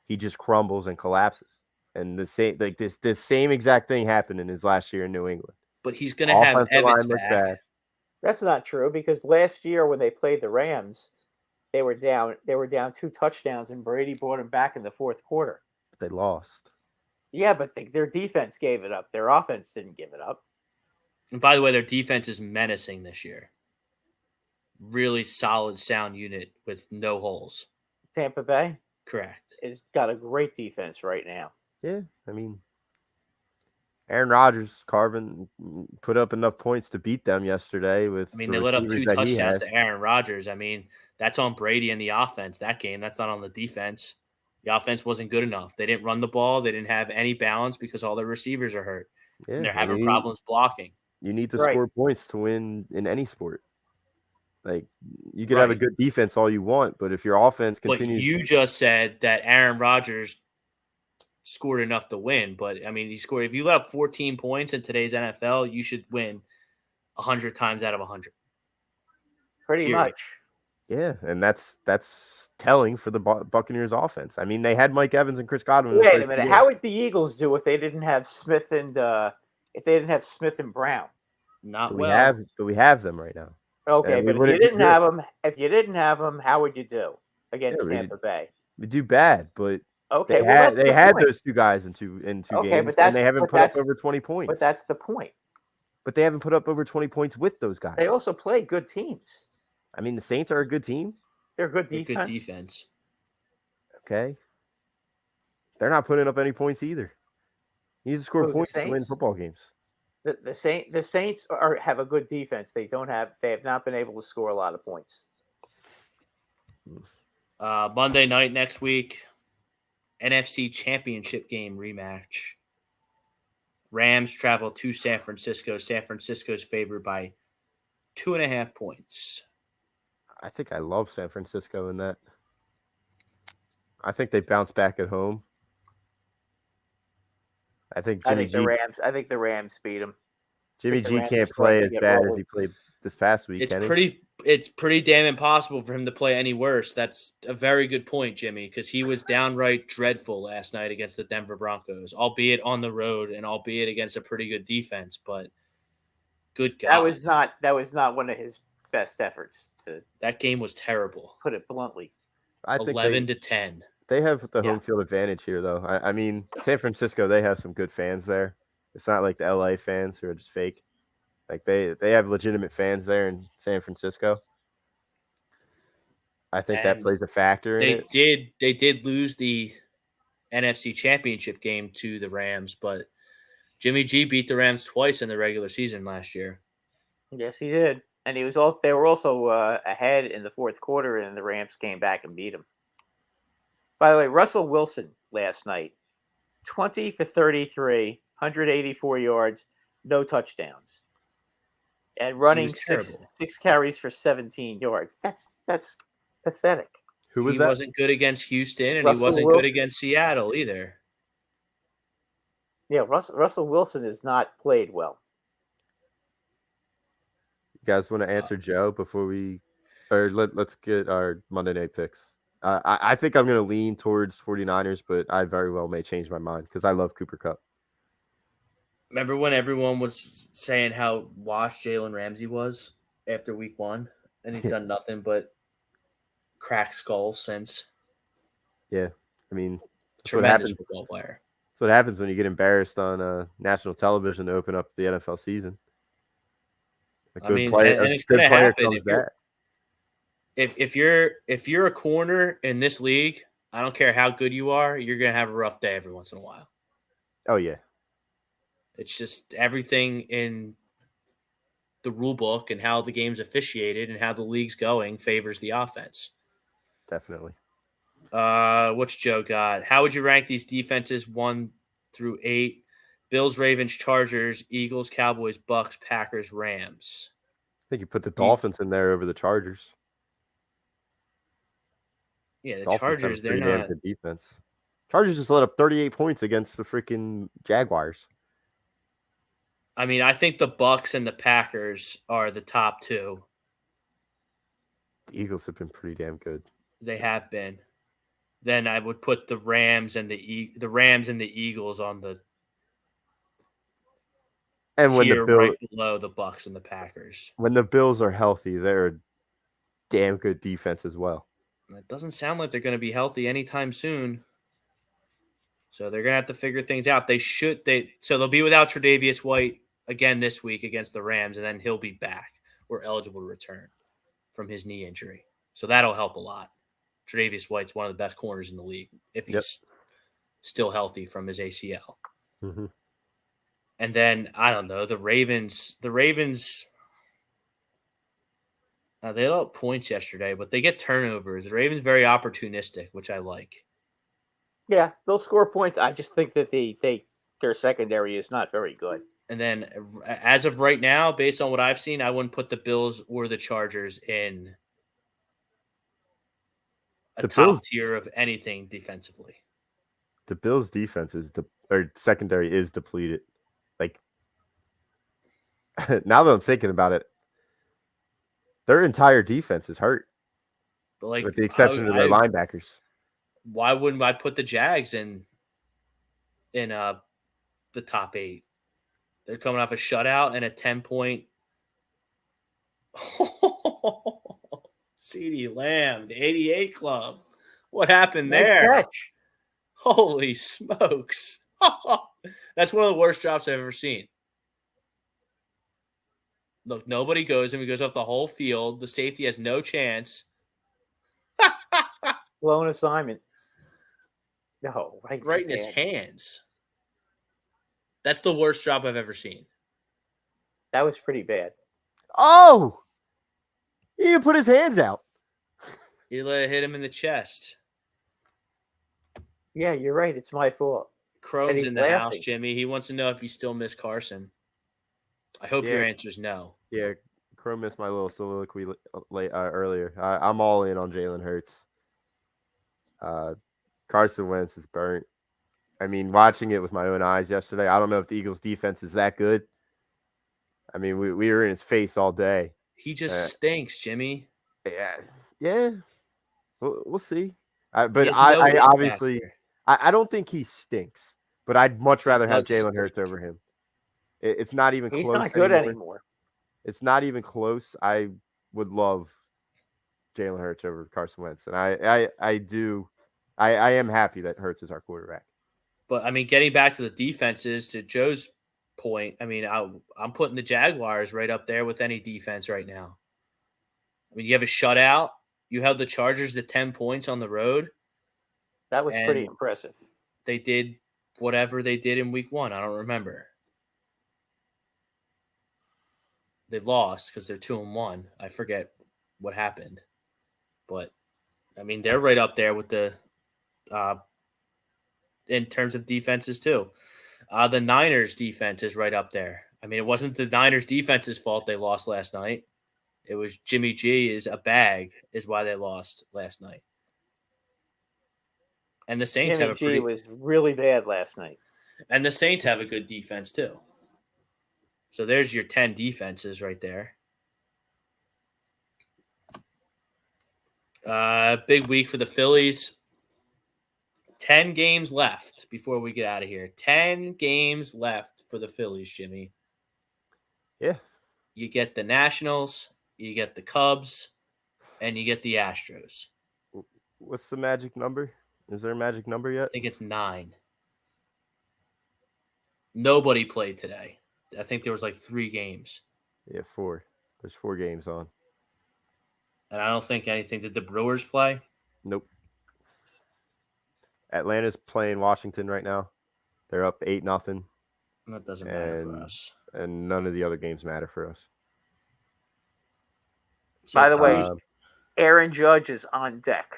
S3: he just crumbles and collapses. And the same exact thing happened in his last year in New England.
S1: But he's going to have Evans back.
S4: That's not true because last year when they played the Rams, they were down 2 touchdowns and Brady brought him back in the fourth quarter.
S3: But they lost.
S4: Yeah, but their defense gave it up. Their offense didn't give it up.
S1: And by the way, their defense is menacing this year. Really solid, sound unit with no holes.
S4: Tampa Bay?
S1: Correct.
S4: Has got a great defense right now.
S3: Yeah, I mean, Aaron Rodgers, put up enough points to beat them yesterday.
S1: They let up 2 touchdowns to Aaron Rodgers. I mean, that's on Brady and the offense, that game. That's not on the defense. The offense wasn't good enough. They didn't run the ball. They didn't have any balance because all their receivers are hurt. Yeah, and they're having problems blocking.
S3: You need to score points to win in any sport. Like, you could have a good defense all you want, but if your offense continues...
S1: But you just said that Aaron Rodgers scored enough to win. But, I mean, he scored... If you let up 14 points in today's NFL, you should win 100 times out of 100.
S4: Pretty much.
S3: Yeah, and that's telling for the Buccaneers offense. I mean, they had Mike Evans and Chris Godwin.
S4: Wait a minute. How would the Eagles do if they didn't have Smith and Brown?
S3: But we have them right now.
S4: Okay, but if you didn't have them, how would you do against Tampa Bay?
S3: We do bad, but
S4: okay,
S3: they had those 2 guys in two games, and they haven't put up over 20 points.
S4: But that's the point.
S3: But they haven't put up over 20 points with those guys.
S4: They also play good teams.
S3: I mean, the Saints are a good team.
S4: They're good defense.
S1: Good defense.
S3: Okay. They're not putting up any points either. He needs to score
S4: Who, the
S3: points to win
S4: Saints?
S3: football games.
S4: The Saints have a good defense. They have not been able to score a lot of points.
S1: Monday night next week, NFC Championship game rematch. Rams travel to San Francisco. San Francisco's favored by 2.5 points.
S3: I think I love San Francisco in that. I think they bounce back at home. I think
S4: the Rams beat them.
S3: Jimmy G can't play as bad as he played this past week.
S1: It's pretty damn impossible for him to play any worse. That's a very good point, Jimmy, because he was downright dreadful last night against the Denver Broncos, albeit on the road and albeit against a pretty good defense. But good God,
S4: that was not one of his best efforts.
S1: That game was terrible.
S4: Put it bluntly.
S3: I think
S1: 11-10.
S3: They have the home field advantage here, though. I mean, San Francisco, they have some good fans there. It's not like the LA fans who are just fake. Like they have legitimate fans there in San Francisco. I think that plays a factor in it.
S1: They did lose the NFC Championship game to the Rams, but Jimmy G beat the Rams twice in the regular season last year.
S4: Yes, he did. And they were also ahead in the fourth quarter, and the Rams came back and beat him. By the way, Russell Wilson last night, 20 for 33, 184 yards, no touchdowns. And running six carries for 17 yards. That's pathetic.
S3: Who was
S1: he
S3: that?
S1: He wasn't good against Houston, and he wasn't good against Seattle either.
S4: Yeah, Russell Wilson has not played well.
S3: You guys want to answer Joe before let's get our Monday night picks. I think I'm going to lean towards 49ers, but I very well may change my mind because I love Cooper Kupp.
S1: Remember when everyone was saying how washed Jalen Ramsey was after week 1, and he's done nothing but crack skulls since?
S3: Yeah, I mean,
S1: tremendous football player.
S3: That's what happens when you get embarrassed on national television to open up the NFL season. A good player comes back.
S1: If you're a corner in this league, I don't care how good you are, you're gonna have a rough day every once in a while.
S3: Oh yeah.
S1: It's just everything in the rule book and how the game's officiated and how the league's going favors the offense.
S3: Definitely.
S1: What's Joe got? How would you rank these defenses 1 through 8? Bills, Ravens, Chargers, Eagles, Cowboys, Bucks, Packers, Rams.
S3: I think you put the Dolphins in there over the Chargers.
S1: Yeah, the Chargers, they're not
S3: good defense. Chargers just let up 38 points against the freaking Jaguars.
S1: I mean, I think the Bucks and the Packers are the top 2.
S3: The Eagles have been pretty damn good.
S1: They have been. Then I would put the Rams and the Eagles on the tier right below the Bucks and the Packers.
S3: When the Bills are healthy, they're a damn good defense as well.
S1: It doesn't sound like they're going to be healthy anytime soon. So they're going to have to figure things out. So they'll be without Tre'Davious White again this week against the Rams, and then he'll be back or eligible to return from his knee injury. So that'll help a lot. Tre'Davious White's one of the best corners in the league if he's still healthy from his ACL.
S3: Mm-hmm.
S1: And then, I don't know, the Ravens, they let up points yesterday, but they get turnovers. The Ravens very opportunistic, which I like.
S4: Yeah, they'll score points. I just think that their secondary is not very good.
S1: And then, as of right now, based on what I've seen, I wouldn't put the Bills or the Chargers in the top tier of anything defensively.
S3: The Bills' defense secondary is depleted. Like, now that I'm thinking about it, their entire defense is hurt.
S1: But
S3: with the exception of their linebackers.
S1: Why wouldn't I put the Jags in the top 8? They're coming off a shutout and a 10-point. CeeDee Lamb, the 88 Club. What happened there?
S4: Nice catch.
S1: Holy smokes. That's one of the worst drops I've ever seen. Look, nobody goes him. He goes off the whole field. The safety has no chance.
S4: Blown assignment. No,
S1: right in his hands. That's the worst drop I've ever seen.
S4: That was pretty bad.
S3: Oh! He didn't put his hands out.
S1: He let it hit him in the chest.
S4: Yeah, you're right. It's my fault.
S1: Chrome's
S4: he's
S1: in the house,
S4: laughing.
S1: Jimmy. He wants to know if you still miss Carson. I hope your answer is no.
S3: Yeah, Chrome missed my little soliloquy earlier. I'm all in on Jalen Hurts. Carson Wentz is burnt. I mean, watching it with my own eyes yesterday, I don't know if the Eagles' defense is that good. I mean, we were in his face all day.
S1: He just stinks, Jimmy.
S3: Yeah. We'll see. But
S1: has
S3: I
S1: no weight
S3: obviously,
S1: factor.
S3: I don't think he stinks. But I'd much rather have
S1: does
S3: Jalen Hurts
S1: stink.
S3: over him. It's not even
S4: He's
S3: close.
S4: not good anymore.
S3: It's not even close. I would love Jalen Hurts over Carson Wentz, and I am happy that Hurts is our quarterback.
S1: But I mean, getting back to the defenses, to Joe's point, I mean, I'm putting the Jaguars right up there with any defense right now. I mean, you have a shutout. You held the Chargers to 10 points on the road.
S4: That was pretty impressive.
S1: They did whatever they did in week 1. I don't remember. They lost because they're 2-1. I forget what happened. But, I mean, they're right up there with the in terms of defenses too. The Niners defense is right up there. I mean, it wasn't the Niners defense's fault they lost last night. It was Jimmy G is a bag is why they lost last night. And the Saints
S4: Jimmy G was really bad last night. And
S1: the Saints have a good defense too. So there's your 10 defenses right there. Big week for the Phillies. 10 games left before we get out of here. 10 games left for the Phillies, Jimmy.
S3: Yeah.
S1: You get the Nationals, you get the Cubs, and you get the Astros.
S3: What's the magic number? Is there a magic number yet?
S1: I think it's 9. Nobody played today. I think there was like 3 games.
S3: Yeah, 4. There's 4 games on.
S1: And I don't think anything. Did the Brewers play?
S3: Nope. Atlanta's playing Washington right now. They're up 8-0.
S1: That doesn't matter for us.
S3: And none of the other games matter for us.
S4: So, by the way, Aaron Judge is on deck.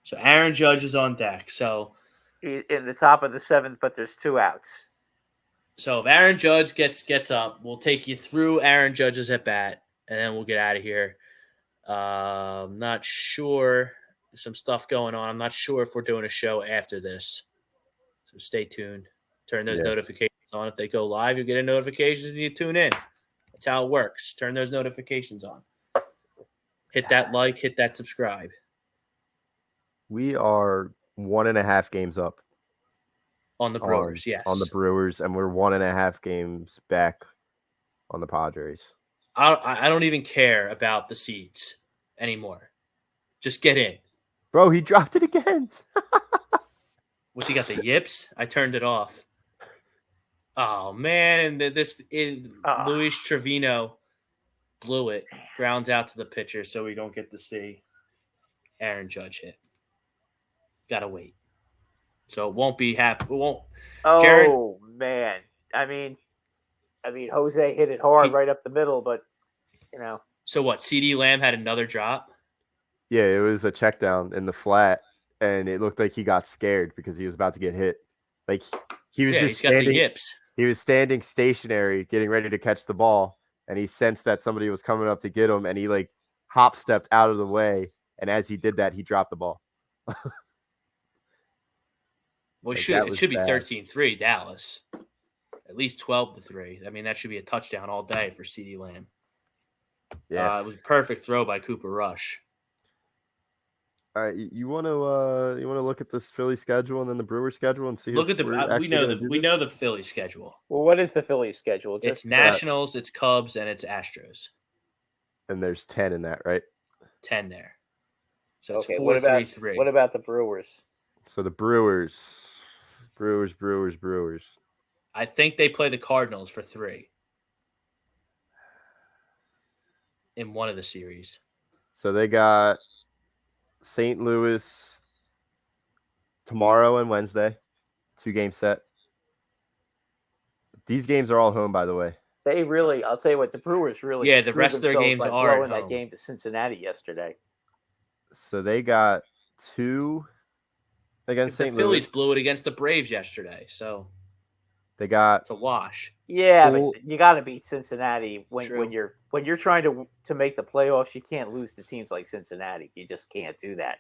S1: So Aaron Judge is on deck. So
S4: in the top of the 7th, but there's 2 outs.
S1: So if Aaron Judge gets up, we'll take you through Aaron Judge's at bat, and then we'll get out of here. I'm not sure. There's some stuff going on. I'm not sure if we're doing a show after this. So stay tuned. Turn those notifications on. If they go live, you get a notification and you tune in. That's how it works. Turn those notifications on. Hit that like, hit that subscribe.
S3: We are 1.5 games up.
S1: On the Brewers, yes.
S3: On the Brewers, and we're 1.5 games back on the Padres.
S1: I don't even care about the seeds anymore. Just get in.
S3: Bro, he dropped it again.
S1: What's he got, the yips? I turned it off. Oh, man. And Luis Trevino blew it. Grounds out to the pitcher so we don't get to see Aaron Judge hit. Got to wait. So it won't be happy. It won't.
S4: Oh,
S1: Jared,
S4: man. I mean, Jose hit it hard right up the middle, but,
S1: So what, CeeDee Lamb had another drop?
S3: Yeah, it was a check down in the flat, and it looked like he got scared because he was about to get hit. Like, he was just standing.
S1: Got the yips.
S3: He was standing stationary, getting ready to catch the ball, and he sensed that somebody was coming up to get him, and he, hop stepped out of the way, and as he did that, he dropped the ball.
S1: Well, it should be 13-3 Dallas. At least 12-3. I mean, that should be a touchdown all day for CeeDee Lamb.
S3: Yeah,
S1: it was a perfect throw by Cooper Rush.
S3: All right, you want to look at this Philly schedule and then the Brewers schedule and see.
S1: Look at we know the Philly schedule.
S4: Well, what is the Philly schedule?
S1: It's Nationals, it's Cubs, and it's Astros.
S3: And there's 10 in that, right?
S1: 10 there. So it's
S4: okay,
S1: 4-3-3.
S4: What about the Brewers?
S3: So the Brewers.
S1: I think they play the Cardinals for 3 in one of the series.
S3: So they got St. Louis tomorrow and Wednesday, 2-game set. These games are all home, by the way.
S4: They really, I'll tell you what, the Brewers really
S1: the rest of their games
S4: by
S1: are
S4: blowing
S1: at
S4: that
S1: home.
S4: game to Cincinnati yesterday.
S3: So they got 2 against
S1: The
S3: St.
S1: Phillies
S3: Louis.
S1: blew it against the Braves yesterday, so
S3: They got
S1: it's a wash.
S4: Yeah, but you got to beat Cincinnati when
S1: True.
S4: you're trying to make the playoffs. You can't lose to teams like Cincinnati. You just can't do that.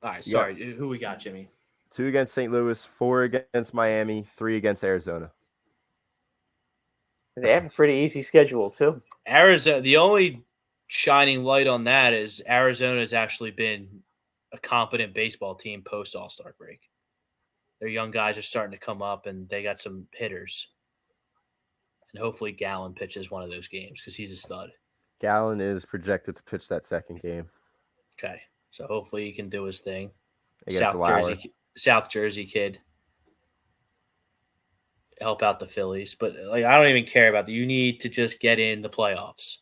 S1: All right, sorry. Who we got, Jimmy?
S3: 2 against St. Louis, 4 against Miami, 3 against Arizona.
S4: They have a pretty easy schedule too.
S1: Arizona. The only shining light on that is Arizona has actually been a competent baseball team post All-Star break. Their young guys are starting to come up, and they got some hitters. And hopefully Gallen pitches one of those games because he's a stud.
S3: Gallen is projected to pitch that second game.
S1: Okay, so hopefully he can do his thing.
S3: Against
S1: South Jersey kid. Help out the Phillies. But I don't even care about that. You need to just get in the playoffs.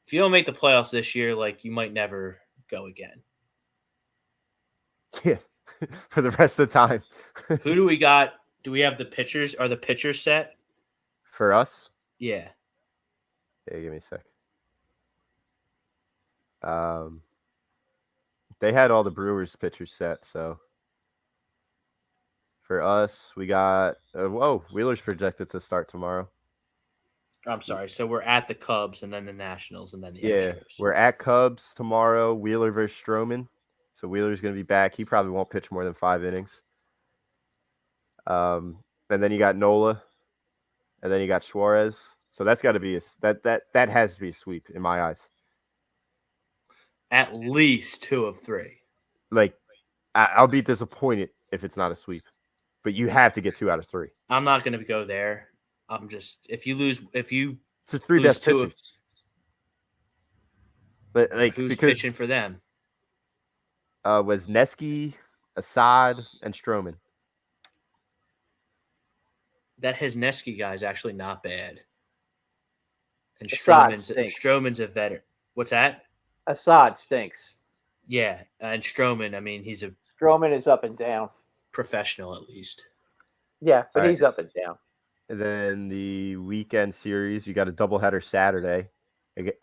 S1: If you don't make the playoffs this year, you might never go again.
S3: Yeah, for the rest of the time.
S1: Who do we got? Do we have the pitchers? Are the pitchers set?
S3: For us?
S1: Yeah.
S3: Yeah, give me a sec. They had all the Brewers pitchers set, so for us, we got Wheeler's projected to start tomorrow.
S1: I'm sorry. So we're at the Cubs and then the Nationals and then the
S3: Astros. We're at Cubs tomorrow. Wheeler versus Stroman. So Wheeler's going to be back. He probably won't pitch more than 5 innings. And then you got Nola, and then you got Suarez. So that's got to be that has to be a sweep in my eyes.
S1: At least 2 of 3.
S3: I'll be disappointed if it's not a sweep, but you have to get 2 out of 3.
S1: I'm not going to go there. I'm just if you
S3: it's the 3 best pitchers. But
S1: who's pitching for them?
S3: Wesneski, Assad, and Stroman.
S1: That Hesneski guy is actually not bad. And Stroman's a veteran. What's that?
S4: Assad stinks.
S1: Yeah, and Stroman,
S4: Stroman is up and down.
S1: Professional at least.
S4: Yeah, but he's up and down.
S3: And then the weekend series, you got a doubleheader Saturday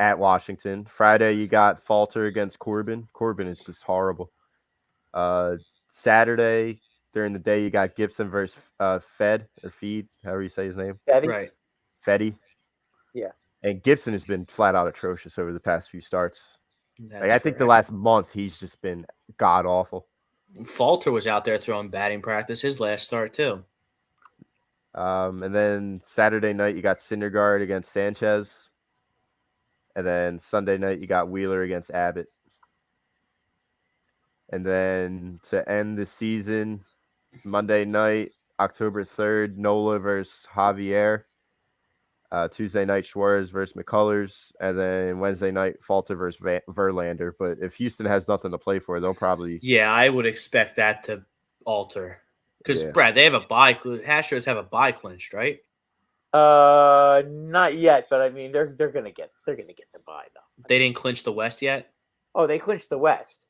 S3: at Washington. Friday, you got Falter against Corbin. Corbin is just horrible. Saturday, during the day, you got Gibson versus Feed, however you say his name.
S4: Fetty?
S1: Right.
S3: Fetty.
S4: Yeah.
S3: And Gibson has been flat out atrocious over the past few starts. I think the last month he's just been god awful.
S1: Falter was out there throwing batting practice his last start too.
S3: And then Saturday night you got Syndergaard against Sanchez. And then Sunday night you got Wheeler against Abbott. And then to end the season, Monday night, October 3rd, Nola versus Javier. Tuesday night, Suarez versus McCullers. And then Wednesday night, Falter versus Verlander. But if Houston has nothing to play for, they'll probably...
S1: Yeah, I would expect that to alter. Because, Brad, they have a bye. Astros have a bye clinched, right?
S4: Not yet, but I mean they're gonna get the bye though.
S1: They didn't clinch the West yet?
S4: Oh, they clinched the West.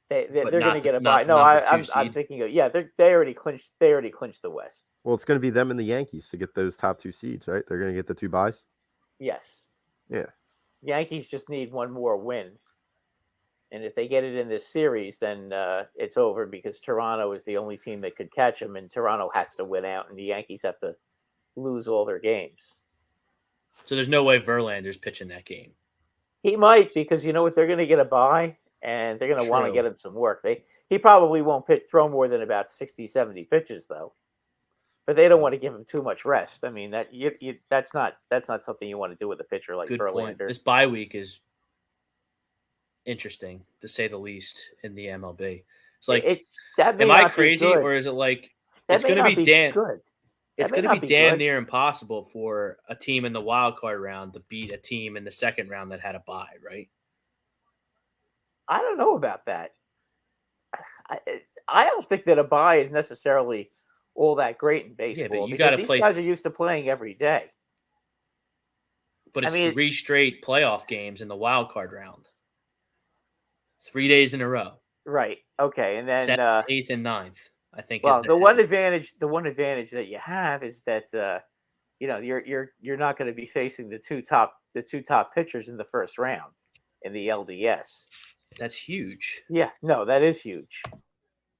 S4: They're going to get a bye. No, I'm thinking of they already clinched. They already clinched the West.
S3: Well, it's going to be them and the Yankees to get those top 2 seeds, right? They're going to get the 2 byes.
S4: Yes.
S3: Yeah.
S4: Yankees just need one more win, and if they get it in this series, then it's over because Toronto is the only team that could catch them, and Toronto has to win out, and the Yankees have to lose all their games.
S1: So there's no way Verlander's pitching that game.
S4: He might, because you know what, they're going to get a bye. And they're going to want to get him some work. He probably won't throw more than about 60, 70 pitches, though. But they don't want to give him too much rest. I mean, that's not something you want to do with a pitcher like
S1: Good
S4: Verlander.
S1: Point. This bye week is interesting, to say the least, in the MLB. It's am I crazy, or is it it's going to be damn? It's going to be damn near impossible for a team in the wild card round to beat a team in the second round that had a bye, right?
S4: I don't know about that. I don't think that a bye is necessarily all that great in baseball. Yeah, but these guys are used to playing every day.
S1: But it's 3 straight playoff games in the wild card round. 3 days in a row.
S4: Right. Okay. And then
S1: 7th, 8th, and 9th. I think.
S4: Well,
S1: is
S4: the one advantage that you have is that you're not going to be facing the two top pitchers in the first round in the LDS.
S1: That's huge.
S4: Yeah, no, that is huge.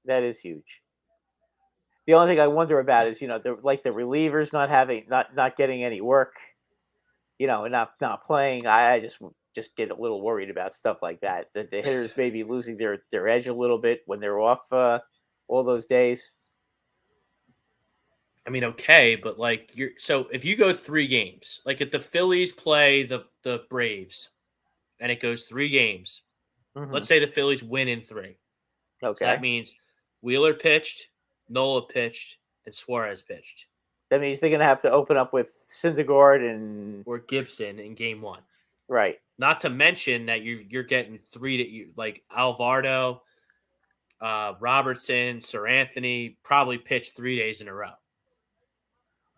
S4: That is huge. The only thing I wonder about is the relievers not getting any work, and not playing. I just get a little worried about stuff like that. That the hitters may be losing their edge a little bit when they're off all those days.
S1: I mean, okay, but so if you go 3 games, like if the Phillies play the Braves, and it goes 3 games, let's say the Phillies win in 3.
S4: Okay,
S1: so that means Wheeler pitched, Nola pitched, and Suarez pitched.
S4: That means they're going to have to open up with Syndergaard
S1: or Gibson in game 1.
S4: Right.
S1: Not to mention that you're getting 3 like Alvarado, Robertson, Sir Anthony probably pitched 3 days in a row.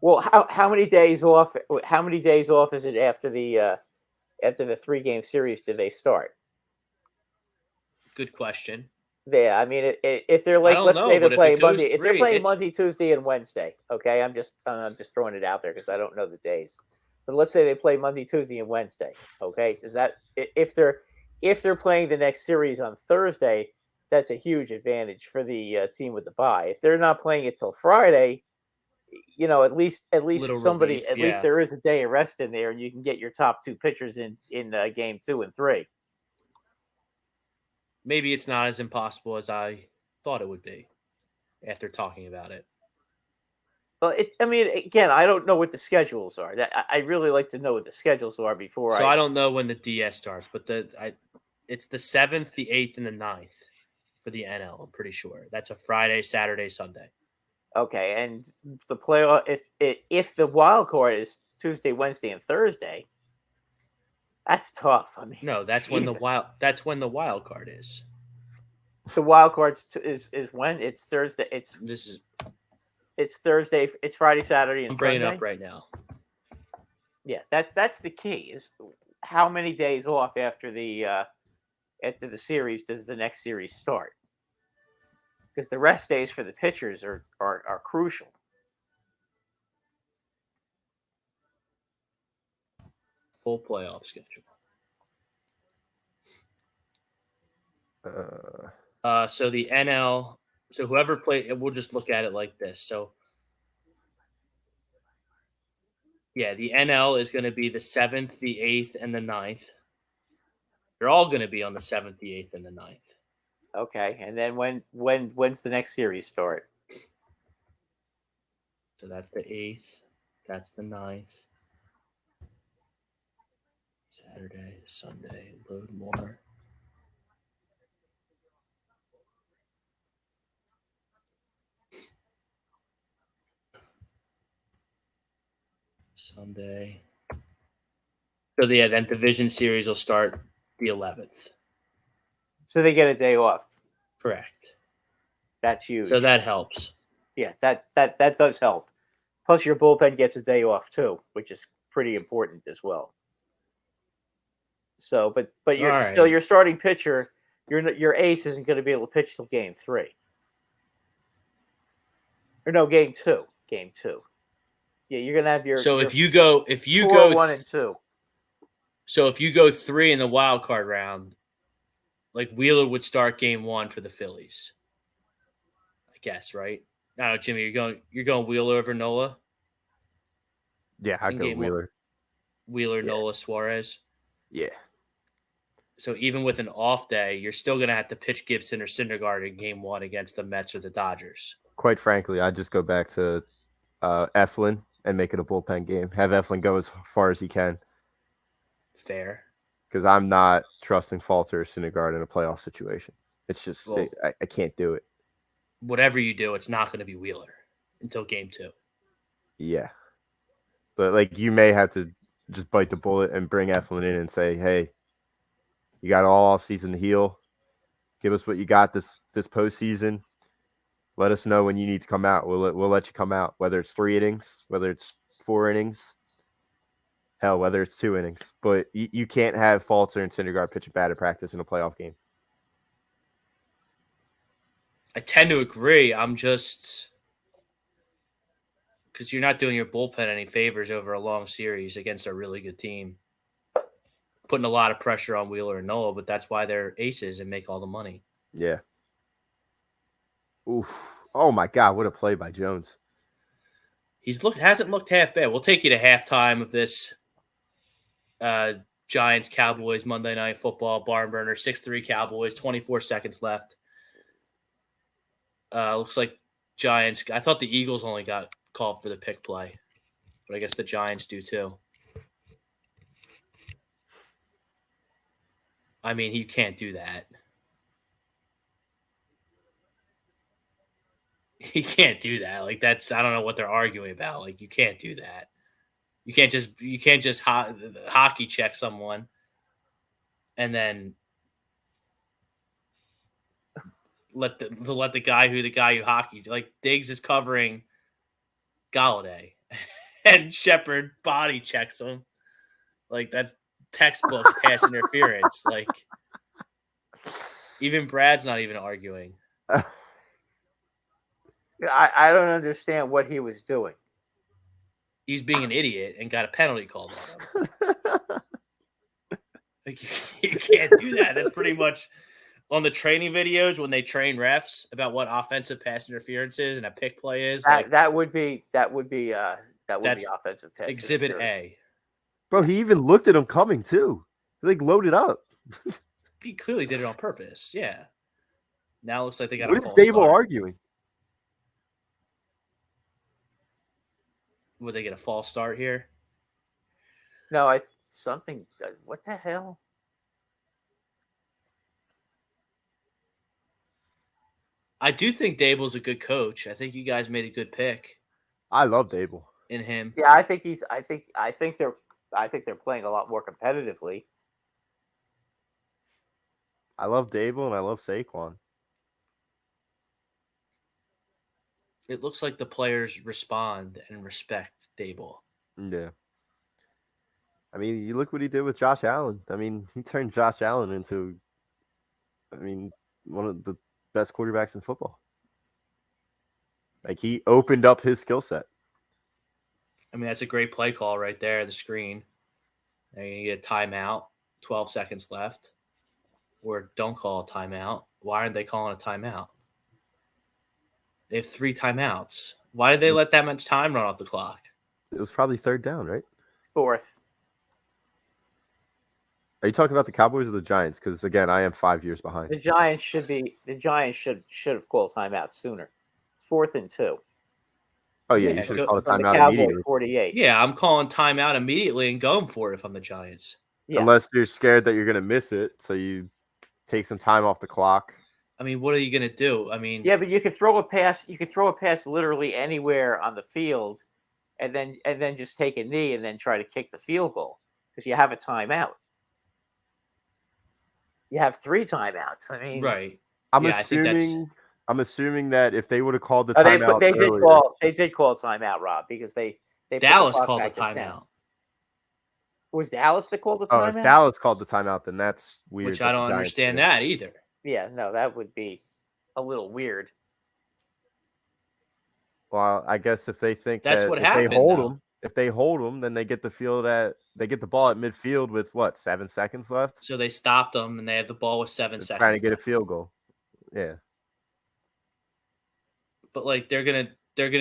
S4: Well, how many days off? How many days off is it after the 3-game series? Do they start?
S1: Good question.
S4: Yeah, I mean, if they're let's say they're playing Monday, if they're playing Monday, Tuesday, and Wednesday, okay, I'm just throwing it out there because I don't know the days. But let's say they play Monday, Tuesday, and Wednesday. Okay, does that if they're playing the next series on Thursday, that's a huge advantage for the team with the bye. If they're not playing it till Friday, at least somebody
S1: relief,
S4: at least there is a day of rest in there, and you can get your top 2 pitchers in game 2 and 3.
S1: Maybe it's not as impossible as I thought it would be after talking about it.
S4: Well, again, I don't know what the schedules are. I really like to know what the schedules are before.
S1: So I don't know when the DS starts, but it's the 7th, the 8th, and the 9th for the NL. I'm pretty sure that's a Friday, Saturday, Sunday.
S4: Okay, and the playoff if the wild card is Tuesday, Wednesday, and Thursday, that's tough. I mean,
S1: no, that's
S4: Jesus.
S1: when the wild card is.
S4: The wild card is when it's Thursday. It's Thursday. It's Friday, Saturday, and Sunday.
S1: I'm bringing it up right now.
S4: Yeah, that's the key. Is how many days off after the series does the next series start? Because the rest days for the pitchers are crucial.
S1: Full playoff schedule. So the NL. So whoever played, we'll just look at it like this. So, yeah, the NL is going to be the 7th, the 8th, and the 9th. They're all going to be on the 7th, the 8th, and the 9th.
S4: Okay, and then when's the next series start?
S1: So that's the 8th. That's the 9th. Saturday, Sunday, load more. Sunday. So then division series will start the 11th.
S4: So they get a day off.
S1: Correct.
S4: That's huge.
S1: So that helps.
S4: Yeah, that does help. Plus your bullpen gets a day off too, which is pretty important as well. So, but you're still your starting pitcher, your ace isn't going to be able to pitch till game 3. Or no, game 2. Game 2. Yeah, you're gonna have your.
S1: So
S4: your
S1: if you go
S4: 1 and 2.
S1: So if you go 3 in the wild card round, like Wheeler would start game 1 for the Phillies. I guess, right? No, Jimmy, you're going Wheeler over Nola.
S3: Yeah, I go Wheeler.
S1: Wheeler, Nola, Suarez.
S3: Yeah.
S1: So even with an off day, you're still going to have to pitch Gibson or Syndergaard in game 1 against the Mets or the Dodgers.
S3: Quite frankly, I just go back to Eflin and make it a bullpen game. Have Eflin go as far as he can.
S1: Fair.
S3: Because I'm not trusting Falter or Syndergaard in a playoff situation. It's just, I can't do it.
S1: Whatever you do, it's not going to be Wheeler until game 2.
S3: Yeah. But, you may have to just bite the bullet and bring Eflin in and say, hey, you got all offseason to heal. Give us what you got this postseason. Let us know when you need to come out. We'll let you come out, whether it's 3 innings, whether it's 4 innings, hell, whether it's 2 innings. But you can't have Falter and Syndergaard pitching bad at practice in a playoff game.
S1: I tend to agree. I'm just because you're not doing your bullpen any favors over a long series against a really good team. Putting a lot of pressure on Wheeler and Nola, but that's why they're aces and make all the money.
S3: Yeah. Oof. Oh my God, what a play by Jones.
S1: Hasn't looked half bad. We'll take you to halftime of this Giants Cowboys Monday Night Football barn burner. 6-3 Cowboys, 24 seconds left. Looks like Giants. I thought the Eagles only got called for the pick play, but I guess the Giants do too. I mean, you can't do that. You can't do that. Like that's I don't know what they're arguing about. Like you can't do that. You can't just hockey check someone and then let the guy who hockey like Diggs is covering Galladay and Shepard body checks him. Like that's textbook pass interference. Like even Brad's not even arguing.
S4: I don't understand what he was doing.
S1: He's being an idiot and got a penalty called on him. Like, you can't do that. That's pretty much on the training videos when they train refs about what offensive pass interference is and a pick play is.
S4: That would be offensive pass
S1: exhibit A.
S3: Bro, he even looked at him coming too. He like loaded up.
S1: He clearly did it on purpose. Yeah. Now it looks like they got
S3: what
S1: a
S3: is
S1: false
S3: Dable
S1: start.
S3: arguing?
S1: Would they get a false start here?
S4: No, what the hell?
S1: I do think Dable's a good coach. I think you guys made a good pick
S3: I love Dable.
S1: in him.
S4: Yeah, I think they're playing a lot more competitively.
S3: I love Dable and I love Saquon.
S1: It looks like the players respond and respect Dable.
S3: Yeah. I mean, you look what he did with Josh Allen. I mean, he turned Josh Allen into, one of the best quarterbacks in football. Like, he opened up his skill set.
S1: I mean, that's a great play call right there, the screen. Now you get a timeout, 12 seconds left. Or don't call a timeout. Why aren't they calling a timeout? They have 3 timeouts. Why did they let that much time run off the clock?
S3: It was probably third down, right?
S4: It's fourth.
S3: Are you talking about the Cowboys or the Giants? Because, again, I am 5 years behind.
S4: The Giants should have called timeout sooner. It's 4th and 2.
S3: Oh, yeah,
S1: Yeah,
S3: you should have called a
S4: From the
S3: timeout
S4: Cowboys
S3: immediately.
S4: 48.
S1: Yeah, I'm calling timeout immediately and going for it if I'm the Giants.
S4: Yeah.
S3: Unless you're scared that you're going to miss it, so you take some time off the clock.
S1: I mean, what are you going to do? I mean,
S4: Yeah, but you could throw a pass. You could throw a pass literally anywhere on the field, and then just take a knee and then try to kick the field goal because you have a timeout. You have 3 timeouts. I mean,
S1: right.
S3: I'm
S1: Yeah, I think
S3: assuming that if they would have called the
S4: they
S3: timeout
S4: did call timeout, Rob, because they put the
S1: Dallas
S4: clock
S1: called the
S4: back to 10.
S1: timeout,
S4: Was Dallas that called the
S3: Oh,
S4: timeout?
S3: if Dallas called the timeout, then that's weird.
S1: which I don't understand that either.
S4: Yeah, no, that would be a little weird.
S3: Well, I guess if they think
S1: That's
S3: that
S1: what
S3: if
S1: happened,
S3: they hold
S1: though.
S3: them, then they get the ball at midfield with what, 7 seconds left?
S1: So they stopped them, and they had the ball with 7
S3: They're
S1: seconds.
S3: trying to get
S1: left.
S3: a field goal. Yeah.
S1: But like they're gonna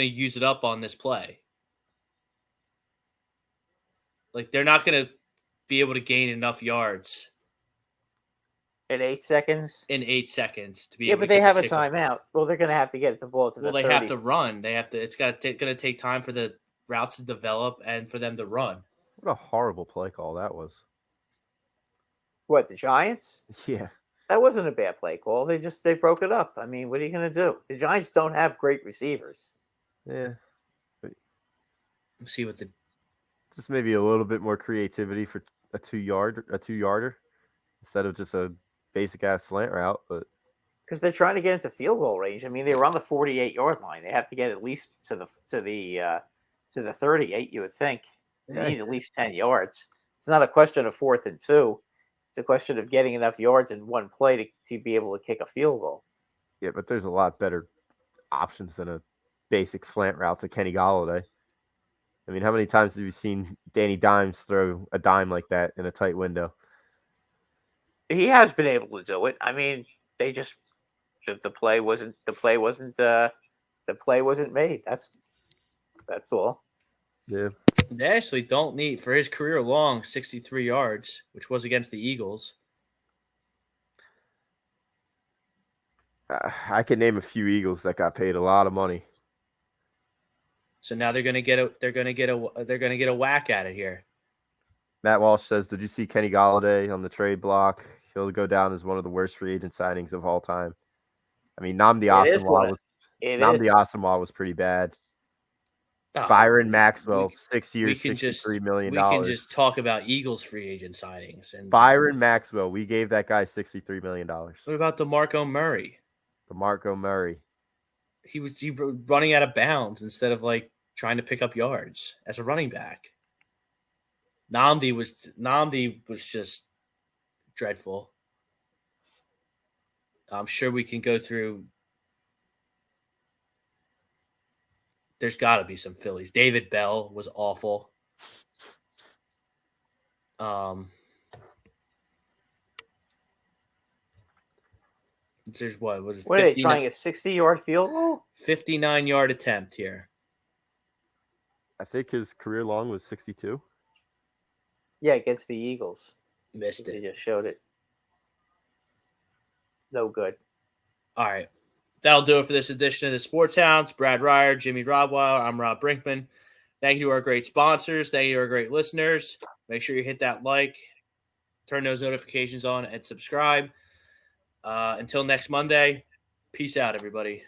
S1: use it up on this play. Like they're not gonna be able to gain enough yards
S4: In 8 seconds?
S1: in 8 seconds to be.
S4: Yeah,
S1: able
S4: but
S1: to
S4: they
S1: get
S4: have
S1: the
S4: a
S1: kickoff.
S4: timeout. Well, they're going to have to get the ball to the 30.
S1: Well, they have to run. They have to. It's going to take time for the routes to develop and for them to run.
S3: What a horrible play call that was.
S4: What, the Giants?
S3: Yeah.
S4: That wasn't a bad play call. They broke it up. I mean, what are you going to do? The Giants don't have great receivers.
S3: Yeah.
S1: Let's see what the
S3: Just maybe a little bit more creativity for a 2-yarder instead of just a basic ass slant route, but
S4: Because they're trying to get into field goal range. I mean, they were on the 48-yard line. They have to get at least to the 38. You would think they need at least 10 yards. It's not a question of 4th and 2. It's a question of getting enough yards in one play to be able to kick a field goal.
S3: Yeah, but there's a lot better options than a basic slant route to Kenny Golladay. I mean, how many times have you seen Danny Dimes throw a dime like that in a tight window?
S4: He has been able to do it. I mean, they just the play wasn't made. That's all.
S3: Yeah.
S1: They actually don't need, for his career long, 63 yards, which was against the Eagles.
S3: I can name a few Eagles that got paid a lot of money.
S1: So now they're gonna get a whack at it here.
S3: Matt Walsh says, "Did you see Kenny Golladay on the trade block? He'll go down as one of the worst free agent signings of all time." I mean, Nnamdi Asomugha was pretty bad. Byron Maxwell, 6 years, $63 million.
S1: We can just talk about Eagles free agent signings. And
S3: Byron Maxwell, we gave that guy $63 million.
S1: What about DeMarco Murray? He was running out of bounds instead of like trying to pick up yards as a running back. Nnamdi was just dreadful. I'm sure we can go through. There's got to be some Phillies. David Bell was awful. There's what was it?
S4: What are they trying a 60-yard field goal?
S1: 59-yard attempt here.
S3: I think his career long was 62.
S4: Yeah, against the Eagles.
S1: Missed it.
S4: They just showed it. No good.
S1: All right. That'll do it for this edition of the Sports Hounds. Brad Ryer, Jimmy Rodweiler. I'm Rob Brinkman. Thank you to our great sponsors. Thank you to our great listeners. Make sure you hit that like, turn those notifications on, and subscribe. Until next Monday, peace out, everybody.